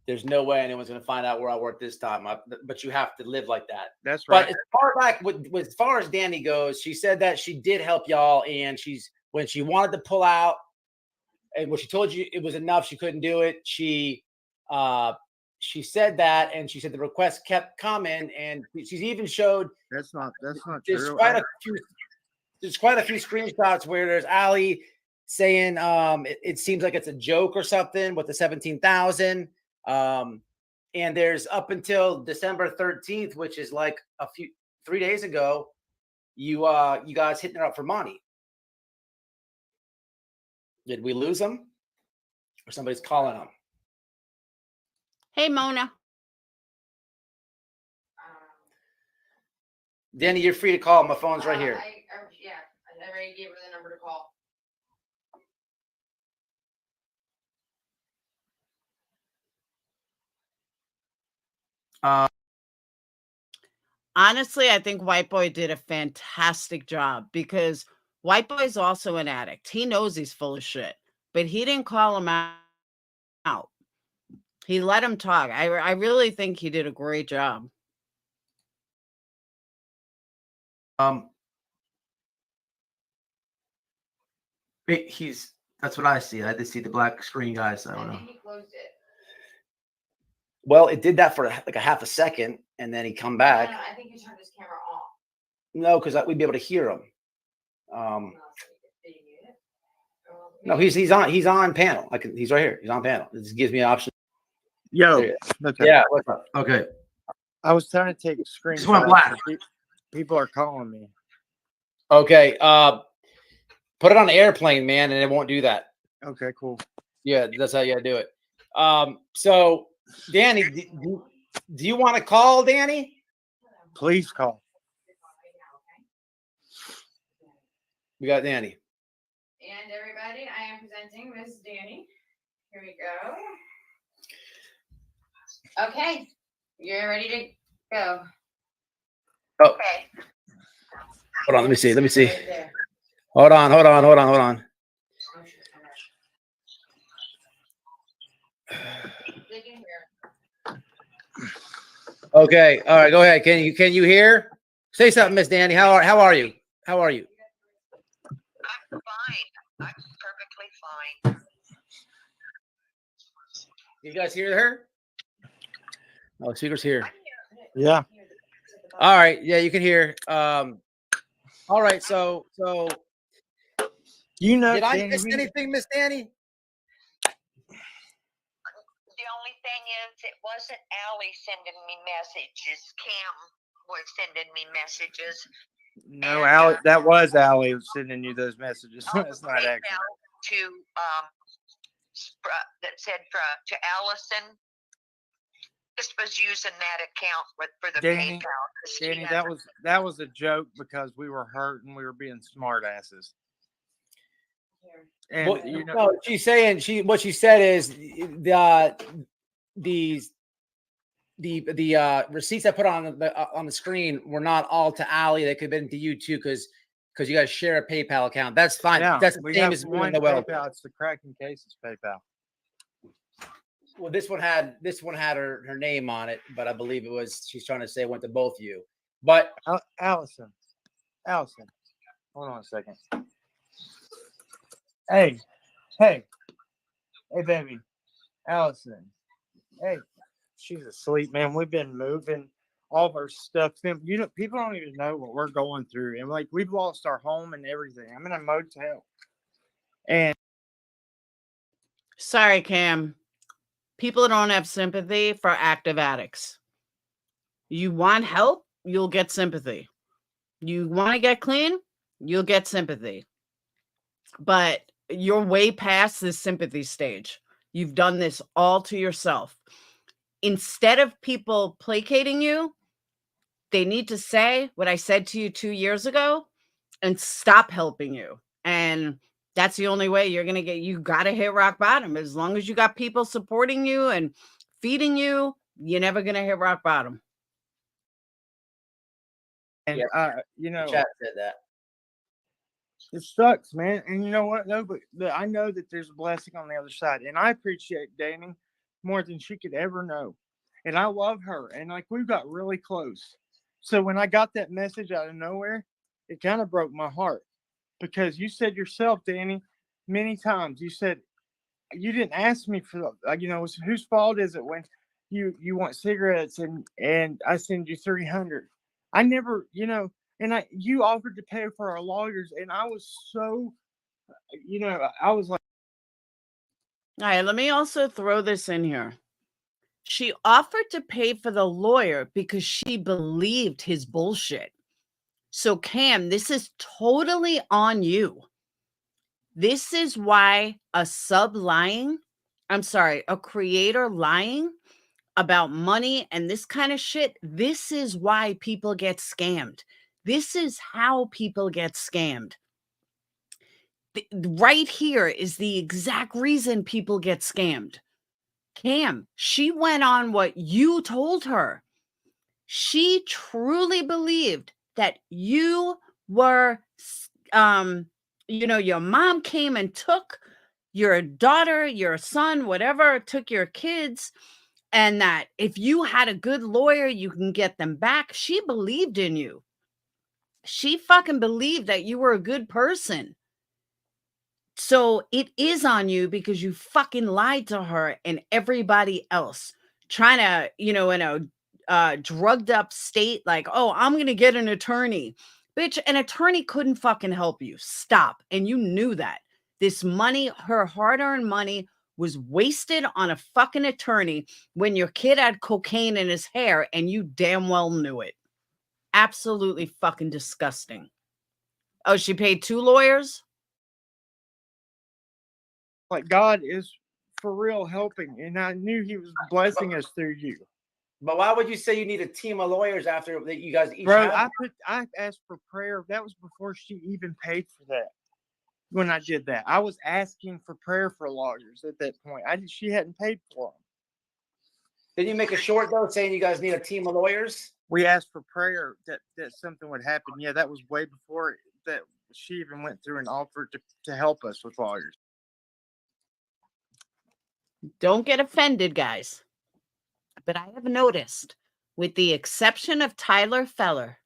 There's no way anyone's going to find out where I work this time. But you have to live like that. That's right. But as far as Danny goes, she said that she did help y'all, and when she wanted to pull out, and when she told you it was enough, she couldn't do it. She said that, and she said the request kept coming, and she's even showed that's not there's true. There's quite a few screenshots where there's Allie saying it seems like it's a joke or something with the 17,000. And there's up until December 13th, which is like 3 days ago, you guys hitting her up for money. Did we lose them? Or somebody's calling them? Hey, Mona. Danny, you're free to call. My phone's right here. I already gave her the number to call. Honestly, I think White Boy did a fantastic job because White Boy's also an addict. He knows he's full of shit, but he didn't call him out. He let him talk. I really think he did a great job. That's what I see. I just see the black screen, guys. I don't know. He closed it. Well, it did that for like a half a second, and then he come back. I think he turned his camera off. No, because we'd be able to hear him. No, he's on panel. He's right here. He's on panel. This gives me an option. Yo, okay. Yeah, what's up? Okay. I was trying to take screenshots. Just went black. People are calling me. Okay. Put it on the airplane, man, and it won't do that. Okay, cool. Yeah, that's how you gotta do it. So Danny, do you want to call Danny? Please call. We got Danny. And everybody, I am presenting Miss Danny. Here we go. Okay, you're ready to go. Oh. Okay. Hold on, let me see. Hold on. Okay, all right, go ahead. Can you hear? Say something, Miss Danny. How are you? How are you? I'm fine. I'm perfectly fine. You guys hear her? Oh, speaker's here. Yeah. All right. Yeah, you can hear. All right. So you know, did I miss anything, Miss Danny? The only thing is, it wasn't Allie sending me messages. Cam was sending me messages. No, Allie, that was Allie sending you those messages. That's not accurate. To that said to Allison. Just was using that account for the Danny, PayPal. Danny, that was a joke because we were hurt and we were being smart asses. And well, you know, no, she's saying what she said is the receipts I put on the screen were not all to Allie. They could have been to you too, because you guys share a PayPal account. That's fine. Yeah, that's the same as one PayPal. It's the Cracking Cases PayPal. Well, this one had her name on it, but I believe it was she's trying to say it went to both of you. But Allison, hold on a second. Hey, Hey, baby, Allison. Hey, she's asleep, man. We've been moving all of our stuff. You know, people don't even know what we're going through, and like we've lost our home and everything. I'm in a motel, and Sorry, Cam. People don't have sympathy for active addicts. You want help, you'll get sympathy. You want to get clean, you'll get sympathy. But you're way past this sympathy stage. You've done this all to yourself. Instead of people placating you, they need to say what I said to you 2 years ago and stop helping you. And that's the only way you're going to get, you got to hit rock bottom. As long as you got people supporting you and feeding you, you're never going to hit rock bottom. and you know, Chat said that. it sucks, man. And you know what? No, but I know that there's a blessing on the other side, and I appreciate Danny more than she could ever know. And I love her, and like we've got really close. So when I got that message out of nowhere, it kind of broke my heart because you said yourself, Danny, many times. You said you didn't ask me for, you know, whose fault is it when you want cigarettes and I send you 300. I never, you know, and you offered to pay for our lawyers, and I was so, you know, I was like, All right, let me also throw this in here. She offered to pay for the lawyer because she believed his bullshit. So, Cam, this is totally on you. This is why a creator lying about money and this kind of shit, this is why people get scammed. This is how people get scammed. Right here is the exact reason people get scammed. Cam, she went on what you told her. She truly believed that you were, you know, your mom came and took your daughter, your son, whatever, took your kids, and that if you had a good lawyer, you can get them back. She believed in you. She fucking believed that you were a good person. So it is on you because you fucking lied to her and everybody else, trying to, you know, in a drugged up state, like, oh, I'm going to get an attorney. Bitch, an attorney couldn't fucking help you. Stop. And you knew that. This money, her hard-earned money, was wasted on a fucking attorney when your kid had cocaine in his hair and you damn well knew it. Absolutely fucking disgusting. Oh, she paid 2 lawyers? God is for real helping, and I knew He was blessing us through you. But why would you say you need a team of lawyers after that you guys each Bro, have? I asked for prayer. That was before she even paid for that. When I did that, I was asking for prayer for lawyers at that point. She hadn't paid for them. Did you make a short though saying you guys need a team of lawyers? We asked for prayer that something would happen. Yeah, that was way before that she even went through and offered to help us with lawyers. Don't get offended, guys. But I have noticed, with the exception of Tyler Feller,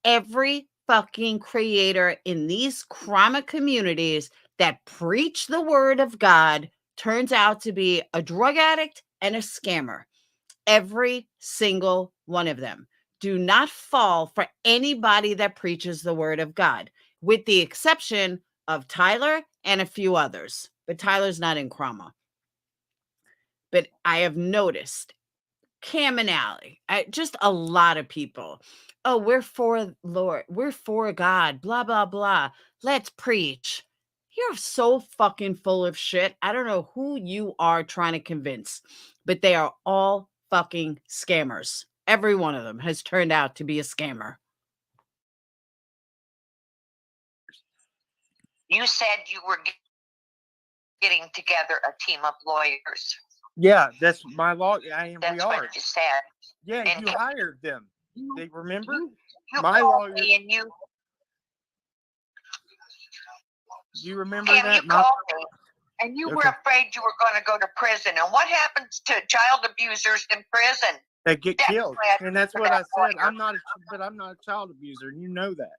every fucking creator in these trauma communities that preach the word of God turns out to be a drug addict and a scammer. Every single one of them. Do not fall for anybody that preaches the word of God, with the exception of Tyler and a few others. But Tyler's not in trauma. But I have noticed Cam and Allie, just a lot of people. Oh, we're for Lord. We're for God. Blah, blah, blah. Let's preach. You're so fucking full of shit. I don't know who you are trying to convince, but they are all fucking scammers. Every one of them has turned out to be a scammer. You said you were getting together a team of lawyers. Yeah, that's my law. We are. What you said. Yeah, And you hired them. They remember you my called lawyer. me and you. You remember Cam, that? you called me, and you were Okay. afraid you were going to go to prison. And what happens to child abusers in prison? They get That's killed, why and that's for what that I said. lawyer. I'm not a child abuser, and you know that.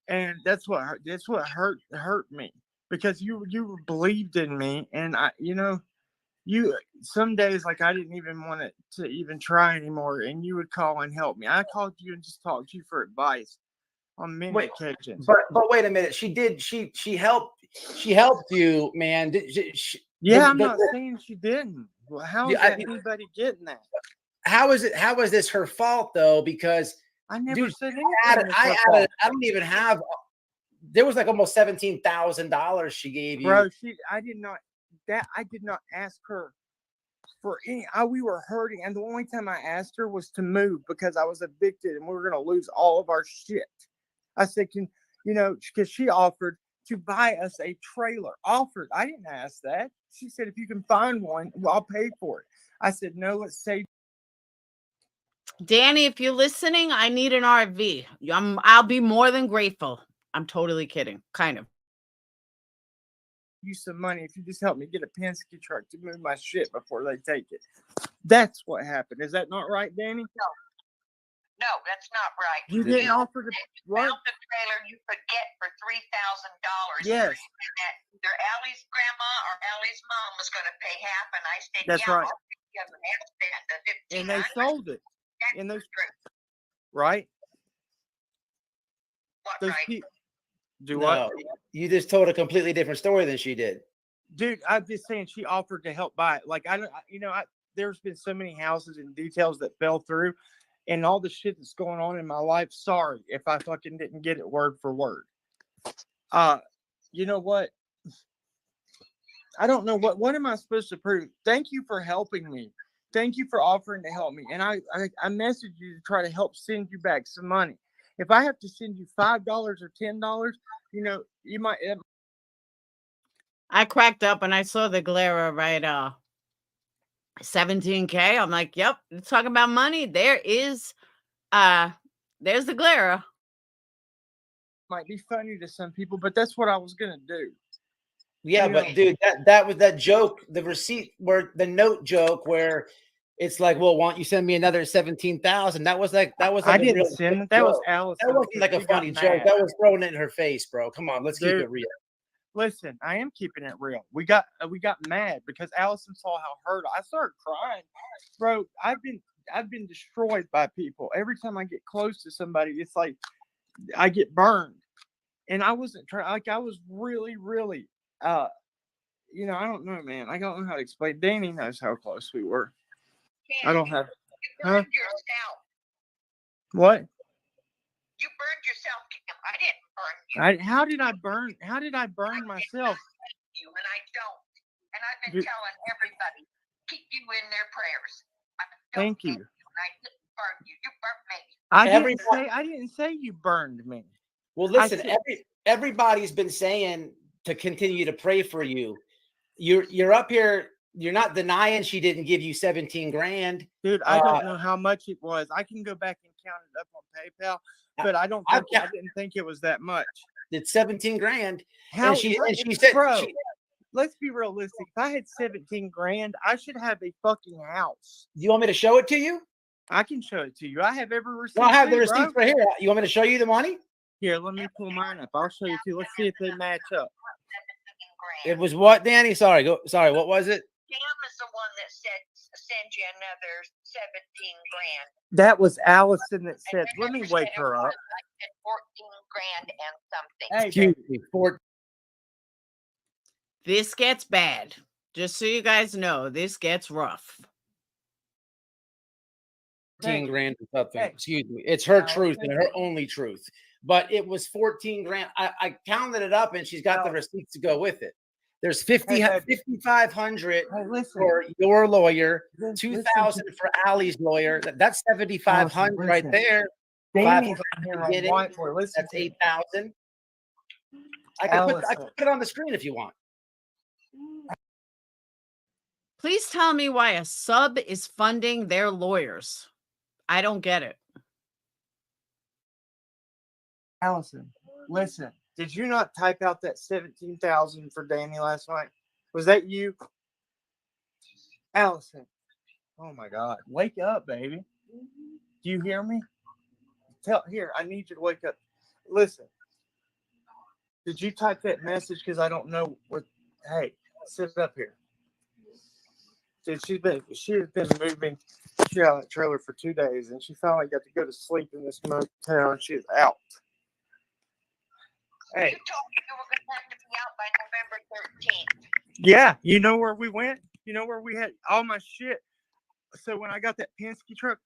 And that's what hurt me. because you believed in me, and you some days like I didn't even want to even try anymore, and you would call and help me. I called you and just talked to you for advice on many occasions. But wait a minute. She helped you, man. Yeah, I'm not saying she didn't. Well, how is anybody getting that? How is this her fault though? Because I never said anything. I don't even have. There was like almost $17,000 she gave you, bro. I did not ask her for any. We were hurting, and the only time I asked her was to move because I was evicted and we were going to lose all of our shit. I said, because she offered to buy us a trailer. Offered. I didn't ask that. She said, if you can find one, well, I'll pay for it. I said, no, let's save. Danny, if you're listening, I need an RV. I'll be more than grateful. I'm totally kidding. Kind of. You some money if you just help me get a Penske truck to move my shit before they take it. That's what happened. Is that not right, Danny? No, that's not right. You didn't offer to what? The trailer you could get for $3,000. Yes. Either Allie's grandma or Allie's mom was going to pay half, and I said, that's right. And they sold it. And those right? What those right? Do what? You just told a completely different story than she did. Dude, I'm just saying she offered to help buy it. Like there's been so many houses and details that fell through, and all the shit that's going on in my life. Sorry if I fucking didn't get it word for word. You know what? I don't know what am I supposed to prove? Thank you for helping me. Thank you for offering to help me. And I messaged you to try to help send you back some money. If I have to send you $5 or $10, you might. I cracked up and I saw the glare right 17K. I'm like, yep, let's talk about money. There's the glare. Might be funny to some people, but that's what I was gonna do. Yeah, but dude, that was that joke, the receipt where the note joke where it's like, well, why don't you send me another 17,000? That was like I didn't send it. That was Alice. That wasn't like a funny joke. That was throwing it in her face, bro. Come on, let's keep it real. Listen, I am keeping it real. We got mad because Allison saw how hurt I started crying, bro. I've been destroyed by people. Every time I get close to somebody, it's like I get burned, and I wasn't trying. Like I was really, really, I don't know, man. I don't know how to explain. Danny knows how close we were. I don't have. You burned yourself. What? You burned yourself, Kim. I didn't burn you. How did I burn myself? You and I don't. And I've been telling everybody, keep you in their prayers. Thank you. And I didn't burn you. You burnt me. I didn't say you burned me. Well, listen, everybody's been saying to continue to pray for you. You're up here. You're not denying she didn't give you 17 grand. Dude, I don't know how much it was. I can go back and count it up on PayPal, but I didn't think it was that much. It's 17 grand. How? And she said, bro, let's be realistic. If I had 17 grand, I should have a fucking house. Do you want me to show it to you? I can show it to you. I have every receipt. Well, I have the receipts right here. You want me to show you the money? Here, let me pull mine up. I'll show you too. Let's see if they match up. It was what, Danny? Sorry, what was it? Cam is the one that said send you another 17 grand. That was Allison that said, let me wake her up. I said 14 grand and something. Excuse me, This gets bad. Just so you guys know, this gets rough. 14 grand or something. Excuse me. It's her truth and her only truth. But it was 14 grand. I counted it up and she's got the receipts to go with it. There's 5,500 for your lawyer, 2,000 for Allie's lawyer. That's 7,500 right there. That's 8,000. I can put it on the screen if you want. Please tell me why a sub is funding their lawyers. I don't get it. Allison, listen. Did you not type out that 17,000 for Danny last night? Was that you? Allison. Oh my God. Wake up, baby. Do you hear me? Here, I need you to wake up. Listen. Did you type that message? Because I don't know what. Hey, sit up here. Dude, she has been moving. She out of that trailer for 2 days, and she finally got to go to sleep in this motel, and she's out. Hey. You told me you were going to have to be out by November 13th. Yeah, you know where we went? You know where we had all my shit? So when I got that Penske truck,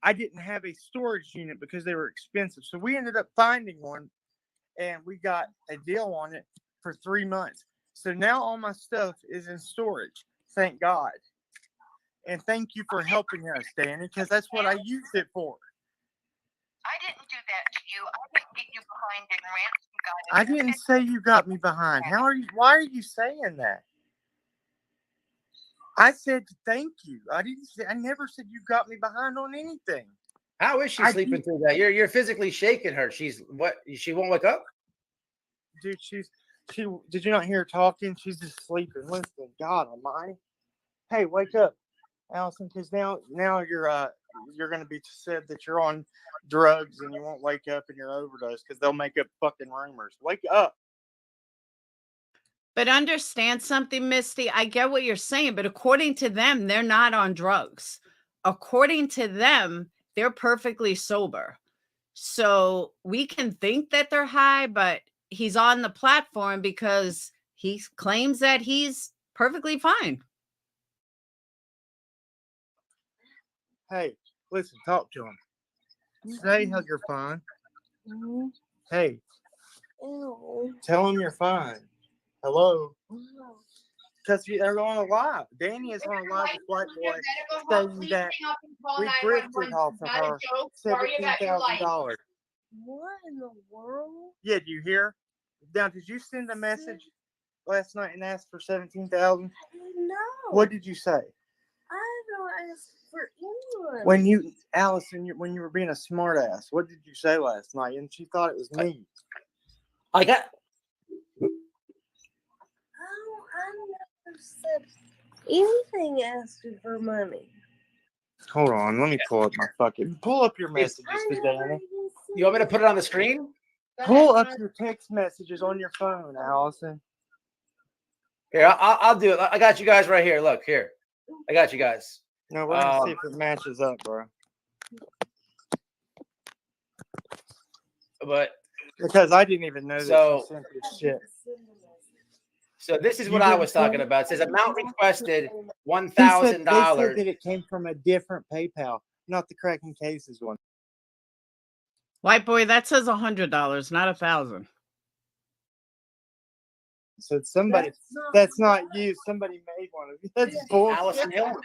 I didn't have a storage unit because they were expensive. So we ended up finding one, and we got a deal on it for 3 months. So now all my stuff is in storage. Thank God. And thank you for helping us, Danny, because that's what I used it for. I didn't do that to you. I didn't get you behind in rent. You got it. I didn't say you got me behind. Why are you saying that? I said thank you. I never said you got me behind on anything. How is she sleeping through that? You're physically shaking her. She won't wake up? Dude, did you not hear her talking? She's just sleeping. Listen, God almighty. Hey, wake up, Allison, because now you're gonna be said that you're on drugs and you won't wake up and you're overdose because they'll make up fucking rumors. Wake up. But understand something, Misty. I get what you're saying, but according to them, they're not on drugs. According to them, they're perfectly sober. So we can think that they're high, but he's on the platform because he claims that he's perfectly fine. Hey, listen, talk to him. Say how you're fine. Hey, tell him you're fine. Hello. Because they're on a live. Danny is on a live with White Boy saying that we grifted off of her $17,000. What in the world? Yeah, do you hear? Now, did you send a message last night and ask for $17,000? No. What did you say? I don't ask for anyone. When you, Allison, when you were being a smartass, what did you say last night? And she thought it was me. I got. I never said anything asking for money. Hold on, let me pull up your messages to Danny. You want me to put it on the screen? Pull up your text messages on your phone, Allison. Here, I'll do it. I got you guys right here. Look, here. I got you guys. No, we're going to see if it matches up, bro. But because I didn't even know that she sent this shit. So this is what I was talking about. It says amount requested $1,000. They said that it came from a different PayPal, not the Cracking Cases one. White Boy, that says $100, not $1,000. So somebody, that's not you. Somebody made one of you. That's bullshit. Allison Hillman.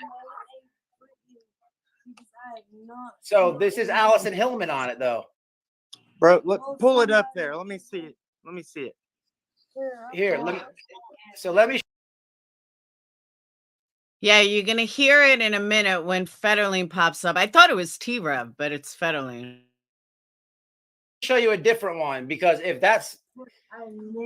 So this is Allison Hillman on it, though. Bro, look, pull it up there. Let me see it. Let me see it. Here, let me. Yeah, you're going to hear it in a minute when Federline pops up. I thought it was T-Rev, but it's Federline. Show you a different one because if that's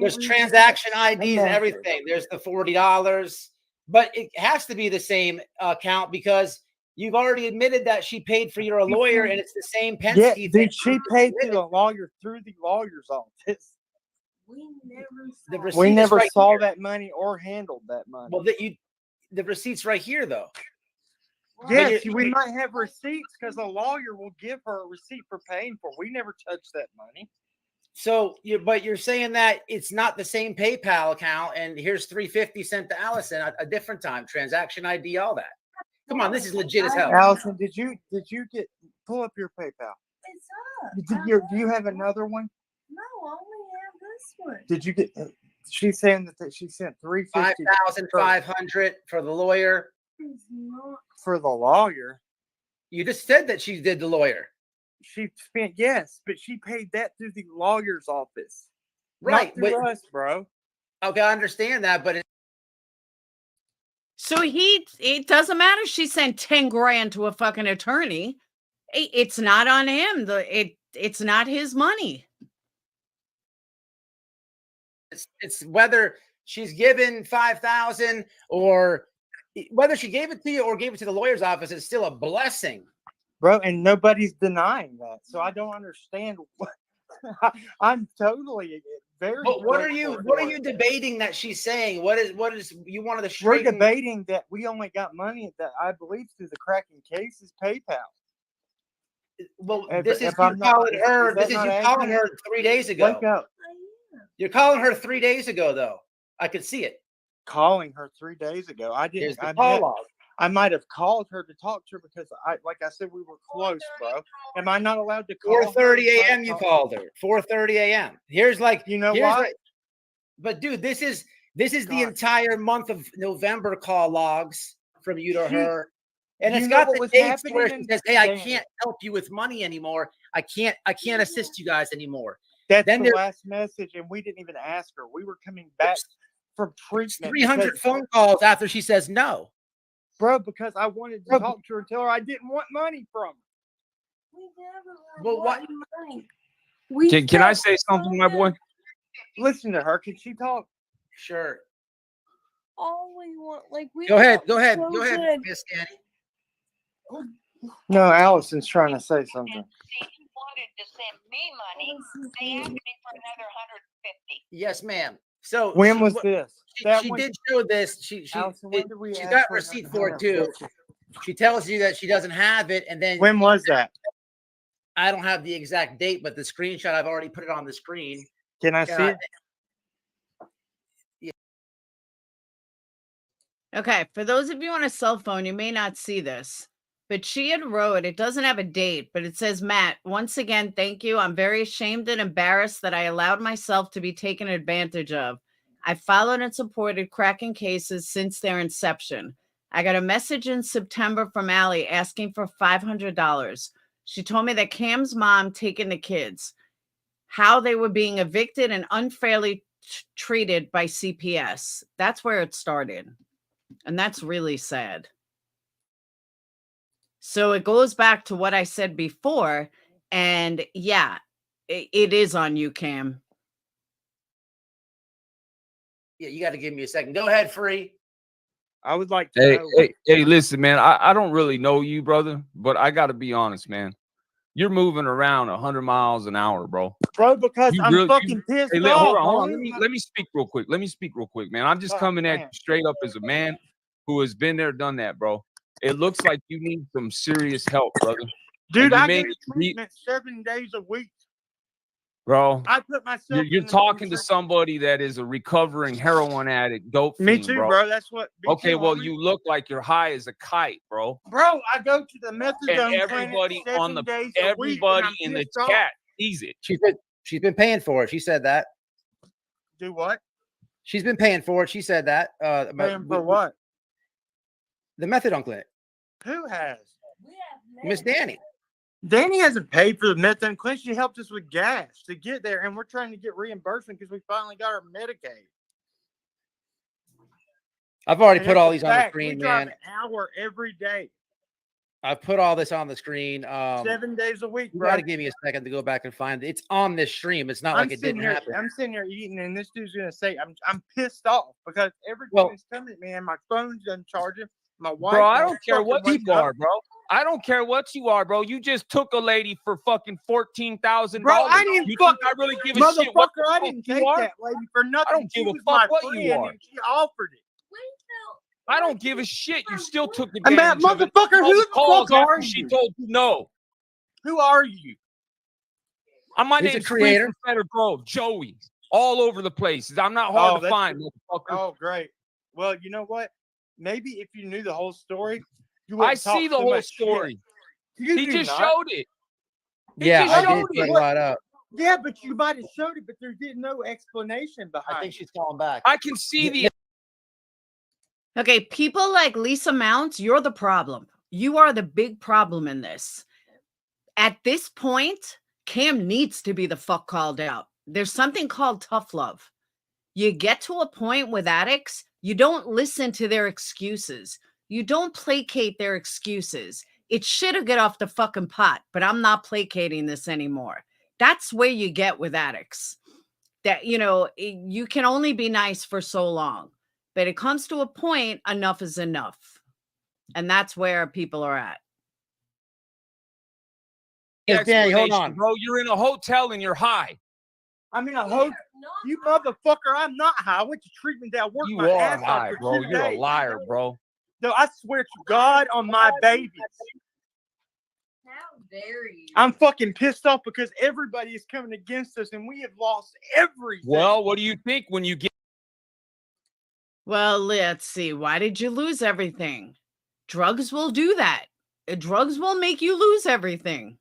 there's transaction IDs and everything. There's the $40, but it has to be the same account because you've already admitted that she paid for your lawyer and it's the same Penske. Yeah, dude, she paid to the lawyer through the lawyer's office. We never saw that money or handled that money. Well, the receipt's right here, though. Yes, we might have receipts because the lawyer will give her a receipt for paying for it. We never touched that money. So, but you're saying that it's not the same PayPal account, and here's $350 sent to Allison at a different time, transaction ID, all that. Come on, this is legit as hell. Allison, did you pull up your PayPal? It's up. Do you have another one? No, I only have this one. Did you get? She's saying that she sent $350. $5,500 for the lawyer. For the lawyer. You just said that she did the lawyer. She spent, yes, but she paid that through the lawyer's office. Right. Not through us, bro. Okay, I understand that, but so it doesn't matter. She sent 10 grand to a fucking attorney. It's not on him. It's not his money. It's whether she's given $5,000 or whether she gave it to you or gave it to the lawyer's office, it's still a blessing. Bro, and nobody's denying that. So I don't understand what I'm totally very. But what are grateful you for it. debating that she's saying? What is you wanted to We're straighten? debating that we only got money that I believe through the cracking cases PayPal. Well, If- this is if you I'm not- calling is her. that This is not you accurate? calling her 3 days ago. Wake up. You're calling her 3 days ago, though. I could see it. Calling her 3 days ago. I Here's didn't. the call log. I might have called her to talk to her because like I said, we were close, bro. Am I not allowed to call? 4:30 a.m. You called her. 4:30 a.m. Here's like You know here's what? like- but dude, this is the entire month of November call logs from you to her. And you it's know got what the was dates happening where she in- says, "Hey, I Dan. can't help you with money anymore. I can't assist you guys anymore." That's Then the there- last message, and we didn't even ask her. We were coming back from treatment. 300 because- phone calls after she says no. Bro, because I wanted to Bro, talk to her and tell her I didn't want money from her. We never Well, what? money. We Can I felt say something, my boy? Listen to her. Can she talk? Sure. all we want. Like we Go ahead. felt Go ahead. so Go ahead, good. Miss Danny. No, Allison's trying to say something. She wanted to send me money. They asked me for another 150. Yes, ma'am. So When was this? She did show this. She Allison, when did we she ask got for receipt another for it too. 150? She tells you that she doesn't have it, and then When was that? I don't have the exact date, but the screenshot I've already put it on the screen. Can I see it? Okay, for those of you on a cell phone, you may not see this, but she had wrote, it doesn't have a date, but it says, Matt, once again, thank you. I'm very ashamed and embarrassed that I allowed myself to be taken advantage of. I followed and supported cracking cases since their inception. I got a message in September from Allie asking for $500. She told me that Cam's mom taken the kids, how they were being evicted and unfairly treated by CPS. That's where it started. And that's really sad. So it goes back to what I said before. And yeah, it is on you, Cam. Yeah, you got to give me a second. Go ahead, Free. I would like to know. Hey, listen, man. I don't really know you, brother, but I got to be honest, man. You're moving around 100 miles an hour, bro. Bro, because You I'm really- fucking pissed Hey, off. hold on. homie. Let me speak real quick. Man. I'm just Oh, coming at you man. straight up as a man who has been there, done that, bro. It looks like you need some serious help, brother. Dude, And you I may get need to be- treatment 7 days a week. Bro, I put myself. you're in the talking to position- somebody that is a recovering heroin addict, dope Me fiend, too, bro. bro. That's what. me Okay, too, well, homie. you look like you're high as a kite, bro. Bro, I go to the And methadone everybody clinic on the 7 days a week, and everybody I'm in the pissed off. chat sees it. She's been paying for it. She said that. Do what? She's been paying for it. She said that. Paying for what? The methadone clinic. Who has? Miss Danny. Danny hasn't paid for the methadone clinic. She helped us with gas to get there, and we're trying to get reimbursement because we finally got our Medicaid. I've already And put it's all a these on the fact. screen, We drive man. an hour every day, I've put all this on the screen. 7 days a week, You bro. got to give me a second to go back and find it. It's on this stream. It's not like it didn't happen. I'm sitting here eating, and this dude's gonna say I'm pissed off because everything Well- is coming at me, and my phone's uncharging. My wife. Bro, I won't don't care fucking what wake you up. are, bro. I don't care what you are, bro. You just took a lady for fucking $14,000. Bro, I didn't you fucking. think I really give a shit what the Motherfucker, I fuck didn't you take are? that lady for nothing. I don't She give a was fuck my what you friend, are. and she offered it. I don't give a shit. You still took And advantage that of it. motherfucker, All who the the calls fuck after are she you? told you no. Who are you? My He's a name's creator. Free from Fetter Grove, Joey. All over the place. I'm not hard to that's find, good. motherfucker. Oh, great. Well, you know what? Maybe if you knew the whole story, you I wouldn't talk see the so whole much shit. story. You He do just not. showed it. He Yeah, just I did showed put it. a lot up. Yeah, but you might have showed it, but there did no explanation I behind think it. she's calling back. I can see the Okay, people like Lisa Mounts, you're the problem. You are the big problem in this. At this point, Cam needs to be the fuck called out. There's something called tough love. You get to a point with addicts, you don't listen to their excuses. You don't placate their excuses. It should have get off the fucking pot, but I'm not placating this anymore. That's where you get with addicts. That, you can only be nice for so long, but it comes to a point, enough is enough. And that's where people are at. Yes, Danny, hold explanation, on. bro. You're in a hotel and you're high. I mean, I hope you motherfucker. I'm not high. I went to treatment that I worked You my are ass off high, for bro. 2 You're a days. liar, bro. No, I swear to God on my babies. How dare you? I'm fucking pissed off because everybody is coming against us and we have lost everything. Well, what do you think when you get? Well, let's see. Why did you lose everything? Drugs will do that. Drugs will make you lose everything.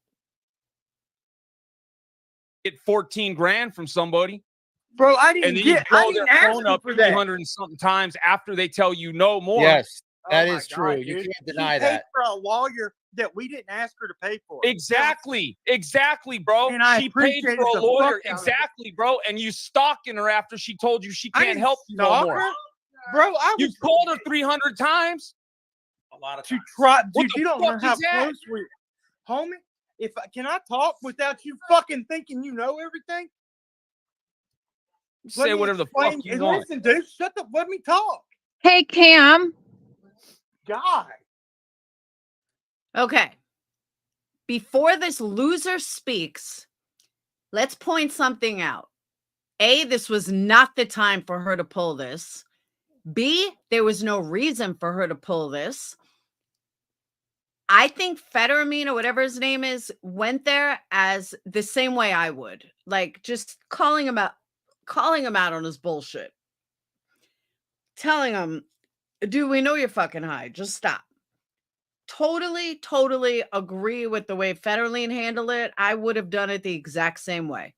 Get 14 grand from somebody, bro, I and didn't then get. you I blow didn't their ask phone you up for that. 300 and something times after they tell you no more. Yes, that Oh is my true. God, You dude. can't deny She paid that. for a lawyer that we didn't ask her to pay for. Exactly, bro. And I She paid appreciated for a the lawyer. fuck out of it. Exactly, bro. And you stalking her after she told you she I can't didn't help you no stalk more. her. Bro, I You was called her 300 times. A lot of to try. What Dude, the you don't know fuck how is that? close we, homie. Can I talk without you fucking thinking you know everything? Say whatever the fuck you and want. listen, dude, shut the. Let me talk. Hey, Cam. God. Okay. Before this loser speaks, let's point something out. A, this was not the time for her to pull this. B, there was no reason for her to pull this. I think Federamine or whatever his name is went there as the same way I would, like just calling him out on his bullshit, telling him, dude, we know you're fucking high, just stop. Totally agree with the way Federline handled it. I would have done it the exact same way.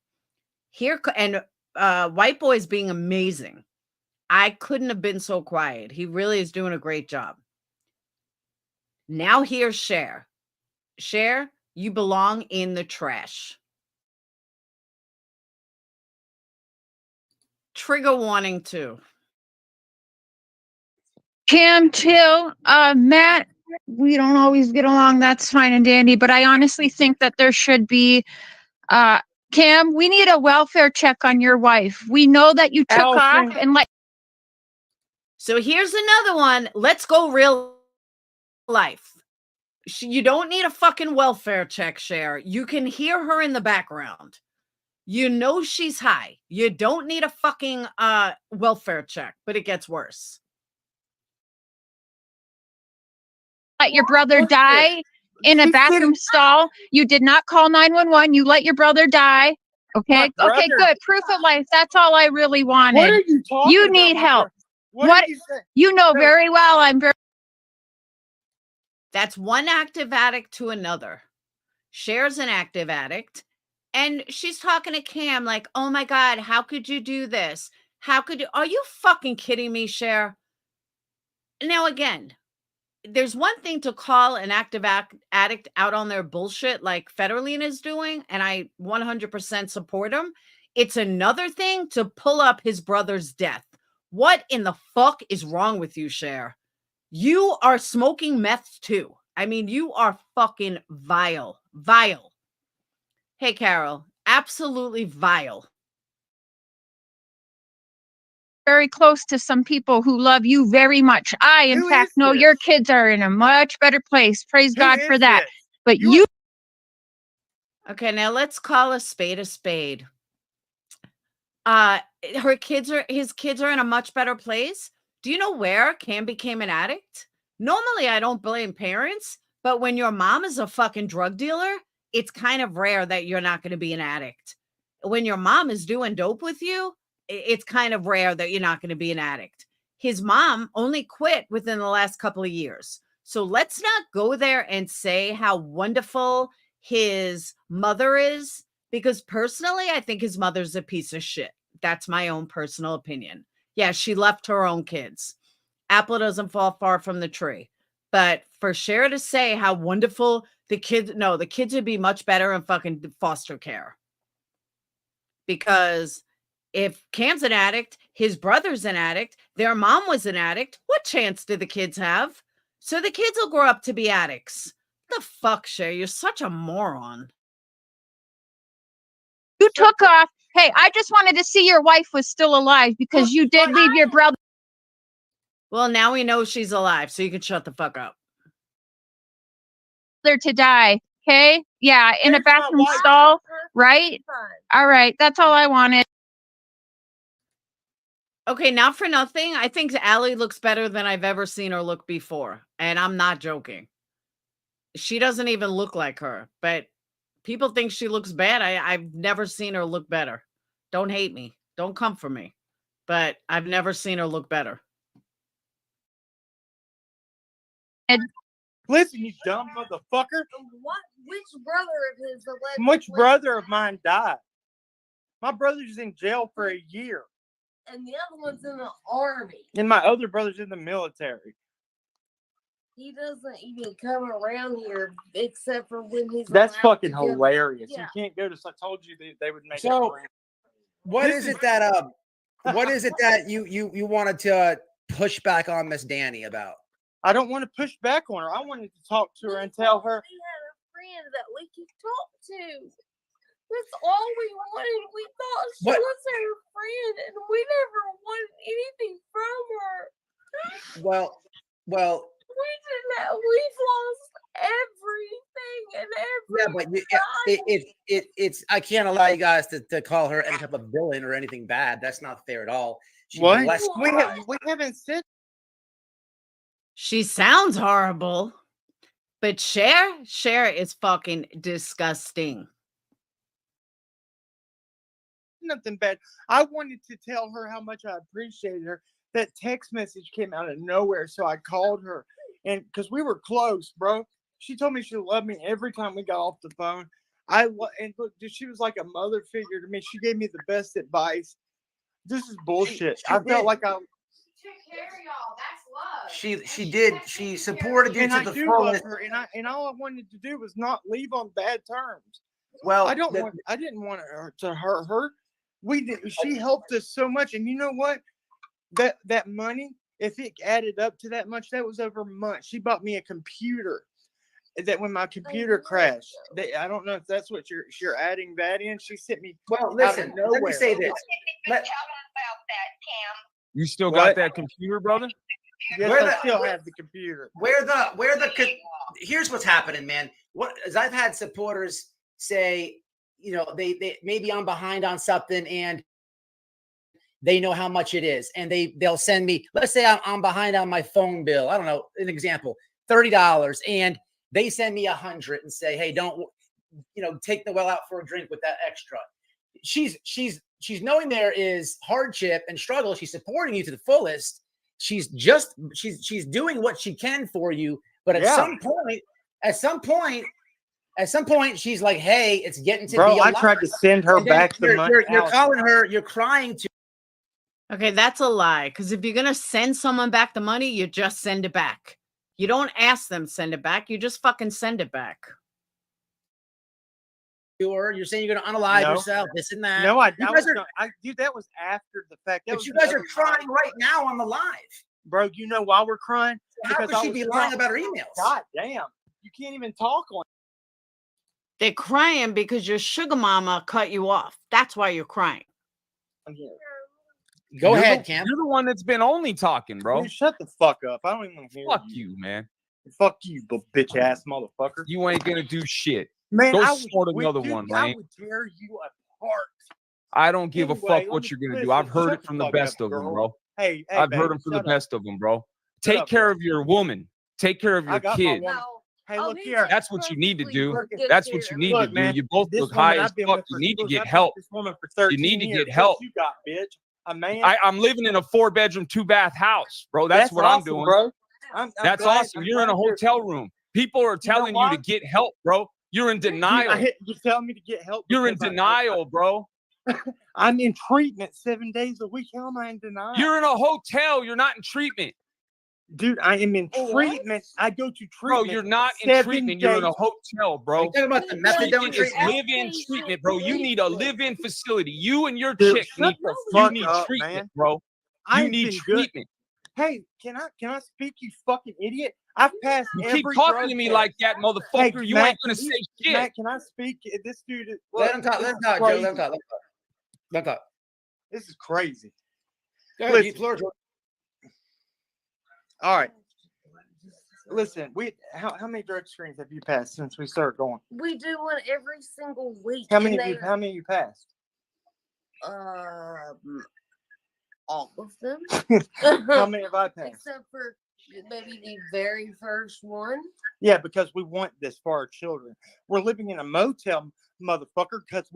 Here, and White Boy's being amazing. I couldn't have been so quiet. He really is doing a great job. Now here's Cher. Cher, you belong in the trash. Trigger warning too. Cam, chill. Matt, we don't always get along. That's fine and dandy. But I honestly think that there should be, Cam, we need a welfare check on your wife. We know that you took off and like. So here's another one. Let's go real life. You don't need a fucking welfare check, Cher. You can hear her in the background. You know she's high. You don't need a fucking welfare check, but it gets worse. Let your brother die in a bathroom stall. You did not call 911. You let your brother die. Okay. Okay, good. Proof of life. That's all I really wanted. What are you talking You about, need my help. What What are you saying? you know very well. I'm very. That's one active addict to another. Cher's an active addict. And she's talking to Cam like, oh my God, how could you do this? How could you? Are you fucking kidding me, Cher? Now, again, there's one thing to call an active addict out on their bullshit like Federline is doing, and I 100% support him. It's another thing to pull up his brother's death. What in the fuck is wrong with you, Cher? You are smoking meth too. I mean, you are fucking vile. Vile. Hey, Carol, absolutely vile. Very close to some people who love you very much. I, in fact, know your kids are in a much better place. Praise God for that. But you. Okay, now let's call a spade a spade. His kids are in a much better place. Do you know where Cam became an addict? Normally, I don't blame parents, but when your mom is a fucking drug dealer, it's kind of rare that you're not going to be an addict. When your mom is doing dope with you, it's kind of rare that you're not going to be an addict. His mom only quit within the last couple of years. So let's not go there and say how wonderful his mother is, because personally, I think his mother's a piece of shit. That's my own personal opinion. Yeah, she left her own kids. Apple doesn't fall far from the tree. But for Cher to say how wonderful the kids would be much better in fucking foster care. Because if Cam's an addict, his brother's an addict, their mom was an addict, what chance do the kids have? So the kids will grow up to be addicts. The fuck, Cher? You're such a moron. You took off. Hey, I just wanted to see your wife was still alive because you did leave your brother. Well, now we know she's alive, so you can shut the fuck up. To die. Okay. Yeah. In a bathroom stall right? All right, that's all I wanted. Okay, not for nothing. I think Allie looks better than I've ever seen her look before. And I'm not joking. She doesn't even look like her, but people think she looks bad. I've never seen her look better. Don't hate me. Don't come for me. But I've never seen her look better. Listen, you dumb motherfucker. Which brother of his? Which brother of mine died? My brother's in jail for a year. And the other one's in the army. And my other brother's in the military. He doesn't even come around here except for when he's. That's allowed fucking to go. hilarious. Yeah. You can't go to. I told you they would make. So, what is it that you wanted to push back on Miss Danny about? I don't want to push back on her. I wanted to talk to her and tell her. We had a friend that we could talk to. That's all we wanted. We thought she What? was our friend, and we never wanted anything from her. Well, We did not. We've lost everything and everything. yeah, but it's I can't allow you guys to call her any type of villain or anything bad. That's not fair at all. She What? blessed We haven't said. She sounds horrible. But Cher is fucking disgusting. Nothing bad. I wanted to tell her how much I appreciated her. That text message came out of nowhere, so I called her, and because we were close, bro. She told me she loved me every time we got off the phone. And look, dude, she was like a mother figure to me. She gave me the best advice. This is bullshit. I felt like I. She did. She supported you And to I the do love fullest. her, and all I wanted to do was not leave on bad terms. Well, I didn't want her to hurt her. We did. She helped us so much, and you know what? That money, if it added up to that much, that was over months. She bought me a computer. That when my computer crashed, I don't know if that's what you're adding that in. She sent me. Well, listen. Let me say this. You still got that computer, brother? Yes, I still have the computer. Here's what's happening, man. What is I've had supporters say, you know, they maybe I'm behind on something and they know how much it is, and they'll send me. Let's say I'm behind on my phone bill. I don't know, an example, $30, and they send me $100 and say, hey, don't take Noelle out for a drink with that extra. She's knowing there is hardship and struggle. She's supporting you to the fullest. She's doing what she can for you, but at some point, she's like, "Hey, it's getting to be." I tried to send her back the money. You're calling her. You're crying to. Okay, that's a lie. Because if you're gonna send someone back the money, you just send it back. You don't ask them to send it back. You just fucking send it back. You're saying you're going to unalive yourself, this and that. No, dude, that was after the fact. But you guys are crying right now on the live. Bro, you know why we're crying? How could she be lying about her emails? God damn. You can't even talk on. They're crying because your sugar mama cut you off. That's why you're crying. Go ahead, Cam. You're the one that's been only talking, bro. Dude, shut the fuck up. I don't even want to hear Fuck you, man. Fuck you, bitch ass motherfucker. You ain't gonna do shit. Man, go start another one, I man. would tear you apart. I don't give a fuck what you're gonna do. I've heard it from the best of them, bro. Hey, I've heard them from the best of them, bro. Take care of your woman. Take care of your kid. Hey, look here. That's what you need to do. That's what you need to do. Man, You both look high as fuck. You need to get help. You need to get help. You got, bitch. A man. I'm living in a 4-bedroom, 2-bath house, bro. That's what awesome, I'm doing, bro. That's awesome. You're in a hotel room. People are telling you to get help, bro. You're in denial. You're telling me to get help. You're in denial, bro. I'm in treatment 7 days a week. How am I in denial? You're in a hotel. You're not in treatment. Dude, I am in treatment. I go to treatment. Bro, you're not in treatment. You're in a hotel, bro. You're talking about the methadone treatment? Live-in treatment, bro. You need a live-in facility. You and your Dude, chick shut need, the you fuck need up, treatment, man. bro. You need treatment. Hey, can I speak, you fucking idiot? I've passed You every keep talking drug to me test. like that, motherfucker. Hey, You Matt, ain't gonna say shit. Matt, can I speak? This dude is. Let him talk. Let him talk, Joe. Let him talk. Let him talk. This is crazy. Go ahead, Listen. George. All right. Listen, how many drug screens have you passed since we started going? We do one every single week. How and many they how many you passed? all of them. How many have I passed? Except for maybe the very first one. Yeah, because we want this for our children. We're living in a motel, motherfucker, because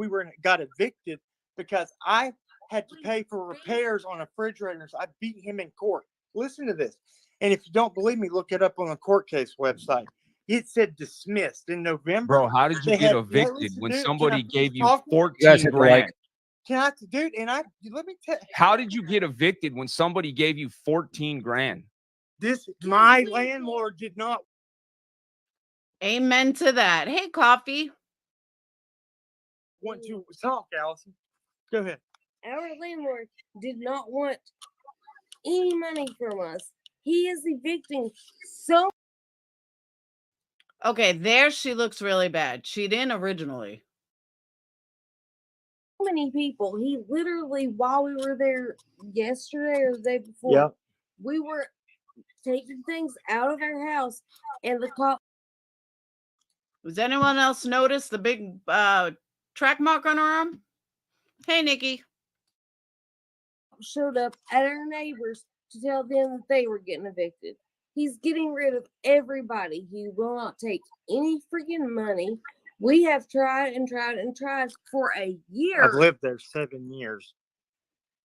got evicted because I had to pay for repairs on refrigerators. I beat him in court. Listen to this. And if you don't believe me, look it up on the court case website. It said dismissed in November. Bro, how did you get evicted when somebody gave you 14 grand? Dude, and let me tell you. How did you get evicted when somebody gave you 14 grand? My landlord did not. Amen to that. Hey, Coffee. Want to talk, Allison? Go ahead. Our landlord did not want any money from us. He is evicting so Okay, there she looks really bad. She didn't originally. many people. He literally, while we were there yesterday or the day before, we were taking things out of our house, and the cop. Does anyone else notice the big track mark on her arm? Hey, Nikki. Showed up at our neighbors to tell them that they were getting evicted. He's getting rid of everybody. He will not take any freaking money. We have tried and tried and tried for a year. I've lived there 7 years.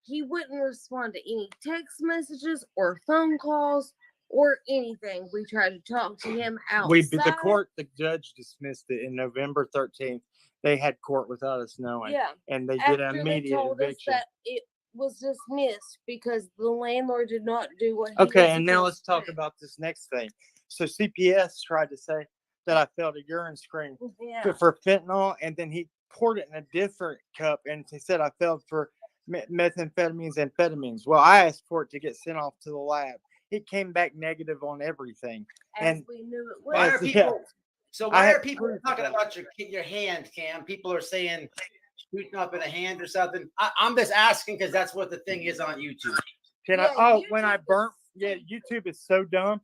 He wouldn't respond to any text messages or phone calls or anything. We tried to talk to him outside. The judge dismissed it in November 13th. They had court without us knowing. Yeah. And they did an immediate they told eviction. us that it was dismissed because the landlord did not do what he Okay, was and now let's supposed talk about this next thing. So CPS tried to say that I failed a urine screen for fentanyl, and then he poured it in a different cup, and he said I failed for methamphetamines and amphetamines. Well, I asked for it to get sent off to the lab. It came back negative on everything. As we knew it would. Why are people? So why are people proof of talking that. about your hand, Cam? People are saying shooting up in a hand or something. I'm just asking because that's what the thing is on YouTube. When I burnt, YouTube is so dumb.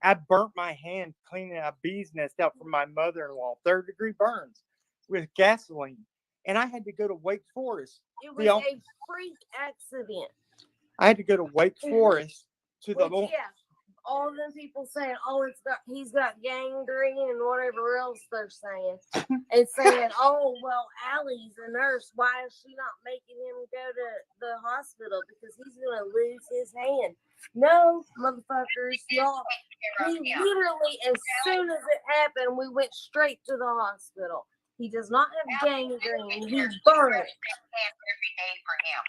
I burnt my hand cleaning a bee's nest out from my mother-in-law, 3rd-degree burns with gasoline. And I had to go to Wake Forest. It was a freak accident. I had to go to Wake Forest to the all them people saying, "Oh, he's got gangrene and whatever else they're saying," and saying, "Oh, well, Allie's a nurse. Why is she not making him go to the hospital because he's gonna lose his hand?" No, motherfuckers, y'all. We literally, as soon as it happened, we went straight to the hospital. He does not have gangrene. He's burned. Every day for him.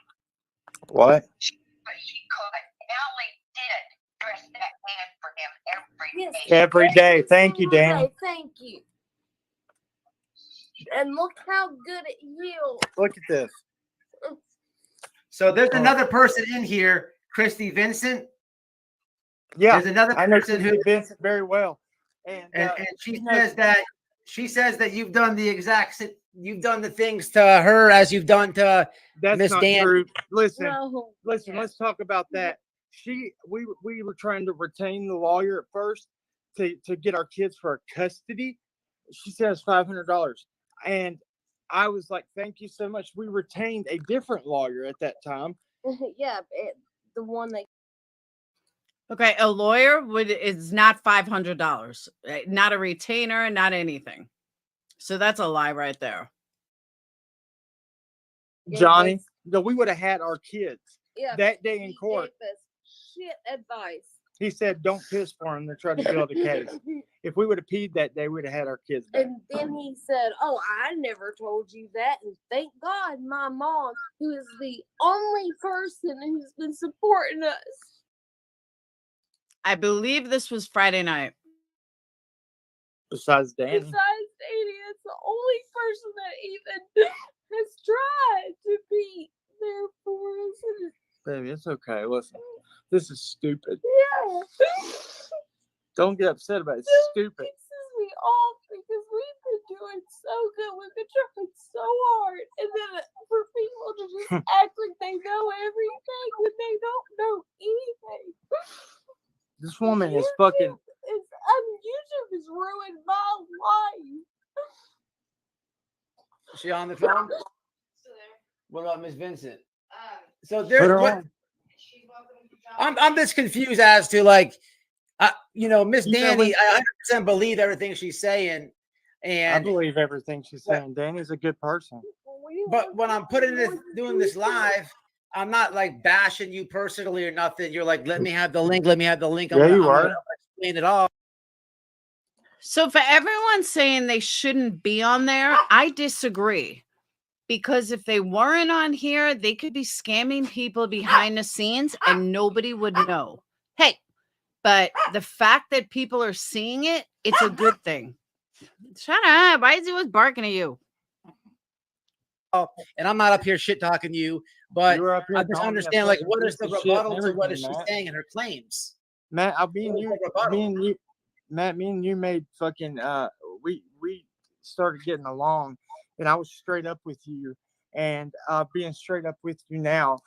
What? But she could. Allie did dress that hand for him every day. Every day. Thank you, Dan. Thank you. And look how good it heals. Look at this. So there's another person in here, Christy Vincent. Yeah, there's another person who Vincent very well, and she says that you've done the things to her as you've done to Miss Dan. True. Listen, let's talk about that. We were trying to retain the lawyer at first to get our kids for custody. She says $500, and I was like, "Thank you so much." We retained a different lawyer at that time. Yeah, the one that. Okay, a lawyer is not $500, not a retainer, not anything. So that's a lie right there. Johnny, we would have had our kids that day in court. Gave us shit advice. He said, "Don't piss for him. They're trying to build a case." If we would have peed that day, we'd have had our kids back. And then he said, "Oh, I never told you that." And thank God my mom, who is the only person who's been supporting us. I believe this was Friday night. Besides Danny. Besides Danny, it's the only person that even has tried to be there for us. Baby, it's okay. Listen, this is stupid. Yeah. Don't get upset about it. It's stupid. It pisses me off because we've been doing so good. We've been trying so hard. And then for people to just act like they know everything when they don't know anything. This woman is fucking. It's she on the phone? What about Miss Vincent? So Put there's her what on. I'm just confused as to like, you know, Miss You know Danny. what? I 100% believe everything she's saying, I and believe everything she's saying. Danny's a good person. but when I'm doing this live, I'm not like bashing you personally or nothing. You're like, let me have the link. Let me have the link. Yeah, you I'm are. gonna explain it all. So for everyone saying they shouldn't be on there, I disagree. Because if they weren't on here, they could be scamming people behind the scenes and nobody would know. Hey, but the fact that people are seeing it, it's a good thing. Shut up. Why is he always barking at you? And I'm not up here shit talking you, but You were up here I just calling me a understand like fucking what is piece the of shit and rebuttal to what everything, is she Matt. saying in her claims? Matt, What is the rebuttal? me and you made fucking we started getting along, and I was straight up with you, and being straight up with you now,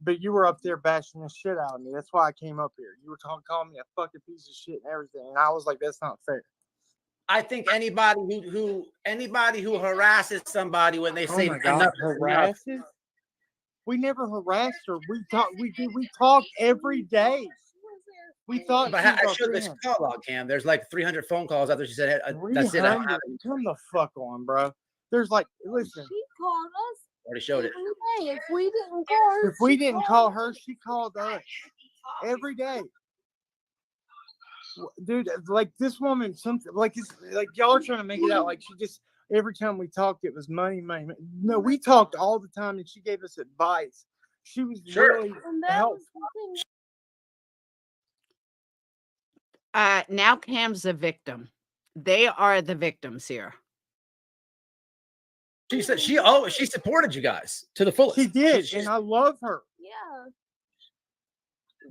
but you were up there bashing the shit out of me. That's why I came up here. You were calling me a fucking piece of shit and everything, and I was like, that's not fair. I think anybody who harasses somebody when they say Oh my God, harasses? We never harassed her. We talk every day. We thought But she I was showed our this friend. call log, Cam. There's like 300 phone calls after she said, "That's it." I don't 300. have it. Come the fuck on, bro. There's like, listen. She called us. Already showed it. Every day. If we didn't call her, If we didn't call her, she called us every day. Dude, like this woman, something like it's like y'all are trying to make it out like she just every time we talked it was money. No, we talked all the time and she gave us advice. She was really helpful. Now Cam's the victim. They are the victims here. She said she supported you guys to the fullest. She did, and I love her. Yeah.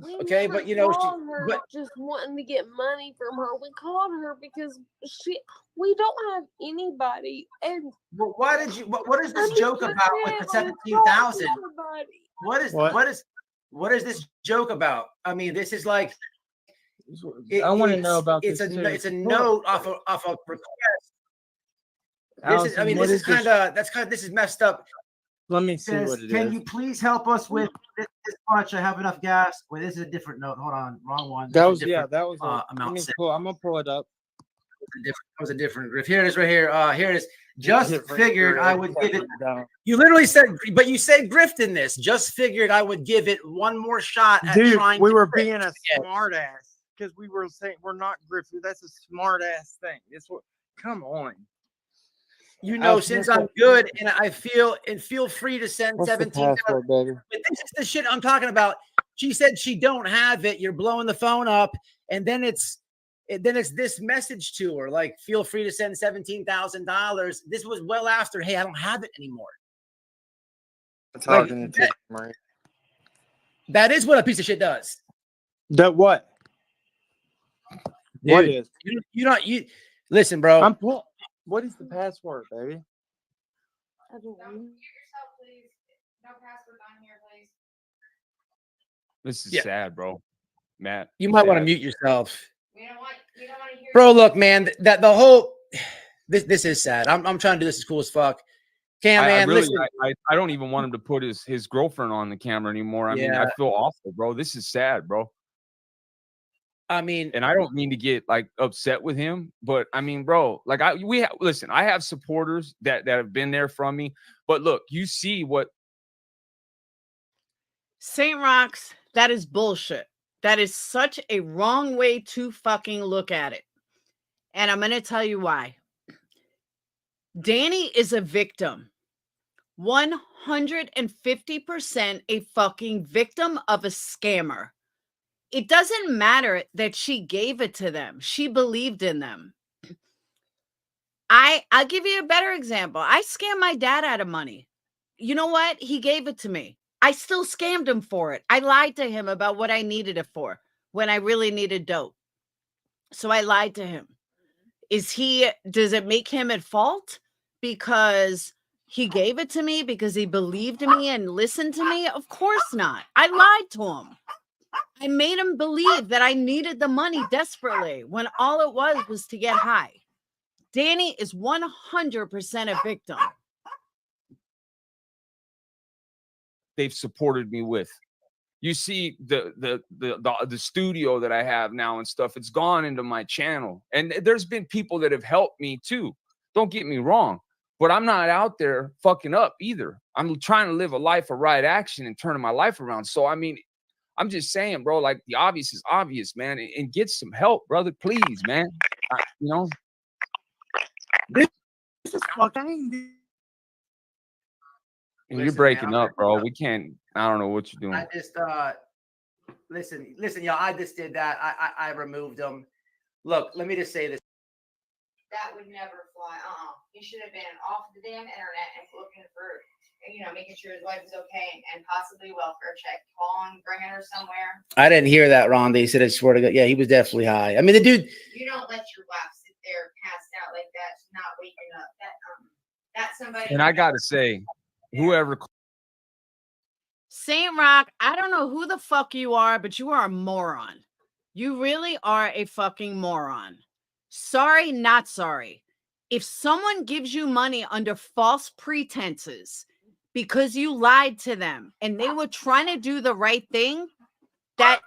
We Okay, never but you know, called her just wanting to get money from her. We called her because we don't have anybody. And well, why did you? What is this joke about with the 17,000? What is this joke about? I mean, this is like. I want to know about it's this. It's a note off a request. Allison, this is messed up. Let me see what it is. Can you please help us with this much? I have enough gas. Wait, this is a different note. Hold on, wrong one. That was I'm gonna pull it up. That was a different grift. Here it is, right here. Here it is. Just figured I would give it. You literally said, but you said grift in this. Just figured I would give it one more shot at trying. We were being a smart ass because we were saying we're not grifted. That's a smart ass thing. It's what. Come on. You know, since I'm good and I feel free to send 17. Password, baby? But this is the shit I'm talking about. She said she don't have it. You're blowing the phone up, and then it's this message to her like, feel free to send $17,000. This was well after. Hey, I don't have it anymore. That is what a piece of shit does. That what? Dude, what is? You listen, bro. What is the password, baby? I don't know. This is sad, bro. Matt, You might want to mute yourself. Bro, look, man, that the whole this is sad. I'm trying to do this as cool as fuck. Cam, man, listen. I don't even want him to put his girlfriend on the camera anymore. I mean, I feel awful, bro. This is sad, bro. I mean, and I don't mean to get like upset with him, but I mean, bro, like listen, I have supporters that have been there from me, but look, you see what St. Rocks, that is bullshit. That is such a wrong way to fucking look at it. And I'm going to tell you why. Danny is a victim. 150% a fucking victim of a scammer. It doesn't matter that she gave it to them. She believed in them. I'll give you a better example. I scammed my dad out of money. You know what? He gave it to me. I still scammed him for it. I lied to him about what I needed it for when I really needed dope. So I lied to him. Does it make him at fault because he gave it to me, because he believed in me and listened to me? Of course not. I lied to him. I made him believe that I needed the money desperately when all it was to get high. Danny is 100% a victim. they've supported me with. You see the studio that I have now and stuff, it's gone into my channel. And there's been people that have helped me too. Don't get me wrong, but I'm not out there fucking up either. I'm trying to live a life of right action and turning my life around. So, I mean, I'm just saying, bro, like the obvious is obvious, man, and get some help, brother, please, man. You know, this is fucking. and you're breaking up, bro. We can't. I don't know what you're doing. I just listen, y'all. I just did that. I removed them. Look, let me just say this. That would never fly. He should have been off the damn internet and looking for, making sure his wife is okay and possibly welfare check, calling, bringing her somewhere. I didn't hear that, Ron. They said, I swear to God. Yeah, he was definitely high. I mean, the dude. You don't let your wife sit there passed out like that, not waking up. That's somebody. And I gotta say, whoever. Saint Rock, I don't know who the fuck you are, but you are a moron. You really are a fucking moron. Sorry, not sorry. If someone gives you money under false pretenses because you lied to them and they were trying to do the right thing, that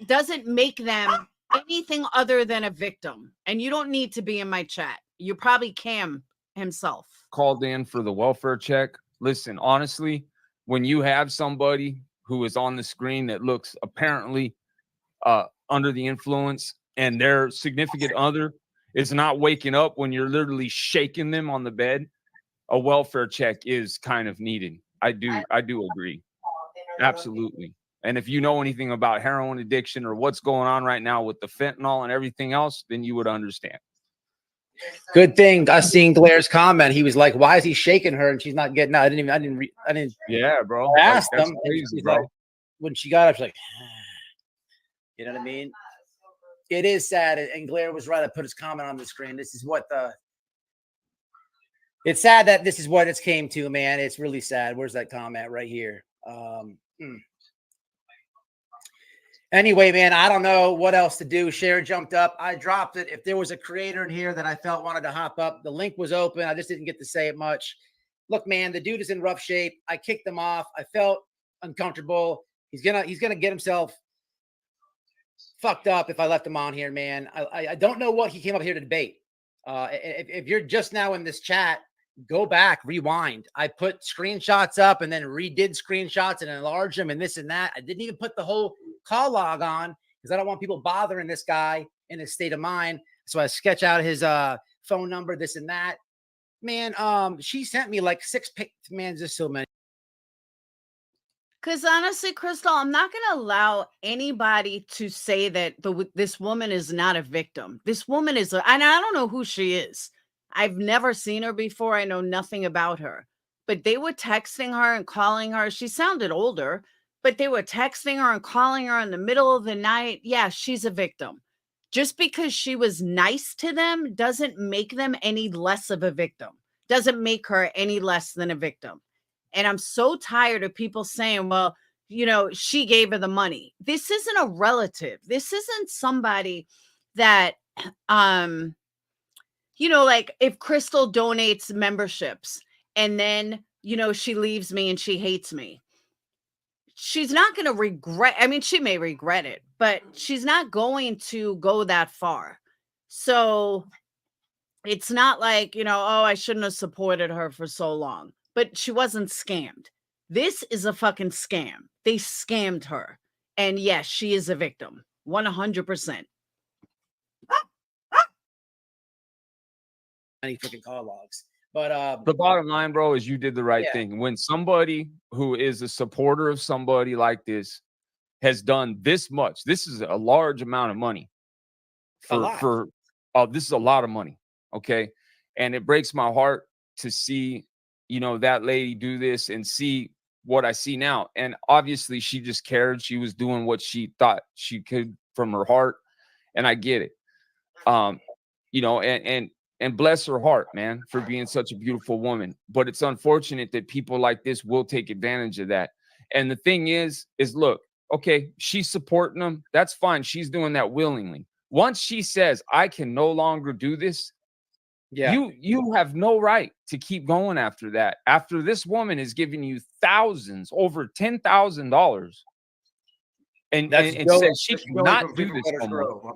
doesn't make them anything other than a victim. And you don't need to be in my chat. You're probably Cam himself. Called in for the welfare check. Listen, honestly, when you have somebody who is on the screen that looks apparently under the influence and their significant other is not waking up when you're literally shaking them on the bed, a welfare check is kind of needed. I do agree. Absolutely. And if you know anything about heroin addiction or what's going on right now with the fentanyl and everything else, then you would understand. Good thing I seen Glaire's comment. He was like, "Why is he shaking her and she's not getting out?" I didn't. Yeah, bro. I asked that's him. crazy, bro. Like, when she got up, she's like, you know what I mean? It is sad, and Glaire was right. I put his comment on the screen. This is what it's sad that this is what it's came to, man. It's really sad. Where's that comment right here? Anyway, man, I don't know what else to do. Cher jumped up. I dropped it. If there was a creator in here that I felt wanted to hop up, the link was open. I just didn't get to say it much. Look, man, the dude is in rough shape. I kicked him off. I felt uncomfortable. He's gonna get himself fucked up if I left him on here, man. I don't know what he came up here to debate. If you're just now in this chat, go back, rewind. I put screenshots up and then redid screenshots and enlarged them and this and that. I didn't even put the whole call log on because I don't want people bothering this guy in his state of mind. So I sketch out his phone number, this and that. Man, she sent me like 6 man, just so many. Because honestly, Crystal, I'm not going to allow anybody to say that this woman is not a victim. This woman is, and I don't know who she is. I've never seen her before. I know nothing about her. But they were texting her and calling her. She sounded older, but they were texting her and calling her in the middle of the night. Yeah, she's a victim. Just because she was nice to them doesn't make them any less of a victim. Doesn't make her any less than a victim. And I'm so tired of people saying, well, she gave her the money. This isn't a relative. This isn't somebody that, like if Crystal donates memberships and then, she leaves me and she hates me. She's not going to regret. I mean, she may regret it, but she's not going to go that far. So it's not like, I shouldn't have supported her for so long. But she wasn't scammed. This is a fucking scam. They scammed her. And yes, she is a victim. 100%. Any freaking call logs. But the bottom line, bro, is you did the right thing. When somebody who is a supporter of somebody like this has done this much, this is a large amount of money. This is a lot of money. Okay. And it breaks my heart to see that lady do this and see what I see now. And obviously she just cared. She was doing what she thought she could from her heart. And I get it. And bless her heart, man, for being such a beautiful woman. But it's unfortunate that people like this will take advantage of that. And the thing is look, okay, she's supporting them. That's fine. She's doing that willingly. Once she says, I can no longer do this, Yeah. You have no right to keep going after that. After this woman is giving you thousands, over $10,000, and says she cannot do this no more.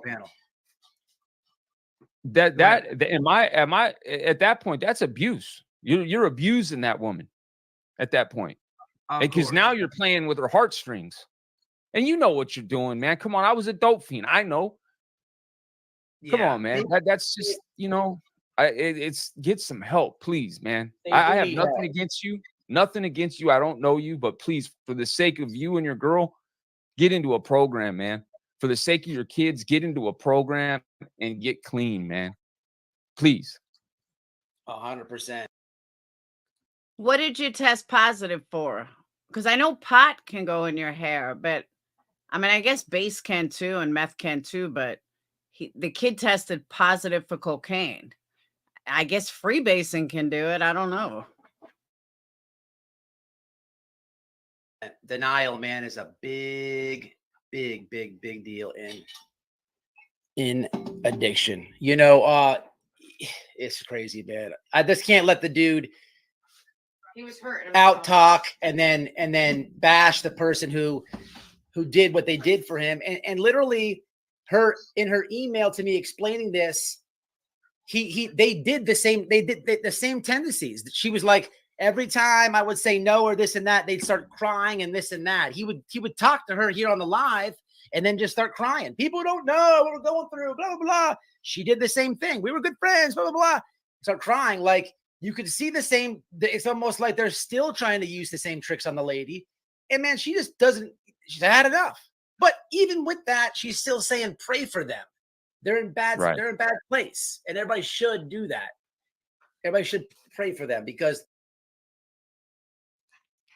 Am I at that point? That's abuse. You're abusing that woman at that point, because now you're playing with her heartstrings, and you know what you're doing, man. Come on, I was a dope fiend. I know. Come on, man. That's just, you know, it's get some help, please, man. I have nothing against you. Nothing against you. I don't know you, but please, for the sake of you and your girl, get into a program, man. For the sake of your kids, get into a program and get clean, man. Please. 100%. What did you test positive for? Because I know pot can go in your hair, but I mean, I guess base can too, and meth can too, but the kid tested positive for cocaine. I guess freebasing can do it. I don't know. Denial, man, is a big deal in addiction. You know, it's crazy, man. I just can't let the dude He was hurt. out talk and then bash the person who did what they did for him. And literally in her email to me explaining this, they did the same tendencies. She was like, every time I would say no or this and that, they'd start crying and this and that. He would talk to her here on the live and then just start crying. People don't know what we're going through, blah, blah, blah. She did the same thing. We were good friends, blah, blah, blah. Start crying. Like, you could see the same. It's almost like they're still trying to use the same tricks on the lady. And man, she just doesn't, she's had enough. But even with that, she's still saying, pray for them. They're in bad place. And everybody should do that. Everybody should pray for them because.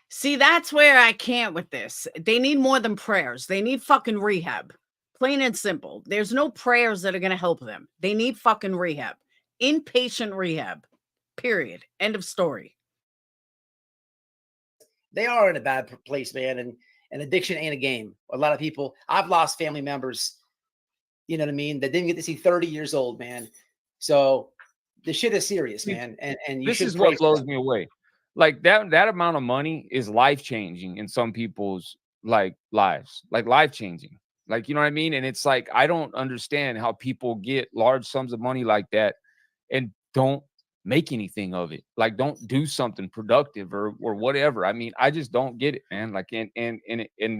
See, that's where I can't with this. They need more than prayers. They need fucking rehab. Plain and simple. There's no prayers that are going to help them. They need fucking rehab. Inpatient rehab. Period. End of story. They are in a bad place, man. And addiction ain't a game. A lot of people, I've lost family members, you know what I mean, that didn't get to see 30 years old, man. So the shit is serious, man. And you this should is what blows me away. Like that amount of money is life-changing in some people's lives, like life-changing. Like, you know what I mean? And it's like, I don't understand how people get large sums of money like that and don't make anything of it. Like, don't do something productive or whatever. I mean, I just don't get it, man. Like, and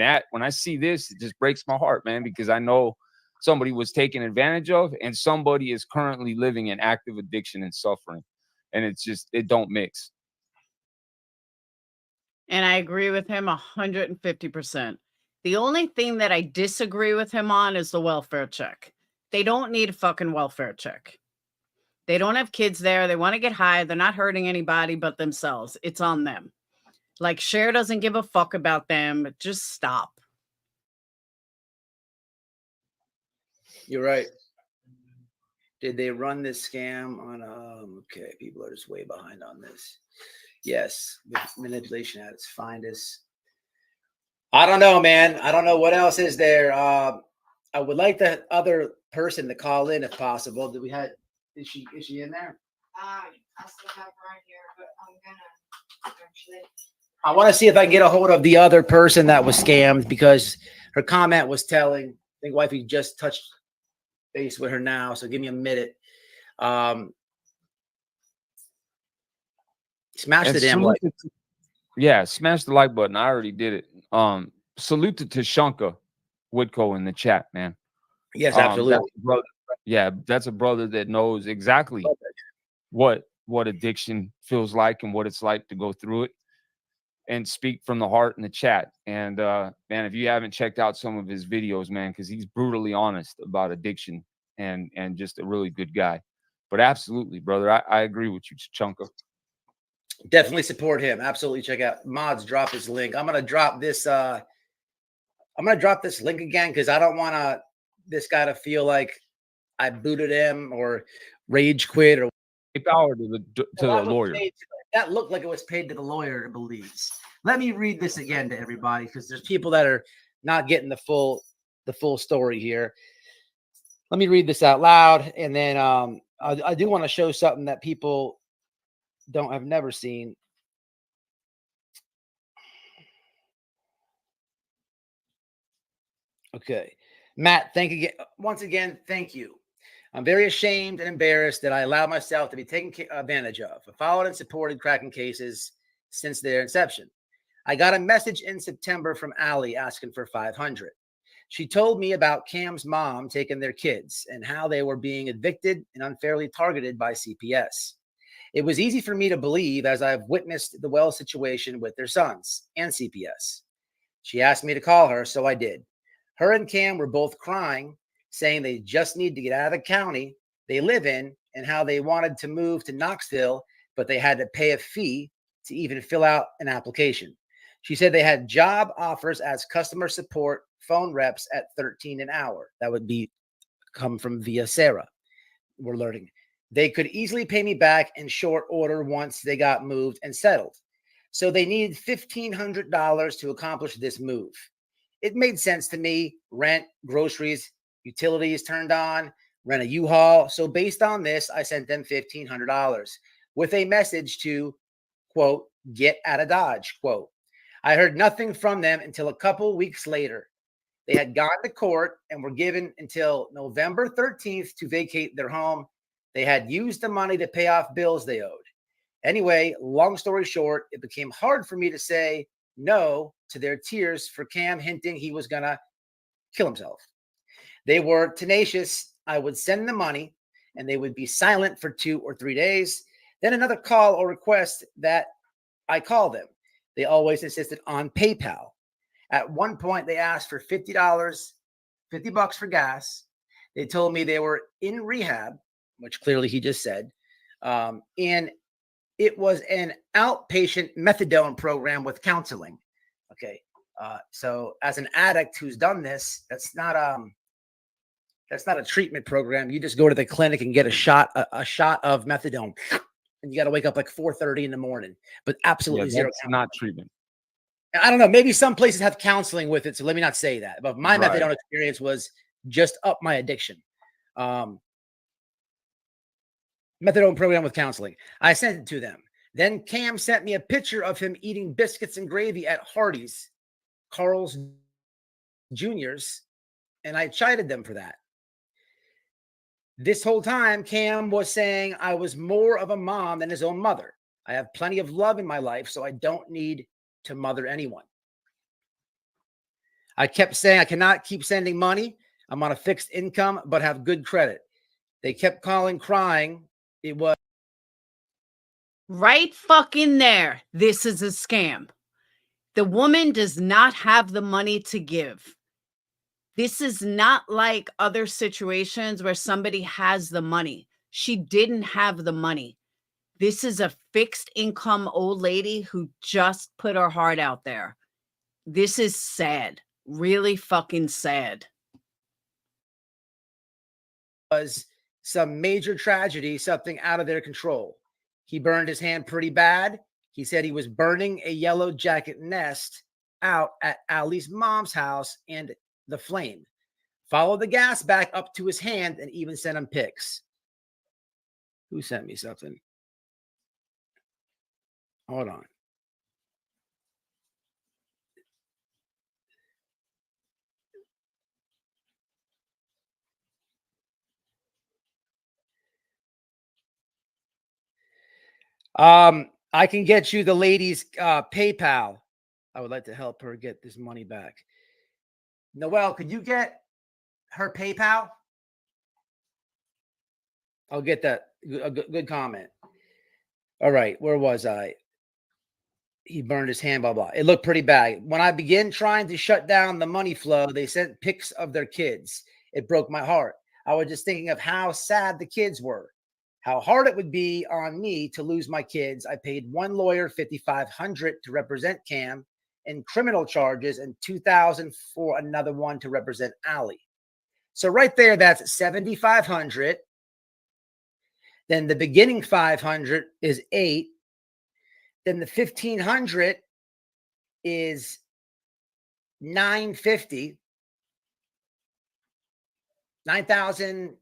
that, when I see this, it just breaks my heart, man, because I know somebody was taken advantage of and somebody is currently living in active addiction and suffering. And it's just, it don't mix. And I agree with him 150%. The only thing that I disagree with him on is the welfare check. They don't need a fucking welfare check. They don't have kids there. They want to get high. They're not hurting anybody but themselves. It's on them. Like, Cher doesn't give a fuck about them. Just stop. You're right. Did they run this scam on? Okay, people are just way behind on this. Yes, manipulation at its finest. I don't know, man. I don't know what else is there. I would like the other person to call in if possible. Do we have? Is she in there? I still have her right here, but I'm gonna actually. I want to see if I can get a hold of the other person that was scammed because her comment was telling. I think wifey just touched base with her now, so give me a minute. Smash the damn like. Yeah, smash the like button. I already did it. Salute to Tashanka Woodco in the chat, man. Yes, absolutely. That's a brother that knows exactly what addiction feels like and what it's like to go through it, and speak from the heart in the chat. And man, if you haven't checked out some of his videos, man, because he's brutally honest about addiction and just a really good guy. But absolutely, brother, I agree with you, Chunka. Definitely support him. Absolutely check out Mods. Drop his link. I'm gonna drop this. I'm gonna drop this link again because I don't want this guy to feel like I booted him or rage quit or power to the lawyer. That looked like it was paid to the lawyer, believes. Let me read this again to everybody because there's people that are not getting the full story here. Let me read this out loud, and then I do want to show something that people have never seen. Okay, Matt, thank you once again. Thank you. I'm very ashamed and embarrassed that I allowed myself to be taken advantage of. I followed and supported cracking cases since their inception. I got a message in September from Allie asking for $500. She told me about Cam's mom taking their kids and how they were being evicted and unfairly targeted by CPS. It was easy for me to believe as I've witnessed the Wells situation with their sons and CPS. She asked me to call her, so I did. Her and Cam were both crying, saying they just need to get out of the county they live in and how they wanted to move to Knoxville, but they had to pay a fee to even fill out an application. She said they had job offers as customer support phone reps at $13 an hour. That would be come from via Sarah. We're learning. They could easily pay me back in short order once they got moved and settled. So they needed $1,500 to accomplish this move. It made sense to me. Rent, groceries, utilities turned on, rent a U-Haul. So based on this, I sent them $1,500 with a message to, quote, get out of Dodge, quote. I heard nothing from them until a couple weeks later. They had gone to court and were given until November 13th to vacate their home. They had used the money to pay off bills they owed. Anyway, long story short, it became hard for me to say no to their tears for Cam hinting he was going to kill himself. They were tenacious. I would send the money and they would be silent for 2 or 3 days. Then another call or request that I call them. They always insisted on PayPal. At one point, they asked for $50 for gas. They told me they were in rehab, which clearly he just said. And it was an outpatient methadone program with counseling. Okay. So as an addict who's done this, that's not a treatment program. You just go to the clinic and get a shot of methadone, and you got to wake up like 4:30 in the morning, but absolutely zero. That's not treatment. I don't know. Maybe some places have counseling with it, so let me not say that. But my methadone experience was just up my addiction. Methadone program with counseling. I sent it to them. Then Cam sent me a picture of him eating biscuits and gravy at Hardee's, Carl's Jr.'s, and I chided them for that. This whole time, Cam was saying I was more of a mom than his own mother. I have plenty of love in my life, so I don't need to mother anyone. I kept saying I cannot keep sending money. I'm on a fixed income, but have good credit. They kept calling, crying. It was right fucking there. This is a scam. The woman does not have the money to give. This is not like other situations where somebody has the money. She didn't have the money. This is a fixed income old lady who just put her heart out there. This is sad. Really fucking sad. Was some major tragedy, something out of their control. He burned his hand pretty bad. He said he was burning a yellow jacket nest out at Allie's mom's house and the flame. Followed the gas back up to his hand and even sent him pics. Who sent me something? Hold on. I can get you the lady's PayPal. I would like to help her get this money back. Noelle, could you get her PayPal? I'll get that. Good comment. All right. Where was I? He burned his hand, blah, blah. It looked pretty bad. When I began trying to shut down the money flow, they sent pics of their kids. It broke my heart. I was just thinking of how sad the kids were, how hard it would be on me to lose my kids. I paid one lawyer $5,500 to represent Cam in criminal charges and $2,000 for another one to represent Allie. So right there, that's $7,500. Then the beginning 500 is $8,000. Then the 1,500 is $950. 9,000,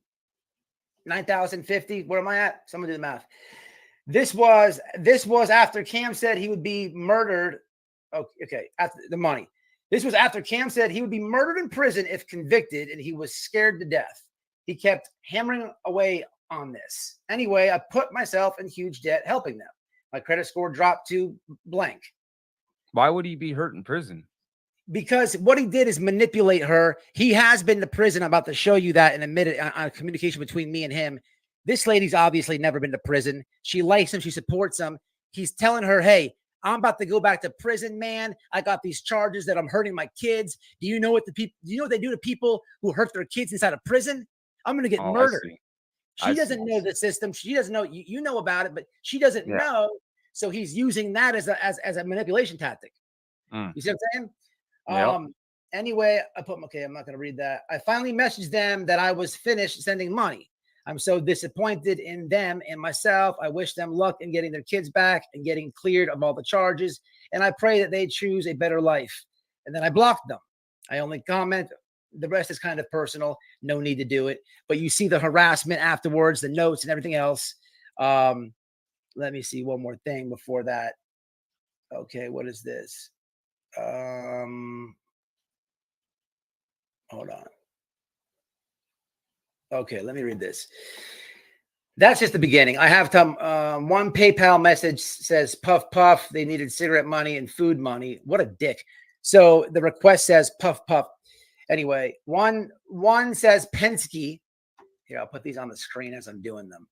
9,050. Where am I at? Someone do the math. This was after Cam said he would be murdered. Okay, after the money. This was after Cam said he would be murdered in prison if convicted, and he was scared to death. He kept hammering away on this. Anyway, I put myself in huge debt helping them. My credit score dropped to blank. Why would he be hurt in prison? Because what he did is manipulate her. He has been to prison. I'm about to show you that in a minute on communication between me and him. This lady's obviously never been to prison. She likes him. She supports him. He's telling her, hey, I'm about to go back to prison, man. I got these charges that I'm hurting my kids. Do you know what they do to people who hurt their kids inside of prison? I'm going to get murdered. She doesn't know the system. She doesn't know. You know about it, but she doesn't know. So he's using that as a manipulation tactic. You see what I'm saying? Yep. Anyway, okay, I'm not going to read that. I finally messaged them that I was finished sending money. I'm so disappointed in them and myself. I wish them luck in getting their kids back and getting cleared of all the charges. And I pray that they choose a better life. And then I blocked them. I only comment. The rest is kind of personal. No need to do it. But you see the harassment afterwards, the notes and everything else. Let me see one more thing before that. Okay, what is this? Hold on. Okay, let me read this. That's just the beginning. I have one PayPal message says puff puff. They needed cigarette money and food money. What a dick. So the request says puff puff. Anyway, one says Penske. Here, I'll put these on the screen as I'm doing them.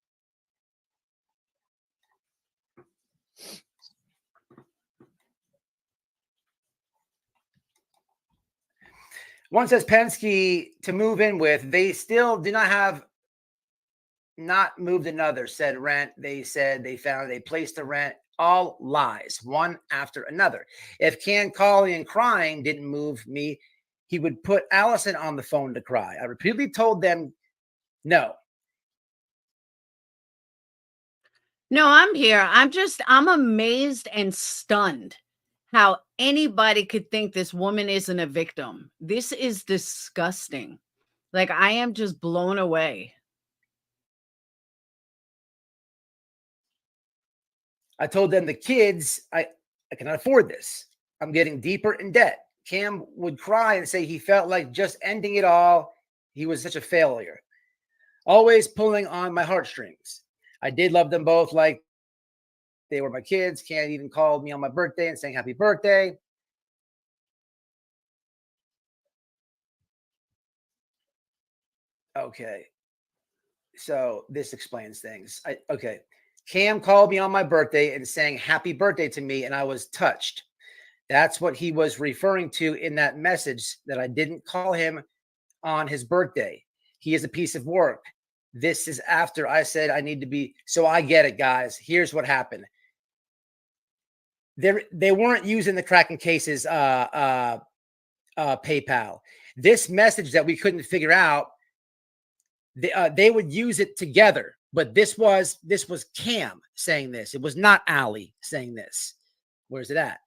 One says Penske to move in with. They still do not have not moved another, said rent. They said they found a place to rent. All lies, one after another. If Can calling and crying didn't move me, he would put Allison on the phone to cry. I repeatedly told them no. No, I'm here. I'm amazed and stunned how anybody could think this woman isn't a victim. This is disgusting. Like, I am just blown away. I told them the kids, I cannot afford this. I'm getting deeper in debt. Cam would cry and say he felt like just ending it all. He was such a failure. Always pulling on my heartstrings. I did love them both like they were my kids. Cam even called me on my birthday and saying happy birthday. Okay. So this explains things. Okay. Cam called me on my birthday and saying happy birthday to me, and I was touched. That's what he was referring to in that message, that I didn't call him on his birthday. He is a piece of work. This is after I said I need to be. So I get it, guys. Here's what happened. They weren't using the Kraken cases PayPal. This message that we couldn't figure out, they would use it together. But this was Cam saying this. It was not Allie saying this. Where's it at?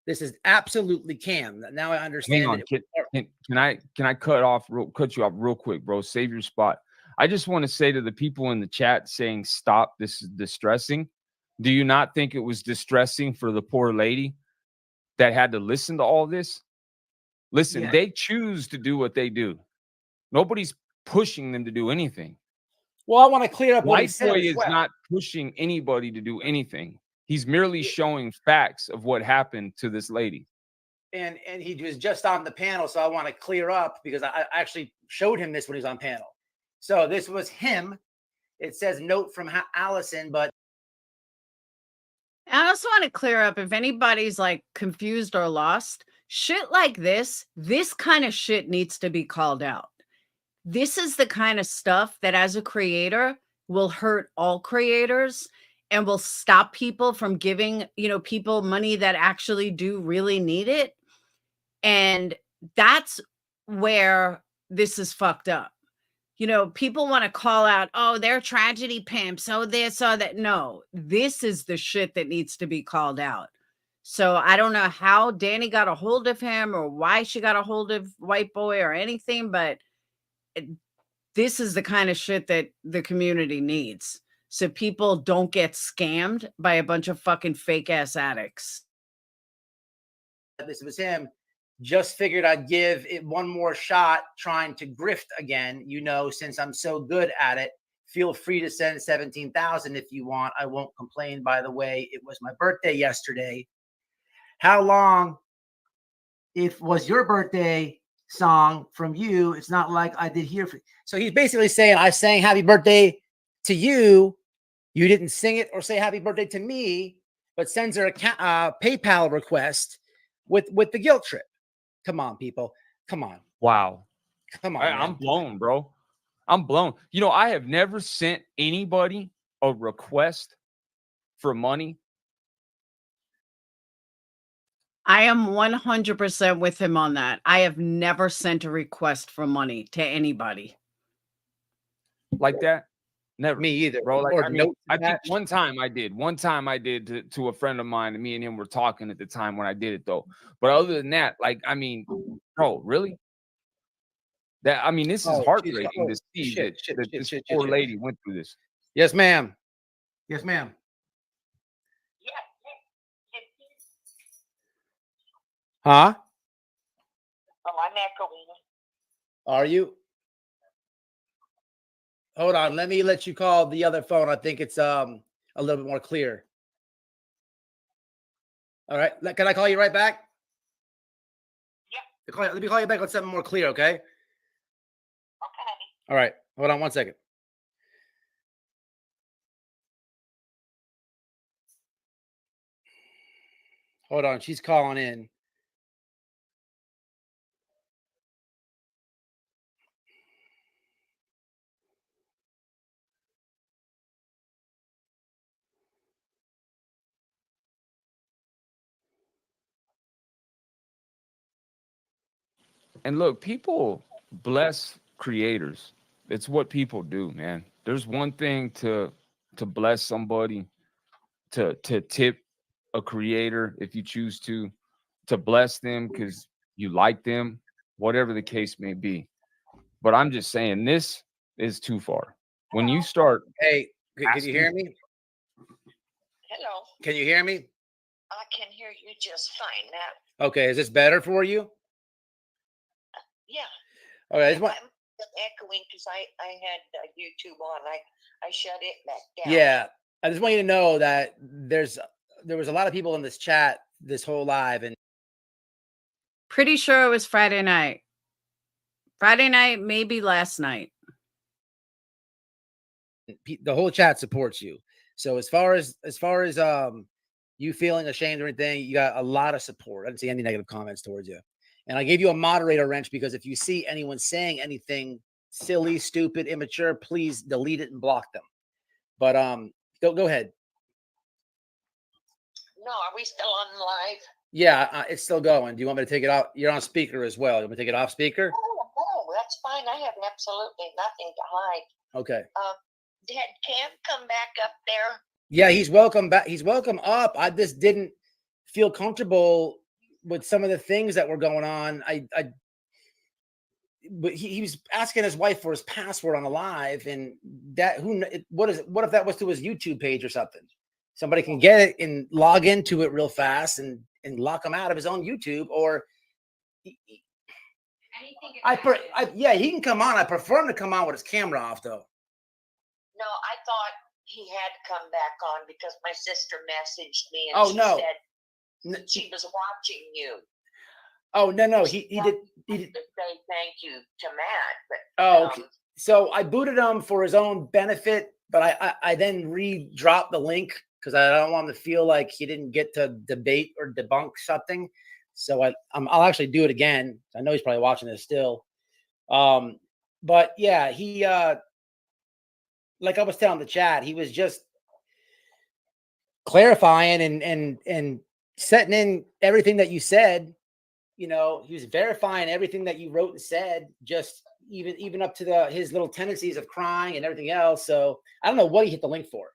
This is absolutely Cam. Now I understand. Hang on. Can I cut you off real quick, bro? Save your spot. I just want to say to the people in the chat saying stop, this is distressing. Do you not think it was distressing for the poor lady that had to listen to all this? Listen, they choose to do what they do. Nobody's pushing them to do anything. Well, I want to clear up what he said. White boy is not pushing anybody to do anything. He's merely showing facts of what happened to this lady. And he was just on the panel, so I want to clear up because I actually showed him this when he was on panel. So this was him. It says note from Allison, but I also want to clear up if anybody's like confused or lost. Shit like this kind of shit needs to be called out. This is the kind of stuff that as a creator will hurt all creators and will stop people from giving, people money that actually do really need it. And that's where this is fucked up. People want to call out, oh, they're tragedy pimps. Oh, this, oh, that. No, this is the shit that needs to be called out. So I don't know how Danny got a hold of him or why she got a hold of White Boy or anything, but this is the kind of shit that the community needs. So people don't get scammed by a bunch of fucking fake ass addicts. This was him. Just figured I'd give it one more shot trying to grift again. You know, since I'm so good at it, feel free to send 17,000 if you want. I won't complain. By the way, it was my birthday yesterday. How long? If was your birthday song from you, it's not like I did here. So he's basically saying I sang happy birthday to you. You didn't sing it or say happy birthday to me, but sends her a PayPal request with the guilt trip. Come on, people. Come on. Wow. Come on. I'm blown, bro. I'm blown. You know, I have never sent anybody a request for money. I am 100% with him on that. I have never sent a request for money to anybody. Like that? Never. Me either, bro. Like, or I mean, I think one time I did. One time I did to a friend of mine, and me and him were talking at the time when I did it, though. But other than that, like, I mean, bro, really? That, I mean, this is heartbreaking to see that this poor lady went through this. Yes, ma'am. Yes, ma'am. Huh? Oh, I'm echoing. Are you? Hold on. Let me let you call the other phone. I think it's a little bit more clear. All right. Can I call you right back? Yeah. Let me call you back on something more clear, okay? Okay. All right. Hold on one second. Hold on. She's calling in. And look, people bless creators. It's what people do, man. There's one thing to bless somebody, to tip a creator if you choose to bless them because you like them, whatever the case may be. But I'm just saying this is too far. When you start, hey, can you hear me? Hello. Can you hear me? I can hear you just fine now. Okay, is this better for you? Yeah. All right. I'm echoing because I had YouTube on. I shut it back down. Yeah, I just want you to know that there was a lot of people in this chat this whole live, and Pretty sure it was Friday night. Friday night, maybe last night. The whole chat supports you. So as far as you feeling ashamed or anything, you got a lot of support. I didn't see any negative comments towards you. And I gave you a moderator wrench because if you see anyone saying anything silly, stupid, immature, please delete it and block them. But go ahead. No, are we still on live? Yeah, it's still going. Do you want me to take it off? You're on speaker as well. You want me to take it off speaker? Oh, that's fine. I have absolutely nothing to hide. Okay. Did Cam come back up there? Yeah, he's welcome back. He's welcome up. I just didn't feel comfortable with some of the things that were going on. But he was asking his wife for his password on the live, and that what if that was to his YouTube page or something? Somebody can get it and log into it real fast and lock him out of his own YouTube. Or yeah, he can come on. I prefer him to come on with his camera off, though. No, I thought he had to come back on because my sister messaged me and said she was watching you. Oh no, he did say thank you to Matt. But okay. So I booted him for his own benefit, but I then re-dropped the link because I don't want him to feel like he didn't get to debate or debunk something. So I'll actually do it again. I know he's probably watching this still. But yeah, he like I was telling the chat, he was just clarifying and setting in everything that you said. You know, he was verifying everything that you wrote and said, just even up to his little tendencies of crying and everything else. So I don't know what he hit the link for.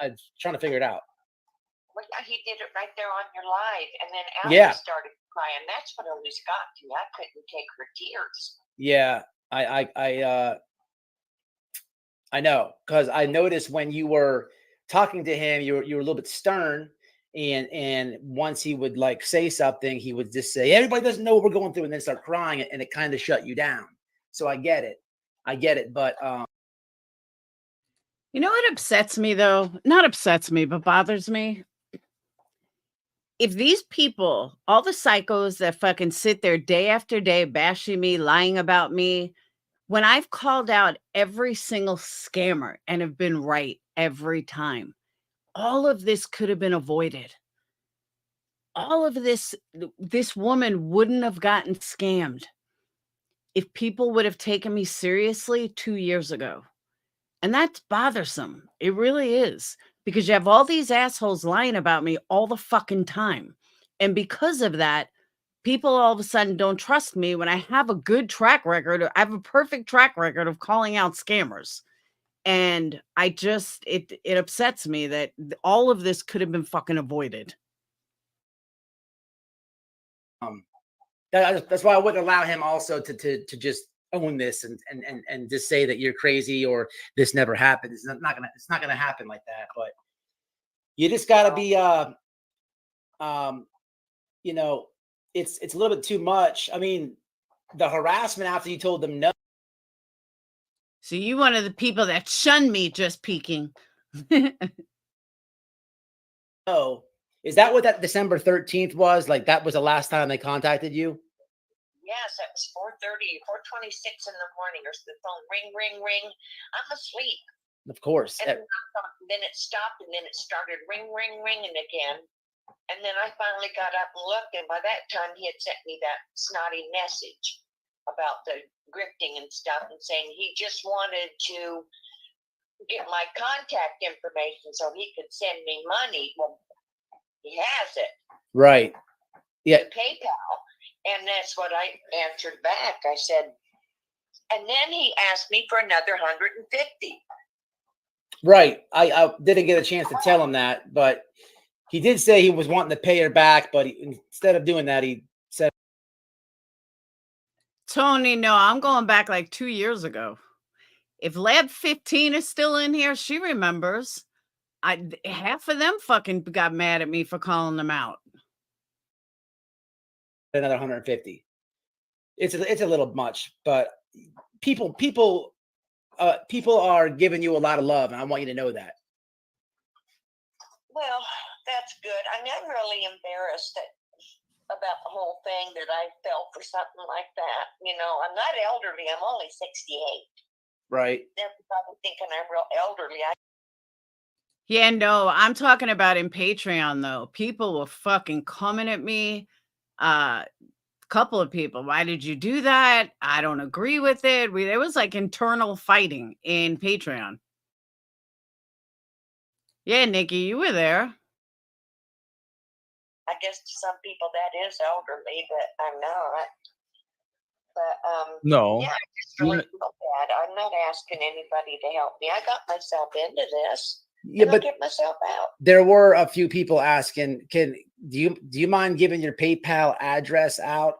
I'm trying to figure it out. Well, yeah, he did it right there on your live, and then Allie started crying. That's what always got me. I couldn't take her tears. Yeah, I know, because I noticed when you were talking to him, you were a little bit stern, and once he would like say something, he would just say, "Everybody doesn't know what we're going through," and then start crying, and it kind of shut you down. So I get it, but You know what upsets me though? Not upsets me, but bothers me. If these people, all the psychos that fucking sit there day after day bashing me, lying about me, when I've called out every single scammer and have been right every time, all of this could have been avoided. All of this woman wouldn't have gotten scammed if people would have taken me seriously 2 years ago. And that's bothersome. It really is. Because you have all these assholes lying about me all the fucking time. And because of that, people all of a sudden don't trust me when I have a good track record. I have a perfect track record of calling out scammers. And I just, it upsets me that all of this could have been fucking avoided. that's why I wouldn't allow him also to just own this and just say that you're crazy or this never happened. It's not gonna happen like that. But you just gotta be you know, it's a little bit too much. I mean, the harassment after you told them no. So you one of the people that shunned me just peeking. Oh, is that what that December 13th was? Like that was the last time they contacted you? Yes, it was 4:30, 4:26 in the morning, or the phone ring, ring, ring. I'm asleep. Of course. And then it stopped, and then it started ring, ring, ringing again. And then I finally got up and looked, and by that time he had sent me that snotty message about the grifting and stuff, and saying he just wanted to get my contact information so he could send me money. Well, he has it. Right. Yeah. PayPal. And that's what I answered back. I said, and then he asked me for another 150. Right. I didn't get a chance to tell him that, but he did say he was wanting to pay her back, but instead of doing that, he said, Tony, no, I'm going back like 2 years ago. If Lab 15 is still in here, she remembers. Half of them fucking got mad at me for calling them out. another 150. It's a little much, but people are giving you a lot of love, and I want you to know that. Well, that's good. I mean, I'm really embarrassed about the whole thing that I fell for something like that. You know, I'm not elderly. I'm only 68. Right. They're probably thinking I'm real elderly. Yeah, no, I'm talking about in Patreon, though. People were fucking coming at me. Couple of people, why did you do that? I don't agree with it. There was like internal fighting in Patreon. Yeah, Nikki, you were there. I guess to some people that is elderly, but I'm not. But No. yeah, I just really feel bad. I'm not asking anybody to help me. I got myself into this. Yeah, but I'll get myself out. There were a few people asking, do you mind giving your PayPal address out?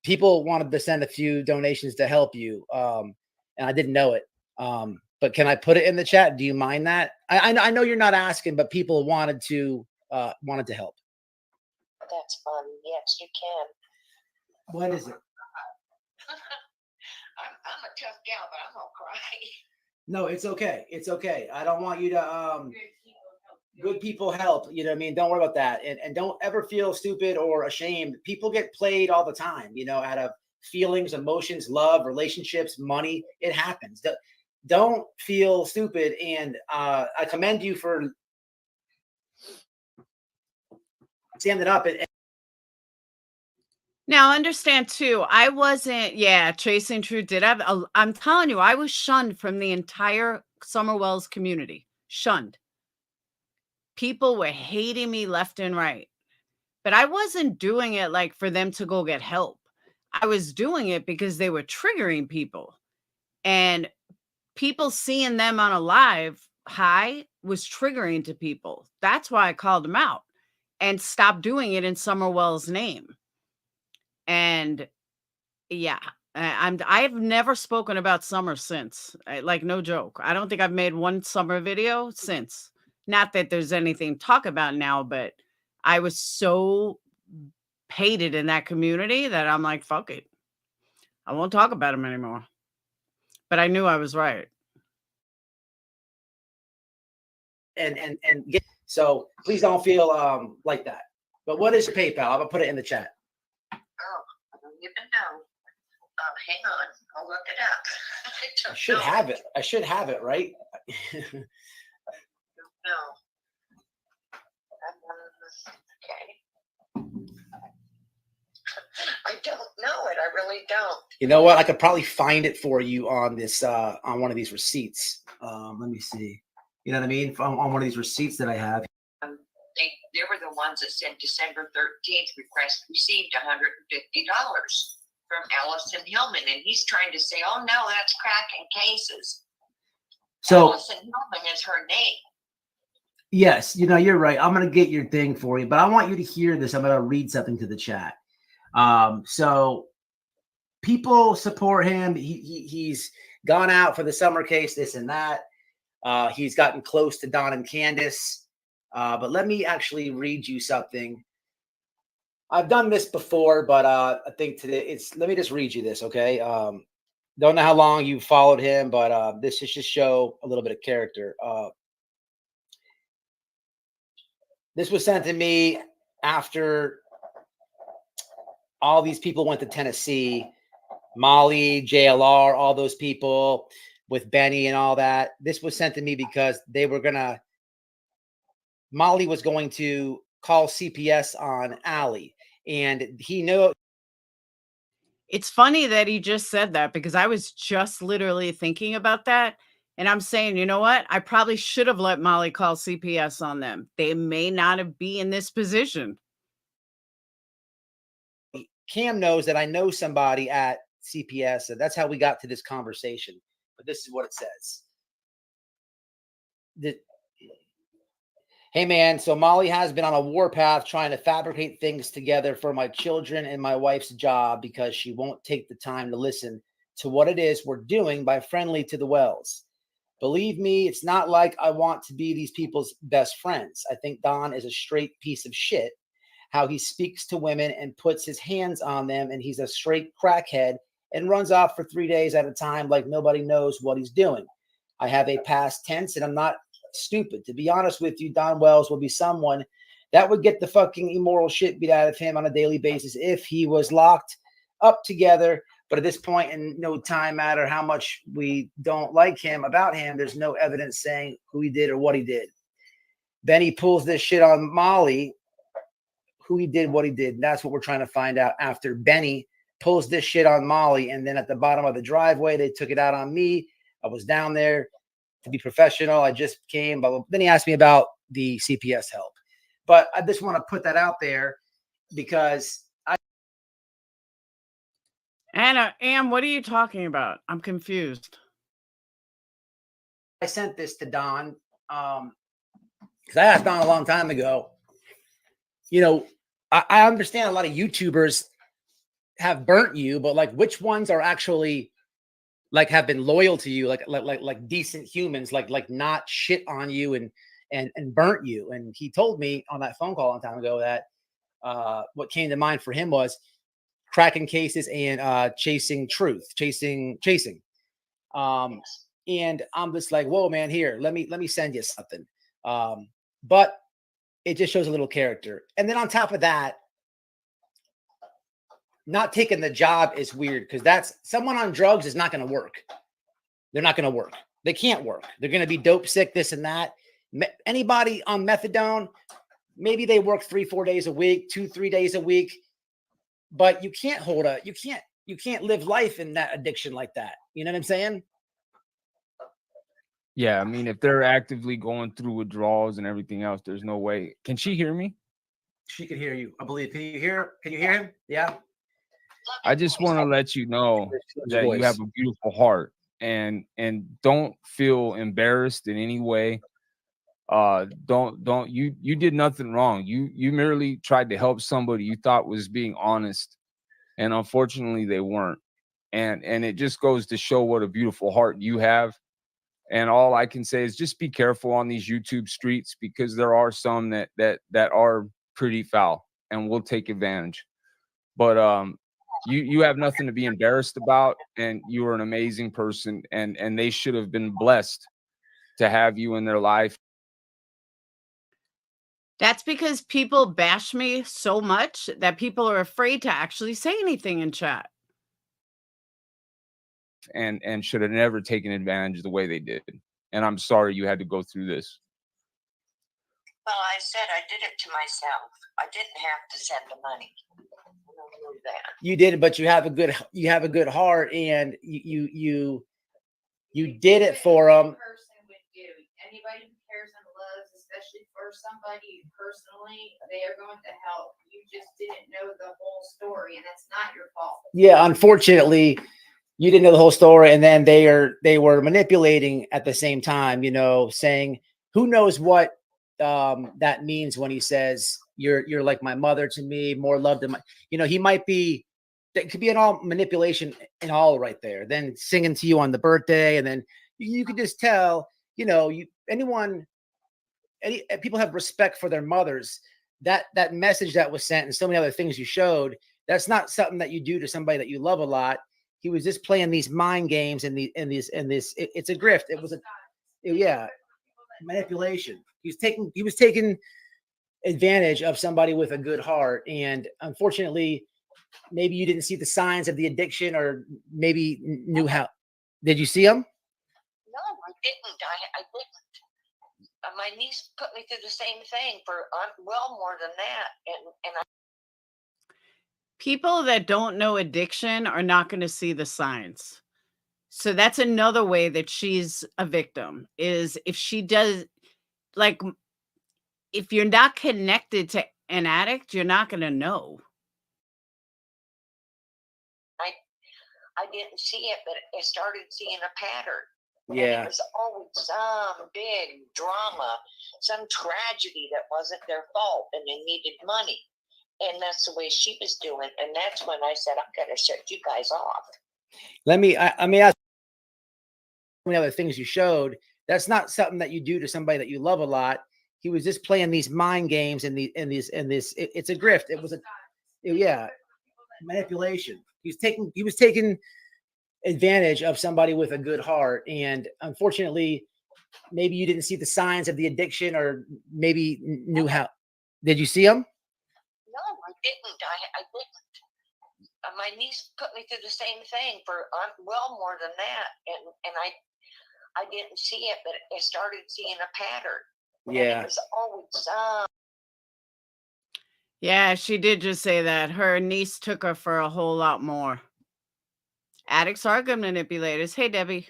People wanted to send a few donations to help you, and I didn't know it. But can I put it in the chat? Do you mind that? I know you're not asking, but people wanted to help. That's fun. Yes, you can. What is it? I'm a tough gal, but I'm gonna cry. No, it's okay. It's okay. I don't want you to good people help. You know what I mean? Don't worry about that. And don't ever feel stupid or ashamed. People get played all the time, you know, out of feelings, emotions, love, relationships, money. It happens. Don't feel stupid. And I commend you for standing up and now, understand too, I wasn't, Chasing Truth did have, I'm telling you, I was shunned from the entire Summer Wells community. Shunned. People were hating me left and right. But I wasn't doing it like for them to go get help. I was doing it because they were triggering people. And people seeing them on a live high was triggering to people. That's why I called them out and stopped doing it in Summer Wells' name. And yeah, I've never spoken about summer since. Like, no joke. I don't think I've made one summer video since. Not that there's anything to talk about now, but I was so hated in that community that I'm like, fuck it. I won't talk about them anymore. But I knew I was right. And get, so please don't feel like that. But what is PayPal? I'm gonna put it in the chat. Oh, I don't even know. Hang on, I'll look it up. I should have it. I should have it, right? No. Okay. I don't know it. I really don't. You know what? I could probably find it for you on this on one of these receipts. Let me see. You know what I mean? On one of these receipts that I have. They were the ones that said December 13th request received $150 from Allison Hillman, and he's trying to say, "Oh no, that's cracking cases." So Allison Hillman is her name. yes, you know, you're right. I'm gonna get your thing for you, but I want you to hear this. I'm gonna read something to the chat. So people support him. He's gone out for the summer case, this and that. He's gotten close to Don and Candace. But let me actually read you something. I've done this before, but I think today let me just read you this, okay? Don't know how long you followed him, but this is just show a little bit of character. This was sent to me after all these people went to Tennessee, Molly, JLR, all those people with Benny and all that. This was sent to me because they were Molly was going to call CPS on Allie, and he knew. It's funny that he just said that because I was just literally thinking about that. And I'm saying, you know what? I probably should have let Molly call CPS on them. They may not have been in this position. Cam knows that I know somebody at CPS, and that's how we got to this conversation. But this is what it says. Hey, man, so Molly has been on a warpath trying to fabricate things together for my children and my wife's job because she won't take the time to listen to what it is we're doing by friendly to the Wells. Believe me, it's not like I want to be these people's best friends. I think Don is a straight piece of shit, how he speaks to women and puts his hands on them, and he's a straight crackhead and runs off for 3 days at a time like nobody knows what he's doing. I have a past tense, and I'm not stupid. To be honest with you, Don Wells will be someone that would get the fucking immoral shit beat out of him on a daily basis if he was locked up together. But at this point in no time, matter how much we don't like him about him, there's no evidence saying who he did or what he did. Benny pulls this shit on Molly, who he did, what he did. And that's what we're trying to find out after Benny pulls this shit on Molly. And then at the bottom of the driveway, they took it out on me. I was down there to be professional. I just came, but then he asked me about the CPS help. But I just want to put that out there because Anna, what are you talking about? I'm confused. I sent this to Don because I asked Don a long time ago. You know, I understand a lot of YouTubers have burnt you, but like which ones are actually like have been loyal to you, like decent humans, like not shit on you and burnt you. And he told me on that phone call a long time ago that what came to mind for him was cracking cases and chasing truth, chasing. And I'm just like, whoa, man, here, let me send you something. But it just shows a little character. And then on top of that, not taking the job is weird because that's someone on drugs is not going to work. They're not going to work. They can't work. They're going to be dope sick, this and that. Anybody on methadone, maybe they work 3-4 days a week, 2-3 days a week, but you can't you can't live life in that addiction like that. You know what I'm saying? Yeah, I mean, if they're actively going through withdrawals and everything else, there's no way. Can she hear me? She can hear you, I believe. Can you hear him? Yeah. I just want to let you know that you have a beautiful heart and don't feel embarrassed in any way. Don't you did nothing wrong. You merely tried to help somebody you thought was being honest, and unfortunately they weren't. And it just goes to show what a beautiful heart you have. And all I can say is just be careful on these YouTube streets, because there are some that are pretty foul and will take advantage. But you have nothing to be embarrassed about, and you are an amazing person, and they should have been blessed to have you in their life. That's because people bash me so much that people are afraid to actually say anything in chat. And should have never taken advantage the way they did. And I'm sorry you had to go through this. Well, I said I did it to myself. I didn't have to send the money. I don't know that. You did it, but you have a good heart, and you did it for them. Anybody who cares and loves, especially for somebody personally, they are going to help. You just didn't know the whole story, and that's not your fault. Yeah, unfortunately, you didn't know the whole story, and then they were manipulating at the same time, you know, saying, who knows what that means when he says you're like my mother to me, more love than my, you know, he might be, that could be an all manipulation and all right there. Then singing to you on the birthday, and then you could just tell, you know, people have respect for their mothers. That message that was sent and so many other things you showed, that's not something that you do to somebody that you love a lot. He was just playing these mind games and it's a grift. It was manipulation. He was taking advantage of somebody with a good heart. And unfortunately, maybe you didn't see the signs of the addiction, or maybe knew how. Did you see them? No, I didn't. I didn't. My niece put me through the same thing for well more than that, and I. People that don't know addiction are not going to see the signs. So that's another way that she's a victim, is if she does, like, if you're not connected to an addict, you're not going to know. I didn't see it, but I started seeing a pattern. Yeah. And it was always some big drama, some tragedy that wasn't their fault, and they needed money. And that's the way she was doing. And that's when I said, I've got to shut you guys off. Let me ask many other things you showed. That's not something that you do to somebody that you love a lot. He was just playing these mind games and it's a grift. It was manipulation. He was taking advantage of somebody with a good heart. And unfortunately, maybe you didn't see the signs of the addiction, or maybe knew how. Did you see them? No, I didn't. I didn't. My niece put me through the same thing for well more than that, and I didn't see it, but I started seeing a pattern. Yeah. And it was always Yeah, she did just say that. Her niece took her for a whole lot more. Addicts are good manipulators. Hey, Debbie.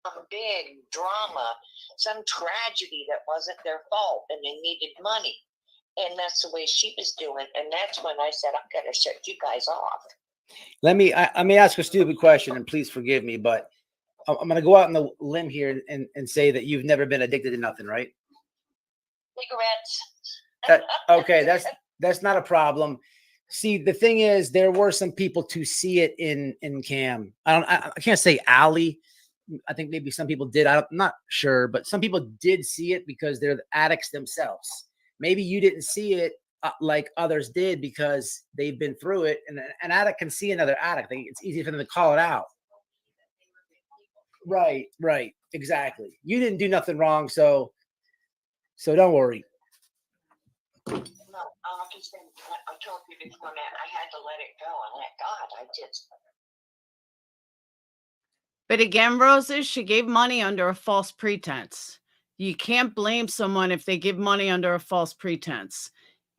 some big drama, some tragedy that wasn't their fault, and they needed money. And that's the way she was doing. And that's when I said, I've got to shut you guys off. Let me ask a stupid question, and please forgive me, but I'm going to go out on the limb here and say that you've never been addicted to nothing, right? Cigarettes. Okay, that's not a problem. See, the thing is, there were some people to see it in Cam. I can't say Allie. I think maybe some people did. I'm not sure, but some people did see it because they're the addicts themselves. Maybe you didn't see it like others did because they've been through it. And an addict can see another addict. It's easy for them to call it out. Right, exactly. You didn't do nothing wrong, so don't worry. No, I told you before that I had to let it go and let God. I just. But again, Roses, she gave money under a false pretense. You can't blame someone if they give money under a false pretense.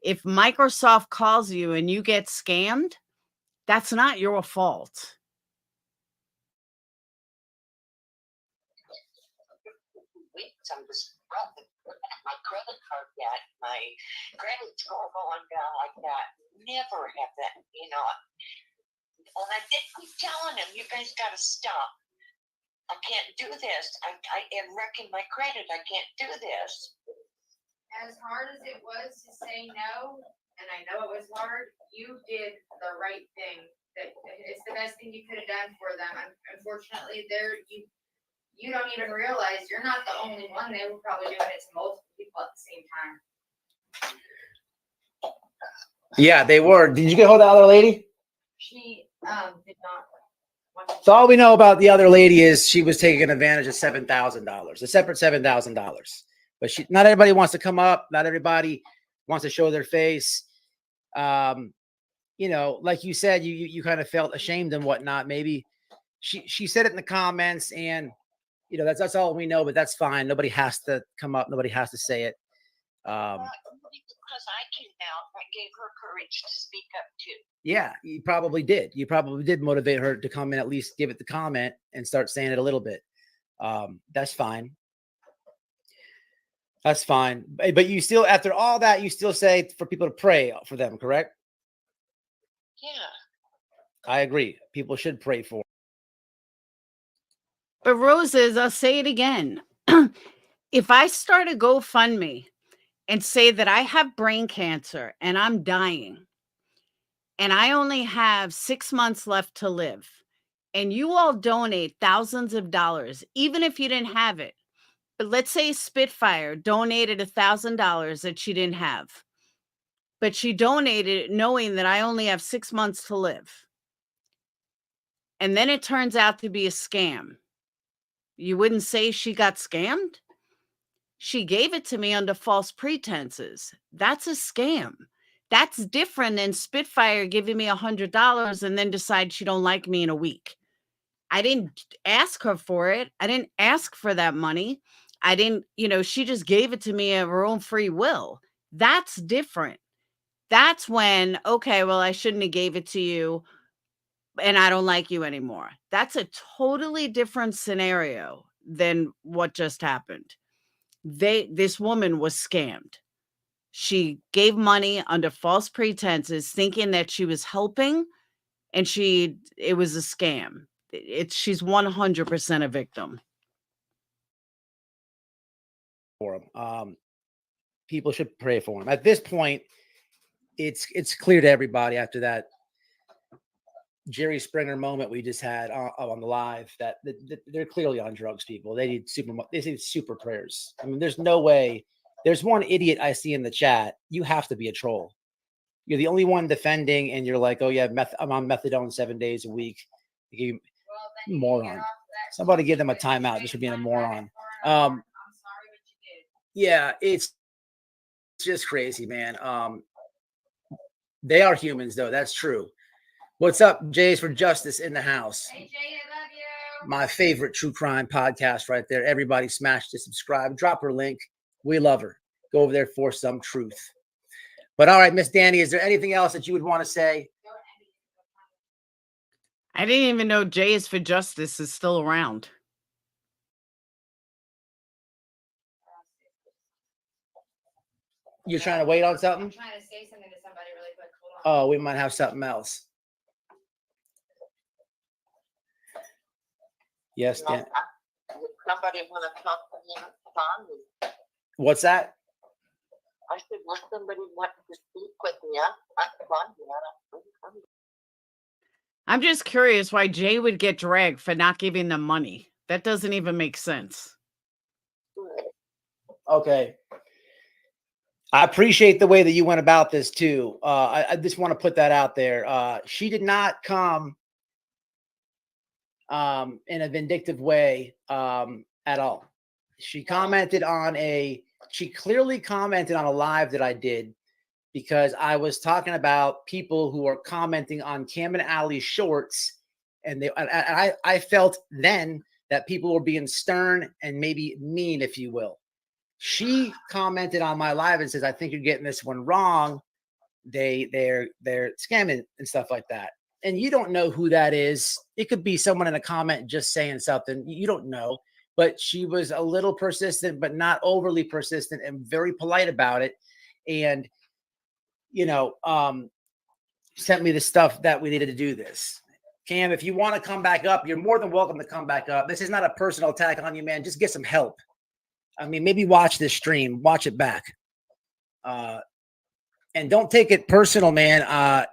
If Microsoft calls you and you get scammed, that's not your fault. Weeks, I'm just my credit card debt, my credit score going down like that. Never have that, you know. And I did keep telling him, you guys got to stop. I can't do this. I am wrecking my credit. I can't do this. As hard as it was to say no, and I know it was hard. You did the right thing. That it's the best thing you could have done for them. Unfortunately, you don't even realize you're not the only one. They were probably doing it to multiple people at the same time. Yeah, they were. Did you get hold of the other lady? She did not. So all we know about the other lady is she was taking advantage of $7,000, a separate $7,000. But not everybody wants to come up. Not everybody wants to show their face. You know, like you said, you kind of felt ashamed and whatnot. Maybe she said it in the comments, and you know that's all we know. But that's fine. Nobody has to come up. Nobody has to say it. Because I came out, I gave her courage to speak up too. Yeah, you probably did. You probably did motivate her to come in, at least give it the comment and start saying it a little bit. That's fine. That's fine. But you still, after all that, you still say for people to pray for them, correct? Yeah. I agree. People should pray for. But Roses, I'll say it again. If I start a GoFundMe and say that I have brain cancer and I'm dying and I only have 6 months left to live, and you all donate thousands of dollars, even if you didn't have it, but let's say Spitfire donated $1,000 that she didn't have, but she donated it knowing that I only have 6 months to live. And then it turns out to be a scam. You wouldn't say she got scammed? She gave it to me under false pretenses. That's a scam. That's different than Spitfire giving me $100 and then decide she don't like me in a week. I didn't ask her for it. I didn't ask for that money. I didn't, she just gave it to me of her own free will. That's different. That's when, okay, well, I shouldn't have gave it to you and I don't like you anymore. That's a totally different scenario than what just happened. This woman was scammed. She gave money under false pretenses, thinking that she was helping, and it was a scam. She's 100% a victim. For them. People should pray for them. At this point, it's clear to everybody after that Jerry Springer moment we just had on the live that they're clearly on drugs. People, they need super prayers. I mean, there's no way. There's one idiot I see in the chat. You have to be a troll. You're the only one defending, and you're like, oh yeah, I'm on methadone 7 days a week. You moron. Somebody give them a timeout just for being a moron. Yeah, it's just crazy, man. They are humans, though. That's true. What's up, Jays for Justice in the house? Hey, Jay, I love you. My favorite true crime podcast right there. Everybody smash to subscribe. Drop her link. We love her. Go over there for some truth. But all right, Miss Danny, is there anything else that you would want to say? I didn't even know Jays for Justice is still around. You're trying to wait on something? I'm trying to say something to somebody really quick. Hold on. Oh, we might have something else. Yes, Dan. Somebody want to talk to me on? What's that? I said, well, somebody want to speak with me. I'm just curious why Jay would get dragged for not giving them money. That doesn't even make sense. Okay. I appreciate the way that you went about this too. I just want to put that out there. She did not come in a vindictive way at all. She clearly commented on a live that I did because I was talking about people who are commenting on Cam and Ali's shorts, and I felt then that people were being stern and maybe mean, if you will. She commented on my live and says, I think you're getting this one wrong. They're scamming and stuff like that. And you don't know who that is. It could be someone in a comment just saying something. You don't know. But she was a little persistent, but not overly persistent, and very polite about it. And, sent me the stuff that we needed to do this. Cam, if you want to come back up, you're more than welcome to come back up. This is not a personal attack on you, man. Just get some help. I mean, maybe watch this stream, watch it back. And don't take it personal, man.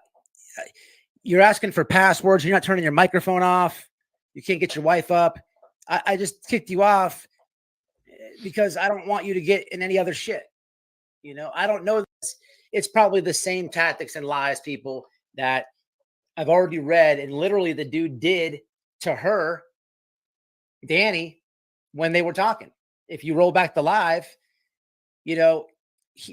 You're asking for passwords. You're not turning your microphone off. You can't get your wife up. I just kicked you off because I don't want you to get in any other shit. You know, I don't know this. It's probably the same tactics and lies, people, that I've already read. And literally the dude did to her, Danny, when they were talking. If you roll back the live, you know,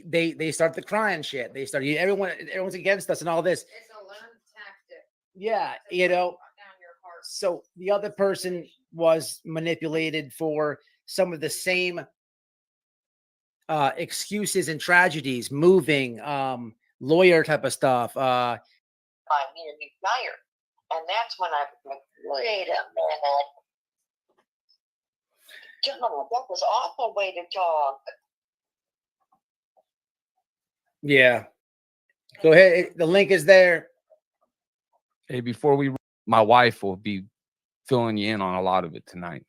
they start the crying shit. They started, everyone's against us and all this. It's a learned tactic. Yeah, you know. So the other person was manipulated for some of the same excuses and tragedies, moving, lawyer type of stuff. I need a new tire. And that's when I was like, wait a minute. John, that was awful way to talk. Yeah. Go ahead. The link is there. Hey, before we, my wife will be filling you in on a lot of it tonight.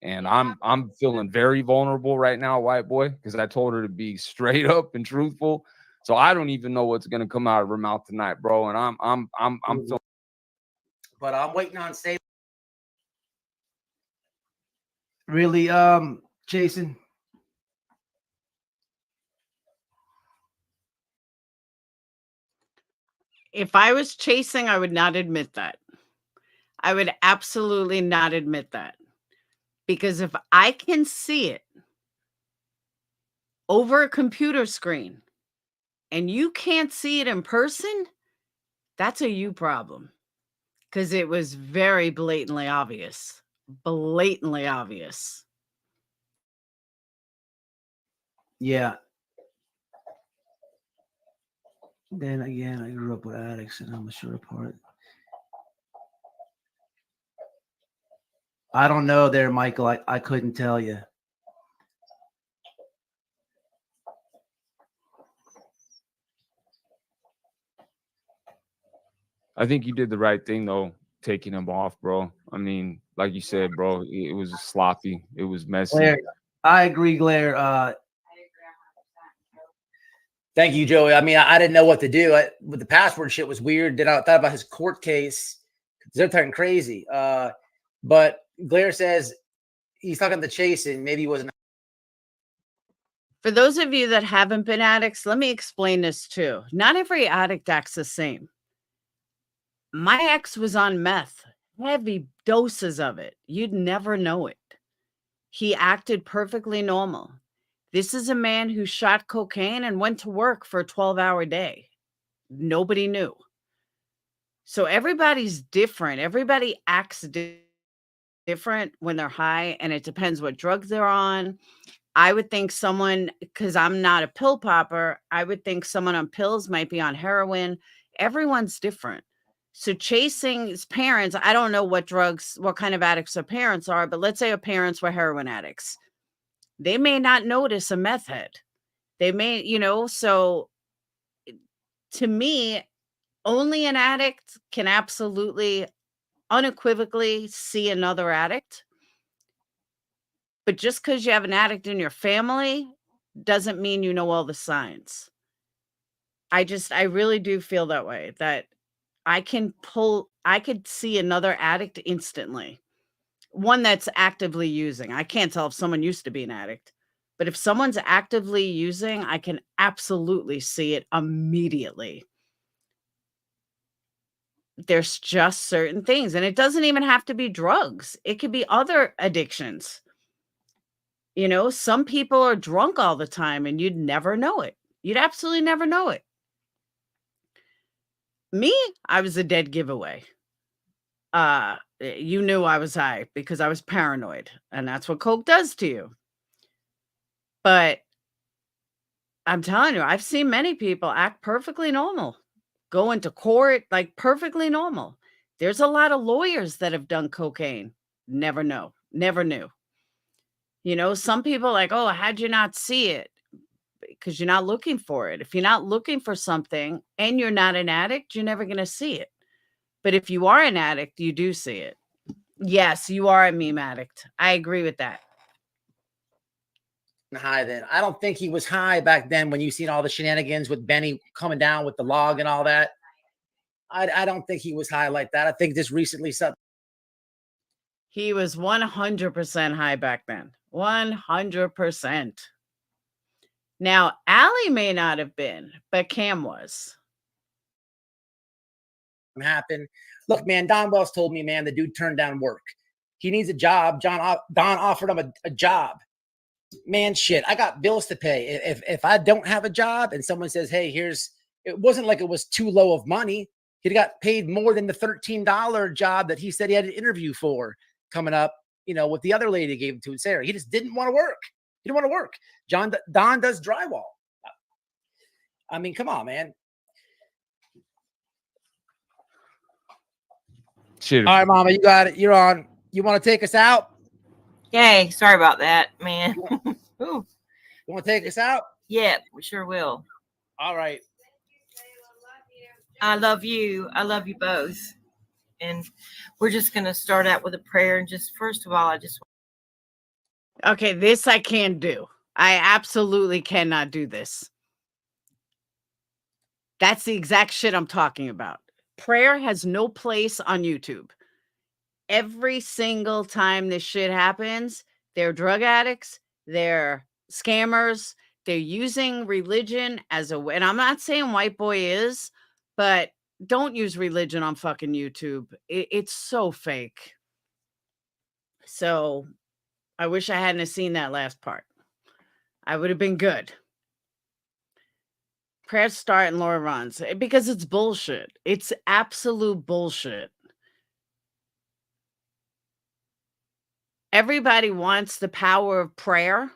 And I'm feeling very vulnerable right now, white boy, because I told her to be straight up and truthful. So I don't even know what's gonna come out of her mouth tonight, bro. And I'm feeling. But I'm waiting on say. Really, Jason. If I was chasing, I would not admit that. I would absolutely not admit that. Because if I can see it over a computer screen and you can't see it in person, that's a you problem. Because it was very blatantly obvious. Blatantly obvious. Yeah. Then again, I grew up with addicts and I'm a sure part. I don't know there, Michael. I couldn't tell you. I think you did the right thing though, taking him off, bro. I mean, like you said, bro, it was sloppy. It was messy. Glare, I agree, Glare. Thank you, Joey. I mean, I didn't know what to do. With the password shit was weird. Then I thought about his court case. They're talking crazy. But Glare says he's talking the chasing. Maybe he wasn't. For those of you that haven't been addicts, let me explain this too. Not every addict acts the same. My ex was on meth, heavy doses of it. You'd never know it. He acted perfectly normal. This is a man who shot cocaine and went to work for a 12-hour day. Nobody knew. So everybody's different. Everybody acts different when they're high, and it depends what drugs they're on. I would think someone, because I'm not a pill popper, I would think someone on pills might be on heroin. Everyone's different. So chasing his parents, I don't know what drugs, what kind of addicts their parents are, but let's say our parents were heroin addicts. They may not notice a meth head. They may, so to me, only an addict can absolutely unequivocally see another addict. But just because you have an addict in your family doesn't mean you know all the signs. I really do feel that way, that I could see another addict instantly. One that's actively using. I can't tell if someone used to be an addict, but if someone's actively using, I can absolutely see it immediately. There's just certain things, and it doesn't even have to be drugs. It could be other addictions. Some people are drunk all the time and you'd never know it. You'd absolutely never know it. Me, I was a dead giveaway. You knew I was high because I was paranoid, and that's what coke does to you. But I'm telling you, I've seen many people act perfectly normal, go into court like perfectly normal. There's a lot of lawyers that have done cocaine. Never knew. Some people like, oh, how'd you not see it? Because you're not looking for it. If you're not looking for something and you're not an addict, you're never going to see it. But if you are an addict, you do see it. Yes, you are a meme addict. I agree with that. high then. I don't think he was high back then when you seen all the shenanigans with Benny coming down with the log and all that. I don't think he was high like that. I think just recently something. He was 100% high back then. 100%. Now, Allie may not have been, but Cam was. Happen. Look, man, Don Wells told me, man, the dude turned down work. He needs a job. Don offered him a job. Man, shit, I got bills to pay. If I don't have a job and someone says, hey, it wasn't like it was too low of money. He got paid more than the $13 job that he said he had an interview for coming up, with the other lady gave him to, Sarah. He just didn't want to work. He didn't want to work. Don does drywall. I mean, come on, man. Shit. All right, Mama, you got it. You're on. You want to take us out? Yay, sorry about that, man. Ooh. You want to take us out? Yeah, we sure will. All right. I love you. I love you both. And we're just going to start out with a prayer. And just first of all, Okay, this I can't do. I absolutely cannot do this. That's the exact shit I'm talking about. Prayer has no place on YouTube. Every single time this shit happens, they're drug addicts, they're scammers, they're using religion as a way. And I'm not saying white boy is, but don't use religion on fucking YouTube. It's so fake. So I wish I hadn't seen that last part. I would have been good. Prayers start and Laura runs because it's bullshit. It's absolute bullshit. Everybody wants the power of prayer.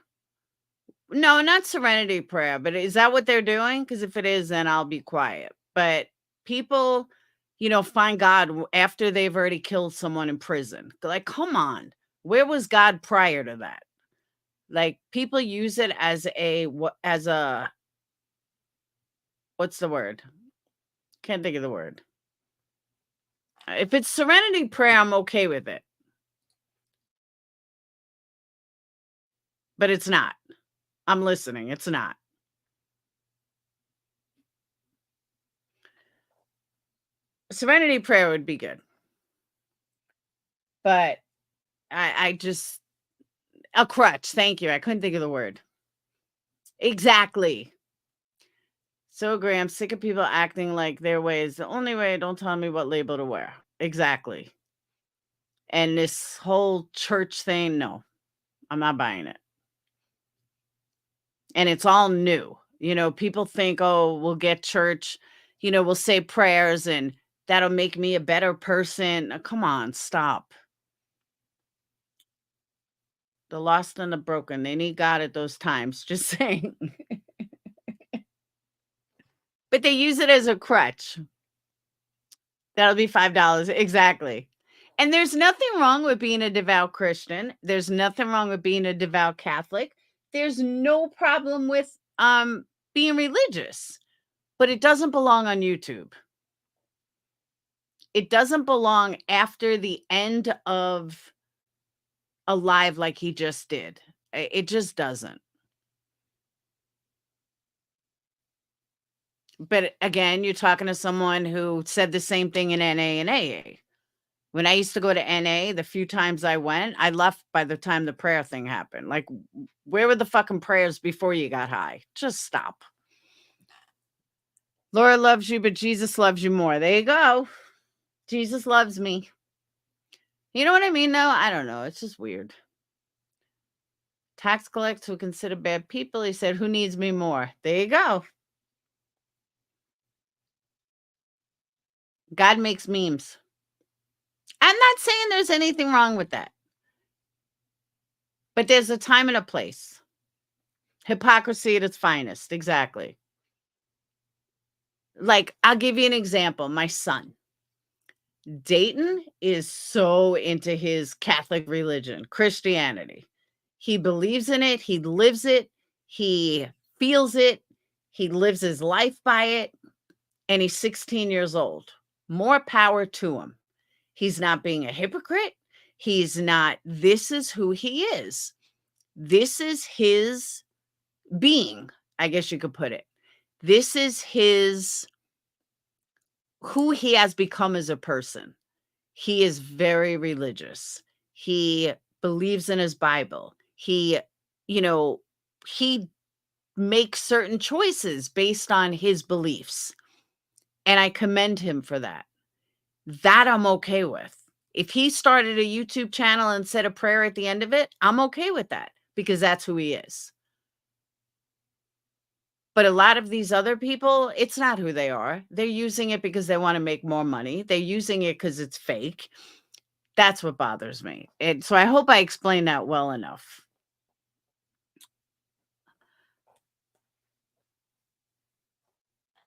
No, not serenity prayer, but is that what they're doing? Because if it is, then I'll be quiet. But people, find God after they've already killed someone in prison. Like, come on. Where was God prior to that? Like, people use it as a, what's the word? Can't think of the word. If it's serenity prayer, I'm okay with it. But it's not. I'm listening. It's not. Serenity prayer would be good. But I just, a crutch. Thank you. I couldn't think of the word. Exactly. So agree. I'm sick of people acting like their way is the only way. Don't tell me what label to wear. Exactly. And this whole church thing, no, I'm not buying it. And it's all new. People think, oh, we'll get church, we'll say prayers and that'll make me a better person. Come on, stop. The lost and the broken, they need God at those times. Just saying. But they use it as a crutch. That'll be $5. Exactly. And there's nothing wrong with being a devout Christian. There's nothing wrong with being a devout Catholic. There's no problem with being religious. But it doesn't belong on YouTube. It doesn't belong after the end of a live like he just did. It just doesn't. But again, you're talking to someone who said the same thing in NA and AA. When I used to go to NA, the few times I went, I left by the time the prayer thing happened. Like, where were the fucking prayers before you got high? Just stop. Laura loves you, but Jesus loves you more. There you go. Jesus loves me. You know what I mean, though? I don't know. It's just weird. Tax collectors who consider bad people. He said, who needs me more? There you go. God makes memes. I'm not saying there's anything wrong with that. But there's a time and a place. Hypocrisy at its finest. Exactly. Like, I'll give you an example. My son. Dayton is so into his Catholic religion, Christianity. He believes in it. He lives it. He feels it. He lives his life by it. And he's 16 years old. More power to him. He's not being a hypocrite. He's not. This is who he is. This is his being, I guess you could put it. This is who he has become as a person. He is very religious. He believes in his Bible. He makes certain choices based on his beliefs. And I commend him for that. That I'm okay with. If he started a YouTube channel and said a prayer at the end of it, I'm okay with that because that's who he is. But a lot of these other people, it's not who they are. They're using it because they want to make more money. They're using it because it's fake. That's what bothers me. And so I hope I explained that well enough.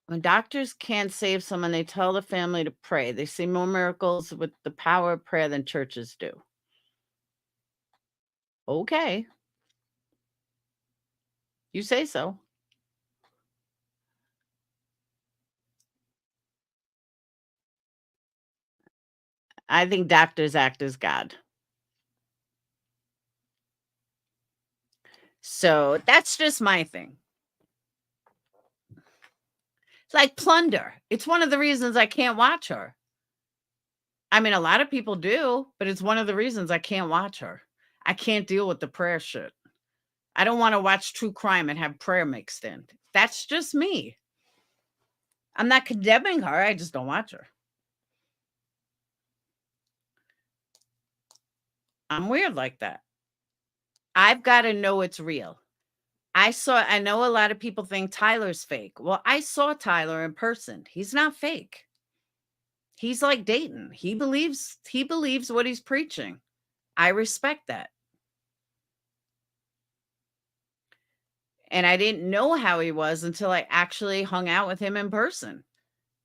When doctors can't save someone, they tell the family to pray. They see more miracles with the power of prayer than churches do. Okay. You say so. I think doctors act as God. So that's just my thing. It's like Plunder. It's one of the reasons I can't watch her. I mean, a lot of people do, but it's one of the reasons I can't watch her. I can't deal with the prayer shit. I don't want to watch true crime and have prayer mixed in. That's just me. I'm not condemning her. I just don't watch her. I'm weird like that. I've got to know it's real. I know a lot of people think Tyler's fake. Well, I saw Tyler in person. He's not fake. He's like Dayton. He believes what he's preaching. I respect that. And I didn't know how he was until I actually hung out with him in person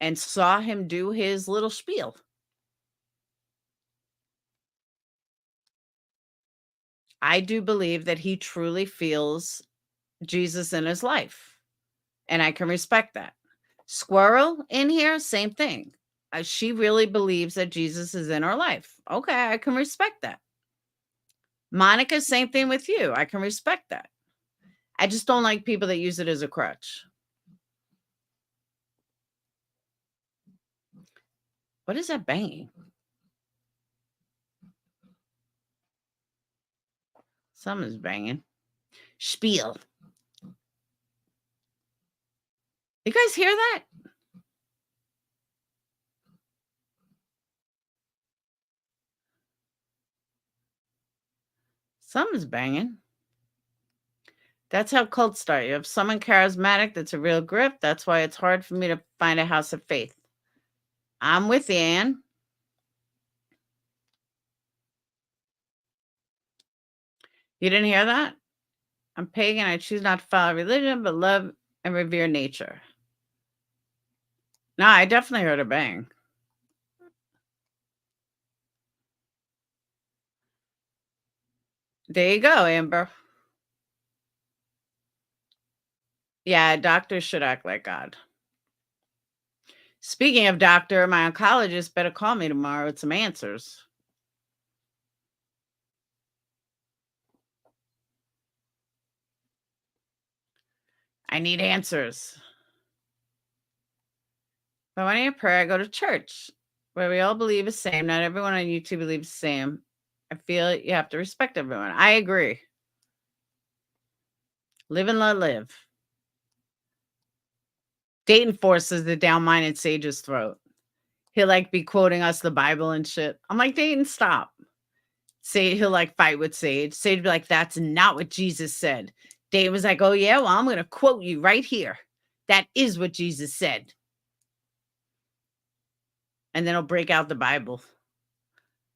and saw him do his little spiel. I do believe that he truly feels Jesus in his life, and I can respect that. Squirrel in here, same thing. She really believes that Jesus is in her life. Okay, I can respect that. Monica, same thing with you. I can respect that. I just don't like people that use it as a crutch. What is that banging? Something's banging. Spiel. You guys hear that? Something's banging. That's how cults start. You have someone charismatic that's a real grip. That's why it's hard for me to find a house of faith. I'm with you, Ann. You didn't hear that? I'm pagan. I choose not to follow religion, but love and revere nature. No, I definitely heard a bang. There you go, Amber. Yeah, doctors should act like God. Speaking of doctor, my oncologist better call me tomorrow with some answers. I need answers. But when I need prayer, I go to church where we all believe the same. Not everyone on YouTube believes the same. I feel you have to respect everyone. I agree. Live and let live. Dayton forces it down mine and Sage's throat. He'll like be quoting us the Bible and shit. I'm like, Dayton, stop. He'll like fight with Sage. Sage be like, that's not what Jesus said. Dayton was like, oh yeah, well, I'm going to quote you right here. That is what Jesus said. And then he'll break out the Bible.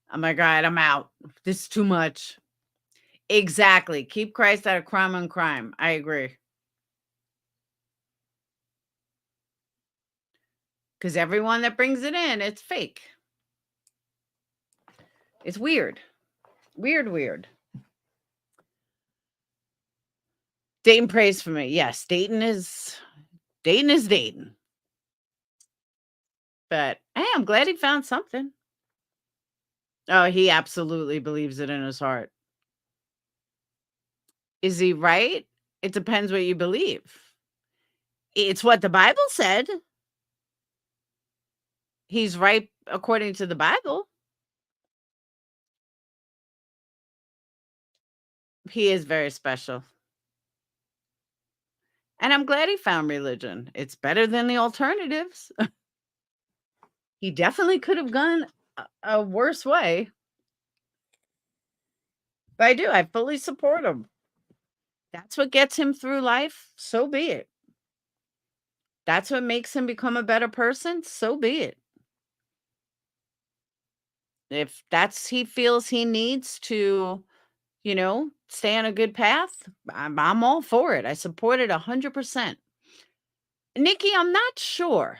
I'm like, all right, I'm out. This is too much. Exactly. Keep Christ out of crime on crime. I agree. Because everyone that brings it in, it's fake. It's weird. Weird. Dayton prays for me. Yes, Dayton is Dayton. But hey, I'm glad he found something. Oh, he absolutely believes it in his heart. Is he right? It depends what you believe. It's what the Bible said. He's right according to the Bible. He is very special. And I'm glad he found religion. It's better than the alternatives. He definitely could have gone a worse way. But I do. I fully support him. That's what gets him through life. So be it. That's what makes him become a better person. So be it. If that's he feels he needs to, stay on a good path, I'm all for it. I support it 100%. Nikki, I'm not sure.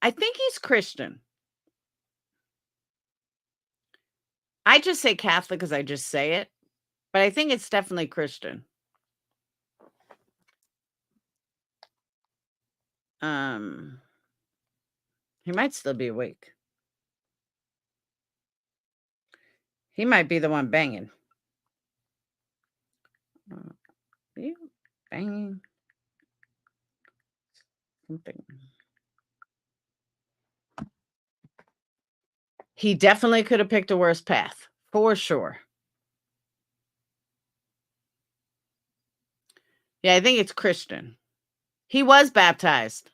I think he's Christian. I just say Catholic because I just say it, but I think it's definitely Christian. He might still be awake. He might be the one banging. You banging something. He definitely could have picked a worse path, for sure. Yeah, I think it's Christian. He was baptized.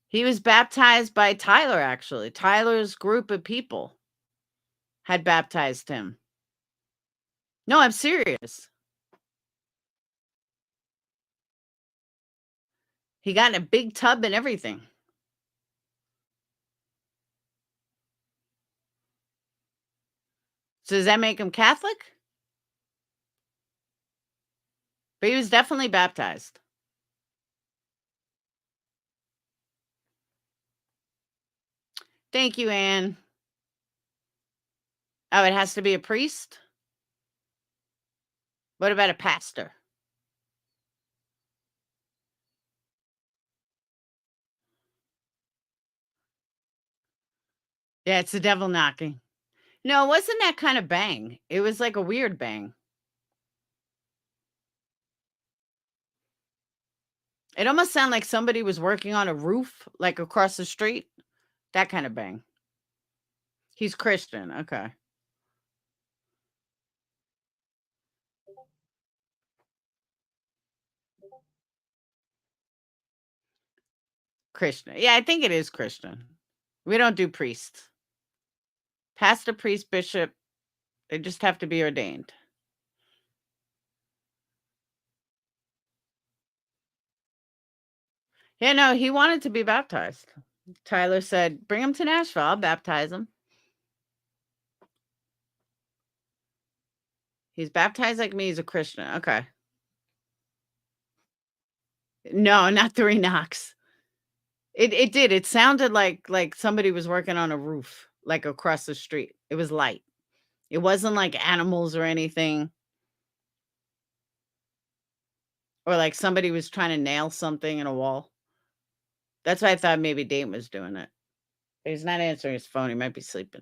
He was baptized by Tyler, actually. Tyler's group of people had baptized him. No, I'm serious. He got in a big tub and everything. So does that make him Catholic? But he was definitely baptized. Thank you, Anne. Oh, it has to be a priest? What about a pastor? Yeah, it's the devil knocking. No, it wasn't that kind of bang. It was like a weird bang. It almost sounded like somebody was working on a roof, like across the street. That kind of bang. He's Christian. Okay. Christian. Yeah, I think it is Christian. We don't do priests. Pastor, priest, bishop, they just have to be ordained. Yeah, no, he wanted to be baptized. Tyler said, bring him to Nashville. I'll baptize him. He's baptized like me. He's a Christian. Okay. No, not 3 knocks. It did. It sounded like somebody was working on a roof, like across the street. It was light. It wasn't like animals or anything. Or like somebody was trying to nail something in a wall. That's why I thought maybe Dane was doing it. He's not answering his phone. He might be sleeping.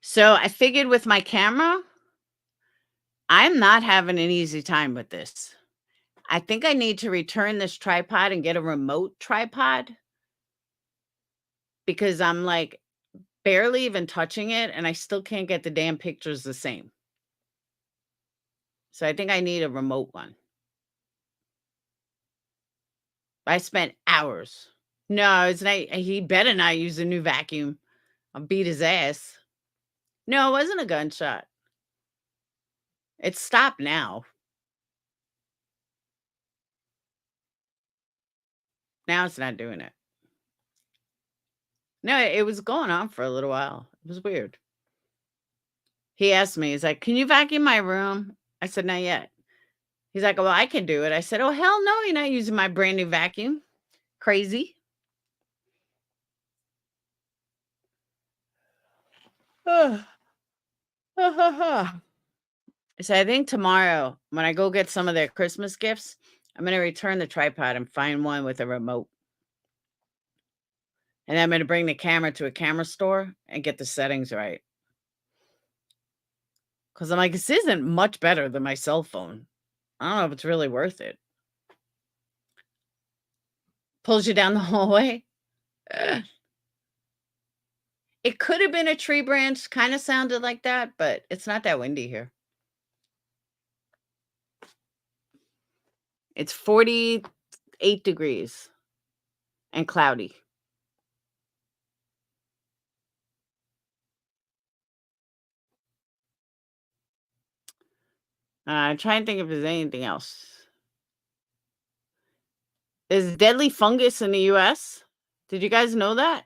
So I figured with my camera, I'm not having an easy time with this. I think I need to return this tripod and get a remote tripod because I'm like barely even touching it and I still can't get the damn pictures the same. So I think I need a remote one. I spent hours. No, it's not. He better not use a new vacuum. I'll beat his ass. No, it wasn't a gunshot. It's stopped now. Now it's not doing it. No, it was going on for a little while. It was weird. He asked me, he's like, can you vacuum my room? I said, not yet. He's like, well, I can do it. I said, oh, hell no, you're not using my brand new vacuum. Crazy. So I think tomorrow, when I go get some of their Christmas gifts, I'm going to return the tripod and find one with a remote. And I'm going to bring the camera to a camera store and get the settings right. Because I'm like, this isn't much better than my cell phone. I don't know if it's really worth it. Pulls you down the hallway. It could have been a tree branch. Kind of sounded like that, but it's not that windy here. It's 48 degrees and cloudy. I'm trying to think if there's anything else. There's deadly fungus in the US. Did you guys know that?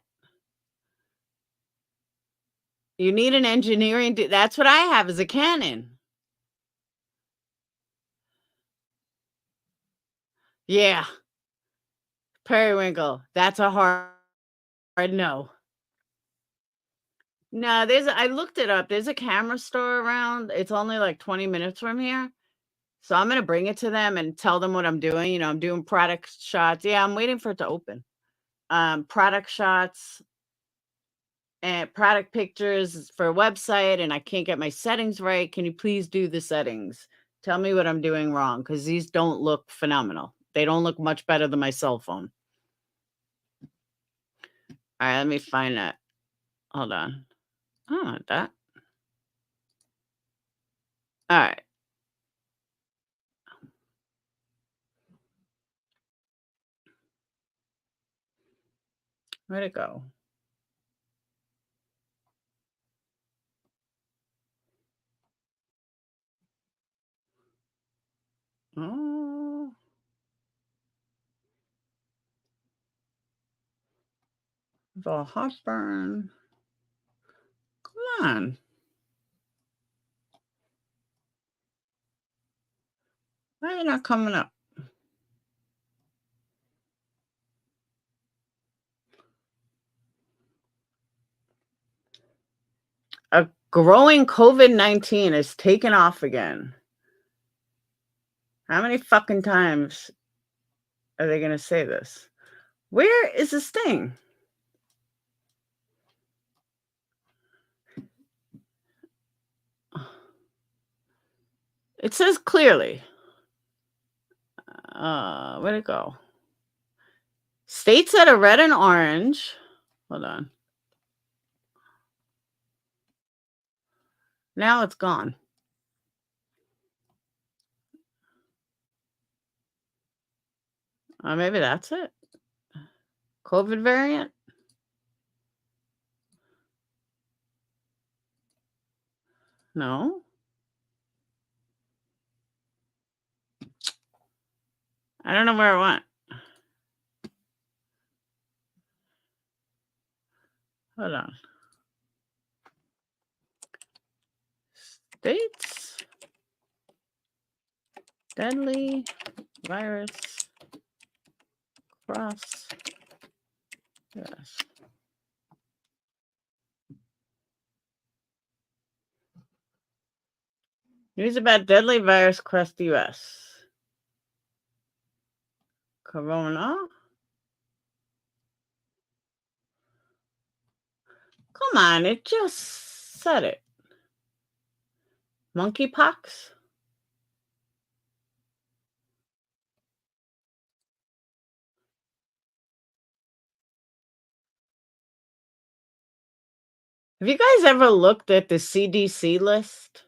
You need an engineering. That's what I have is a Canon. Yeah. Periwinkle. That's a hard no. No, I looked it up. There's a camera store around. It's only like 20 minutes from here. So I'm going to bring it to them and tell them what I'm doing. You know, I'm doing product shots. Yeah, I'm waiting for it to open. Product shots and product pictures for a website, and I can't get my settings right. Can you please do the settings? Tell me what I'm doing wrong, because these don't look phenomenal. They don't look much better than my cell phone. All right, let me find that. Hold on. I don't want that. All right. Where'd it go? Oh. The heartburn. Come on. Why are you not coming up? A growing COVID-19 is taken off again. How many fucking times are they going to say this? Where is this thing? It says clearly. Where'd it go? States that are red and orange. Hold on. Now it's gone. Maybe that's it. COVID variant? No. I don't know where it went. Hold on. States. Deadly virus cross. Yes. News about deadly virus across the U.S. Corona. Come on, it just said it. Monkeypox. Have you guys ever looked at the CDC list?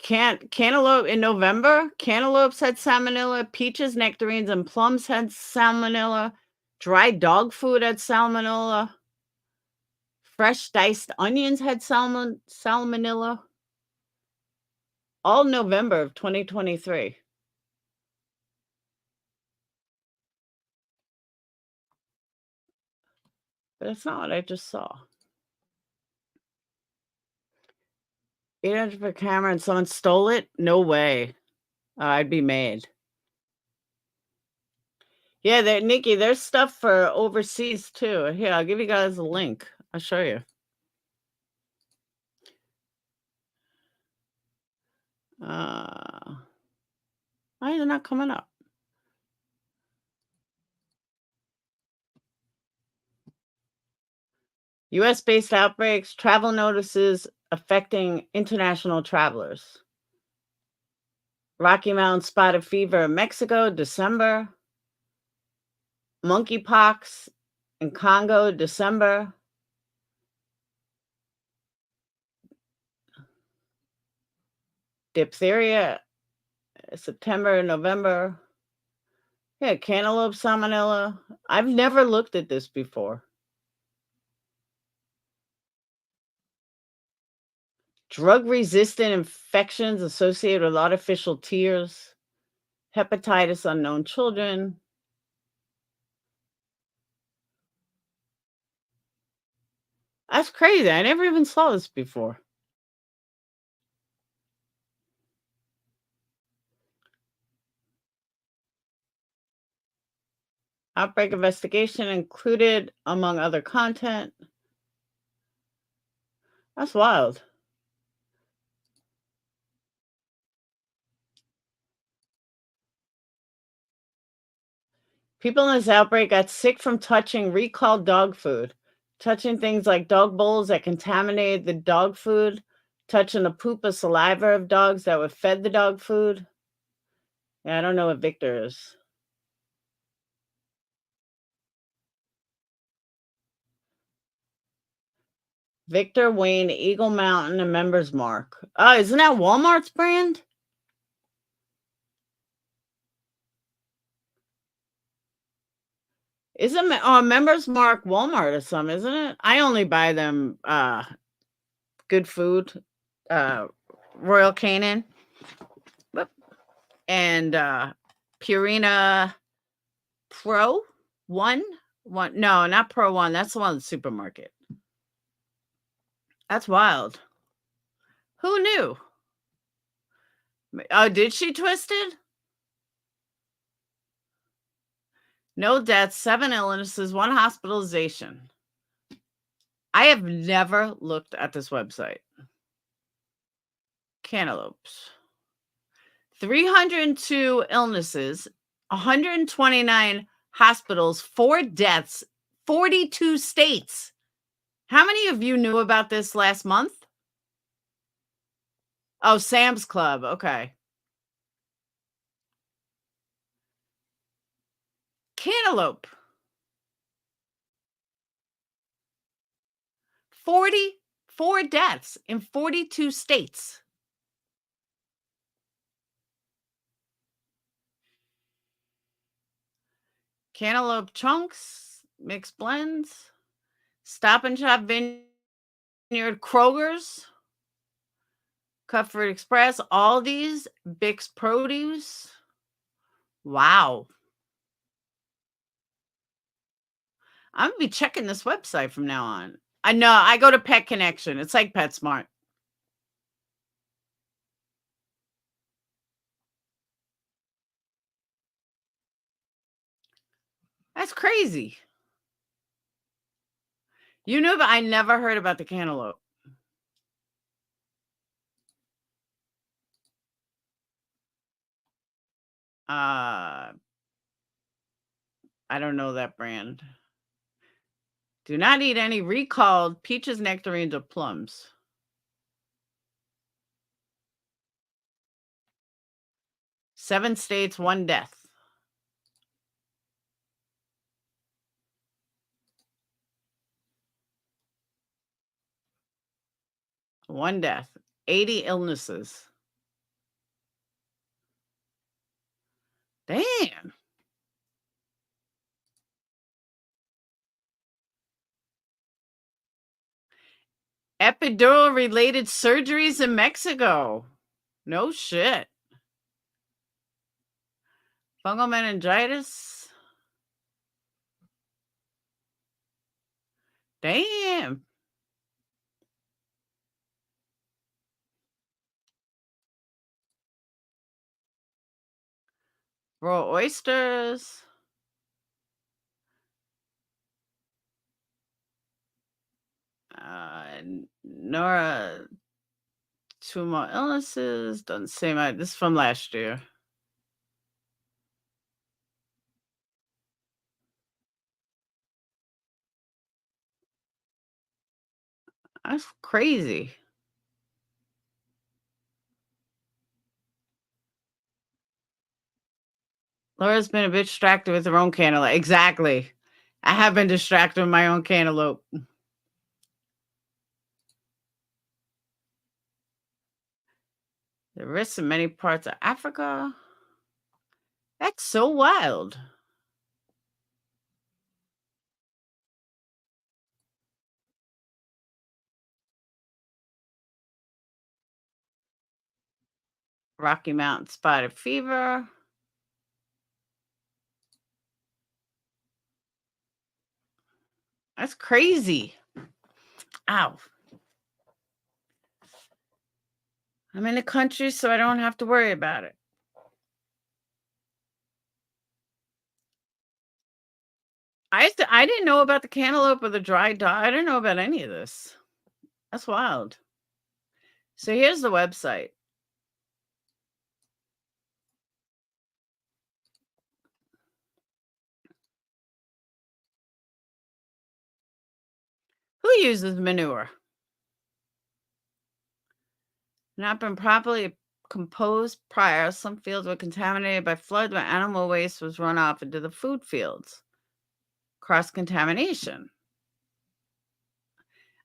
Cantaloupe in November, cantaloupes had salmonella, peaches, nectarines, and plums had salmonella, dried dog food had salmonella, fresh diced onions had salmonella. All November of 2023. But that's not what I just saw. 800 per camera and someone stole it? No way. I'd be made. Yeah, Nikki, there's stuff for overseas too. Here, I'll give you guys a link. I'll show you. Why is it not coming up? US based outbreaks, travel notices affecting international travelers. Rocky Mountain spotted fever in Mexico, December. Monkeypox in Congo, December. Diphtheria, September, November. Yeah, cantaloupe salmonella. I've never looked at this before. Drug-resistant infections associated with artificial tears. Hepatitis unknown children. That's crazy. I never even saw this before. Outbreak investigation included among other content. That's wild. People in this outbreak got sick from touching recalled dog food, touching things like dog bowls that contaminated the dog food, touching the poop or saliva of dogs that were fed the dog food. Yeah, I don't know what Victor is. Victor Wayne, Eagle Mountain, and Members Mark. Oh, isn't that Walmart's brand? Isn't Members Mark Walmart or something, isn't it? I only buy them good food, Royal Canin, and Purina Pro One. No, not Pro One. That's the one in the supermarket. That's wild. Who knew? Oh, did she twisted? No deaths, 7 illnesses, 1 hospitalization. I have never looked at this website. Cantaloupes. 302 illnesses, 129 hospitals, 4 deaths, 42 states. How many of you knew about this last month? Oh, Sam's Club. Okay. Cantaloupe. 44 deaths in 42 states. Cantaloupe chunks, mixed blends, Stop and Shop Vineyard, Kroger's, Comfort Express, Aldi's, Bix Produce. Wow. I'm going to be checking this website from now on. I know. I go to Pet Connection. It's like PetSmart. That's crazy. You knew, but I never heard about the cantaloupe. I don't know that brand. Do not eat any recalled peaches, nectarines, or plums. Seven states, 1 death. One death. 80 illnesses. Damn. Epidural related surgeries in Mexico. No shit. Fungal meningitis. Damn. Raw oysters. Nora 2 more illnesses. Doesn't say my. This is from last year. That's crazy. Laura's been a bit distracted with her own cantaloupe. Exactly. I have been distracted with my own cantaloupe. The risks in many parts of Africa. That's so wild. Rocky Mountain spotted fever. That's crazy. Ow. I'm in the country, so I don't have to worry about it. I didn't know about the cantaloupe or the dried dog. I didn't know about any of this. That's wild. So here's the website. Who uses manure? Not been properly composed prior. Some fields were contaminated by flood when animal waste was run off into the food fields. Cross-contamination.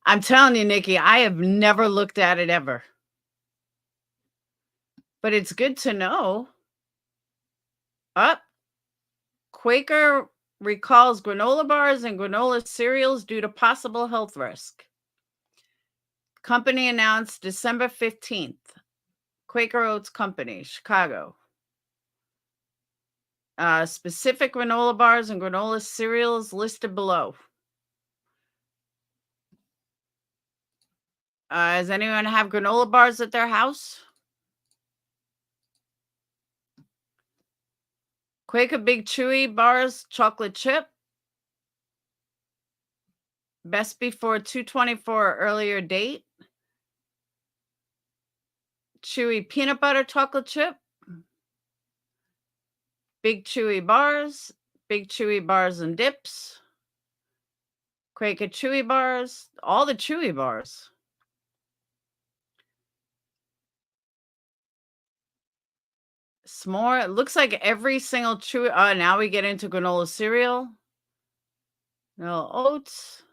I'm telling you, Nikki, I have never looked at it ever. But it's good to know. Quaker recalls granola bars and granola cereals due to possible health risk. Company announced December 15th. Quaker Oats Company, Chicago. Specific granola bars and granola cereals listed below. Does anyone have granola bars at their house? Quaker Big Chewy bars, chocolate chip. Best before 2/24 earlier date. Chewy peanut butter chocolate chip. Big Chewy bars. Big Chewy bars and dips. Quaker Chewy bars. All the Chewy bars. S'more. It looks like every single Chewy. Now we get into granola cereal. No oats.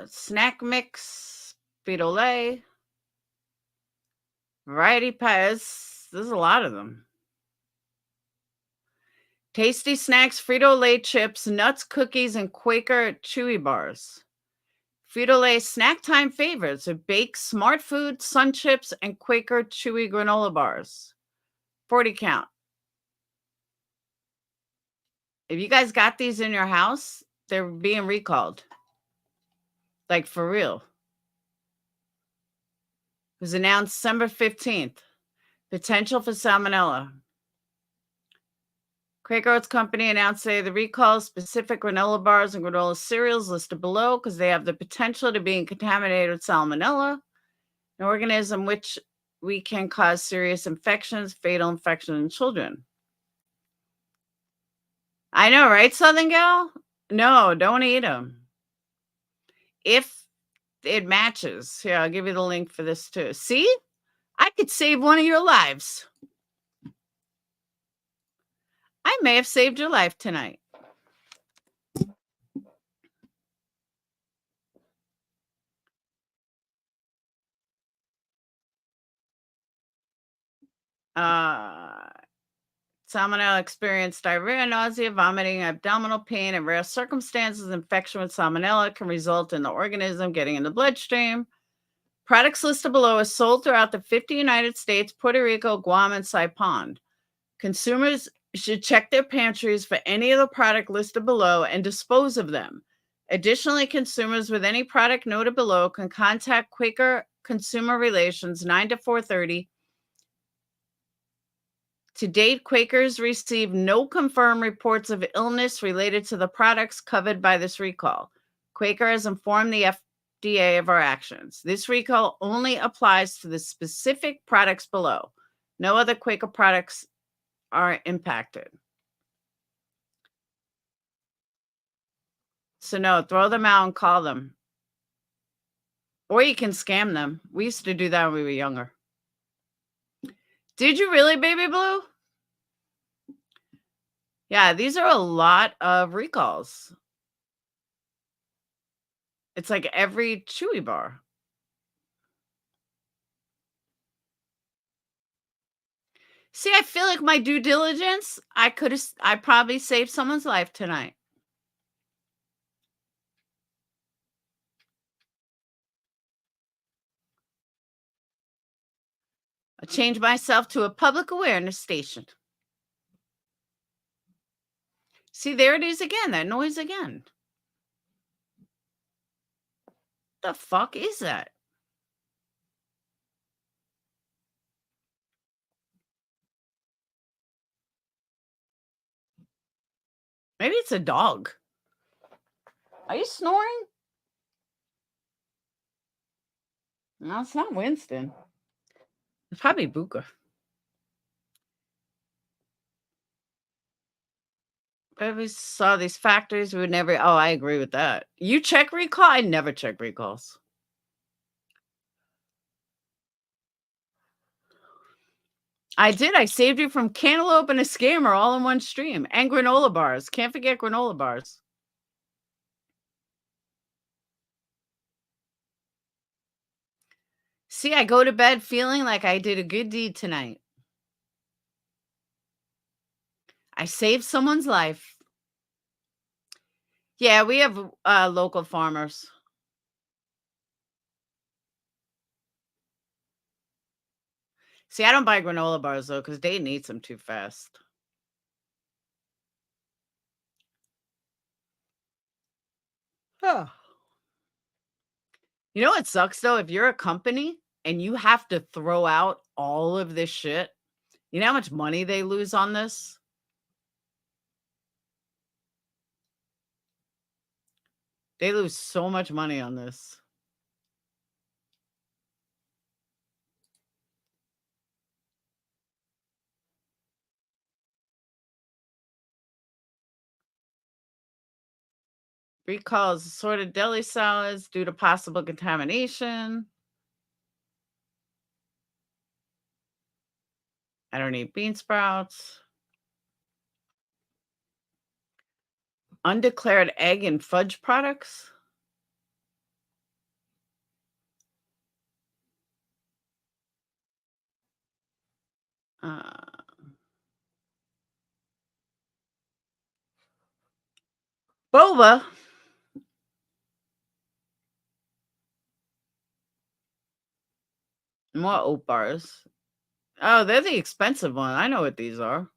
Snack mix. Frito-Lay. Variety pies. There's a lot of them. Tasty Snacks, Frito-Lay chips, nuts, cookies, and Quaker Chewy bars. Frito-Lay snack time favorites are Baked Smart Food, Sun Chips, and Quaker Chewy granola bars. 40 count. If you guys got these in your house, they're being recalled. Like for real. It was announced December 15th. Potential for salmonella. Quaker Oats Company announced today the recall specific granola bars and granola cereals listed below because they have the potential to be contaminated with salmonella, an organism which we can cause serious infections, fatal infection in children. I know, right, Southern Gal? No, don't eat them. If it matches. Here, I'll give you the link for this too. See? I could save one of your lives. I may have saved your life tonight. Salmonella experienced diarrhea, nausea, vomiting, abdominal pain. In rare circumstances, infection with salmonella can result in the organism getting in the bloodstream. Products listed below are sold throughout the 50 United States, Puerto Rico, Guam, and Saipan. Consumers should check their pantries for any of the product listed below and dispose of them. Additionally, consumers with any product noted below can contact Quaker Consumer Relations 9 to 4:30. To date, Quakers received no confirmed reports of illness related to the products covered by this recall. Quaker has informed the FDA of our actions. This recall only applies to the specific products below. No other Quaker products are impacted. So no, throw them out and call them. Or you can scam them. We used to do that when we were younger. Did you really, Baby Blue? Yeah, these are a lot of recalls. It's like every Chewy bar. See, I feel like my due diligence, I probably saved someone's life tonight. I changed myself to a public awareness station. See, there it is again, that noise again. The fuck is that? Maybe it's a dog. Are you snoring? No, it's not Winston. It's probably Buka. But if we saw these factors, we would never. Oh, I agree with that. You check recall? I never check recalls. I did. I saved you from Cantaloupe and a Scammer all in one stream. And granola bars. Can't forget granola bars. See, I go to bed feeling like I did a good deed tonight. I saved someone's life. Yeah, we have local farmers. See, I don't buy granola bars, though, because Dayton eats them too fast. Oh. You know what sucks, though? If you're a company and you have to throw out all of this shit, you know how much money they lose on this? They lose so much money on this. Recalls assorted deli salads due to possible contamination. I don't eat bean sprouts. Undeclared egg and fudge products. Boba. More oat bars. Oh, they're the expensive one. I know what these are.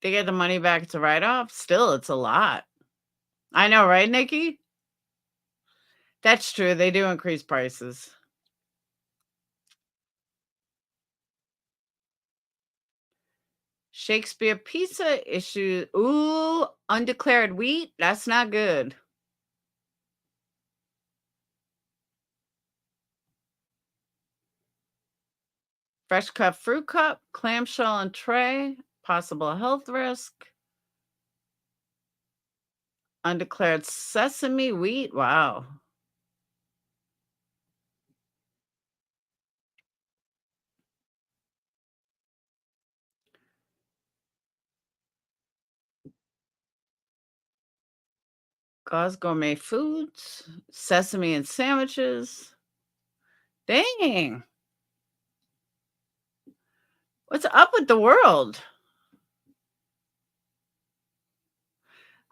They get the money back to write off. Still, it's a lot. I know, right, Nikki? That's true. They do increase prices. Shakespeare pizza issue. Ooh, undeclared wheat. That's not good. Fresh cut fruit cup, clamshell and tray. Possible health risk. Undeclared sesame wheat. Wow. Gauze Gourmet Foods, sesame and sandwiches. Dang. What's up with the world?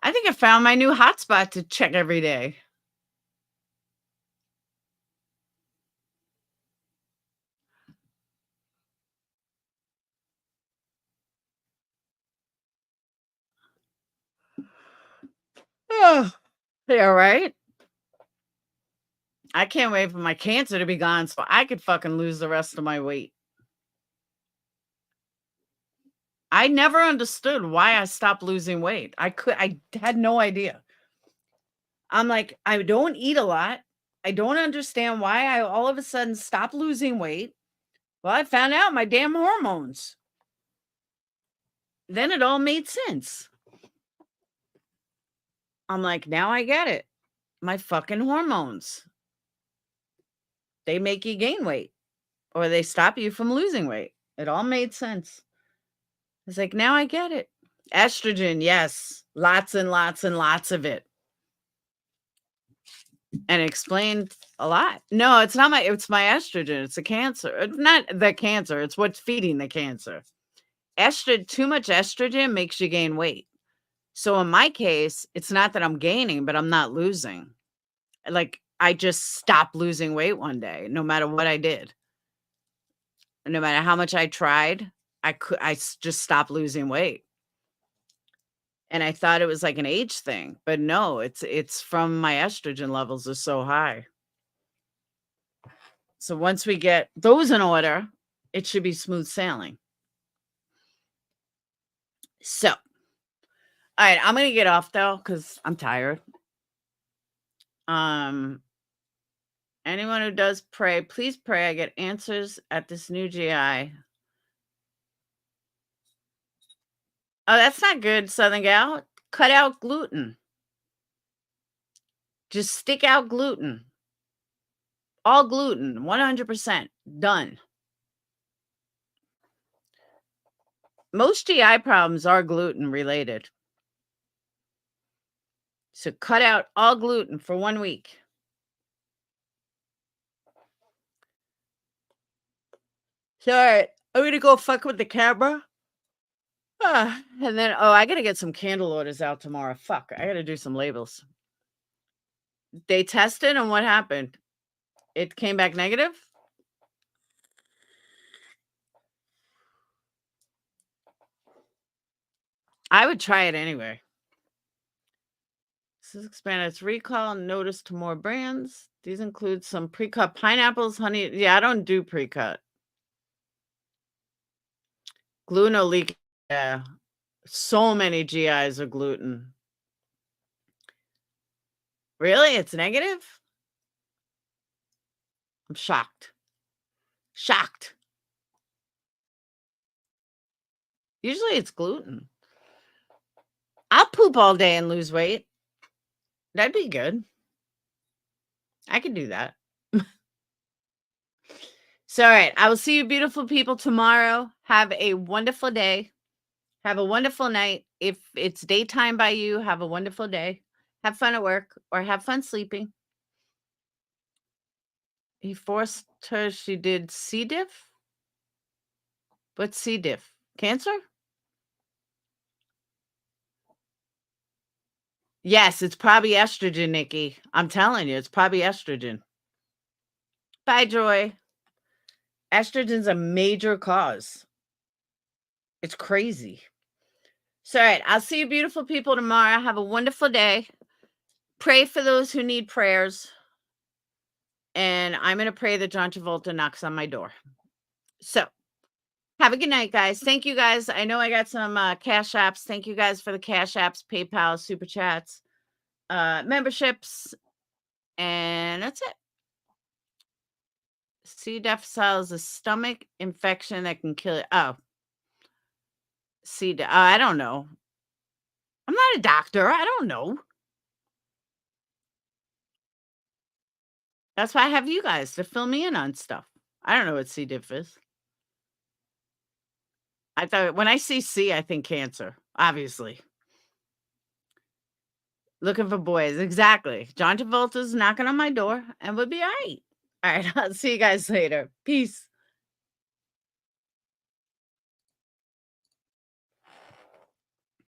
I think I found my new hotspot to check every day. Oh, yeah, right? I can't wait for my cancer to be gone so I could fucking lose the rest of my weight. I never understood why I stopped losing weight. I had no idea. I'm like, I don't eat a lot. I don't understand why I all of a sudden stopped losing weight. Well, I found out my damn hormones. Then it all made sense. I'm like, now I get it. My fucking hormones. They make you gain weight or they stop you from losing weight. It all made sense. It's like, now I get it. Estrogen, yes. Lots and lots and lots of it. And explained a lot. No, it's my estrogen. It's a cancer. It's not the cancer. It's what's feeding the cancer. Too much estrogen makes you gain weight. So in my case, it's not that I'm gaining, but I'm not losing. Like I just stopped losing weight one day, no matter what I did. No matter how much I tried, I just stopped losing weight. And I thought it was like an age thing, but no, it's from my estrogen levels are so high. So once we get those in order, it should be smooth sailing. So, all right, I'm going to get off though cuz I'm tired. Anyone who does pray, please pray I get answers at this new GI. Oh, that's not good, Southern Gal. Cut out gluten. Just stick out gluten. All gluten, 100%. Done. Most GI problems are gluten related. So cut out all gluten for 1 week. So, all right, I'm going to go fuck with the camera. And then, I got to get some candle orders out tomorrow. Fuck, I got to do some labels. They tested and what happened? It came back negative? I would try it anyway. This is expanded its recall and notice to more brands. These include some pre-cut pineapples, honey. Yeah, I don't do pre-cut. Gluten leak. Yeah. So many GIs are gluten. Really? It's negative? I'm shocked. Shocked. Usually it's gluten. I'll poop all day and lose weight. That'd be good. I could do that. So, all right. I will see you beautiful people tomorrow. Have a wonderful day. Have a wonderful night. If it's daytime by you, have a wonderful day. Have fun at work or have fun sleeping. He forced her. She did C. diff. What's C. diff? Cancer? Yes, it's probably estrogen, Nikki. I'm telling you, it's probably estrogen. Bye, Joy. Estrogen's a major cause. It's crazy. So, all right, I'll see you beautiful people tomorrow. Have a wonderful day. Pray for those who need prayers. And I'm going to pray that John Travolta knocks on my door. So, have a good night, guys. Thank you, guys. I know I got some cash apps. Thank you, guys, for the cash apps, PayPal, Super Chats, memberships. And that's it. C. difficile is a stomach infection that can kill it. Oh. I don't know. I'm not a doctor. I don't know. That's why I have you guys to fill me in on stuff. I don't know what C. diff is. I thought when I see C, I think cancer, obviously. Looking for boys. Exactly. John Travolta's knocking on my door and we'll be all right. All right. I'll see you guys later. Peace.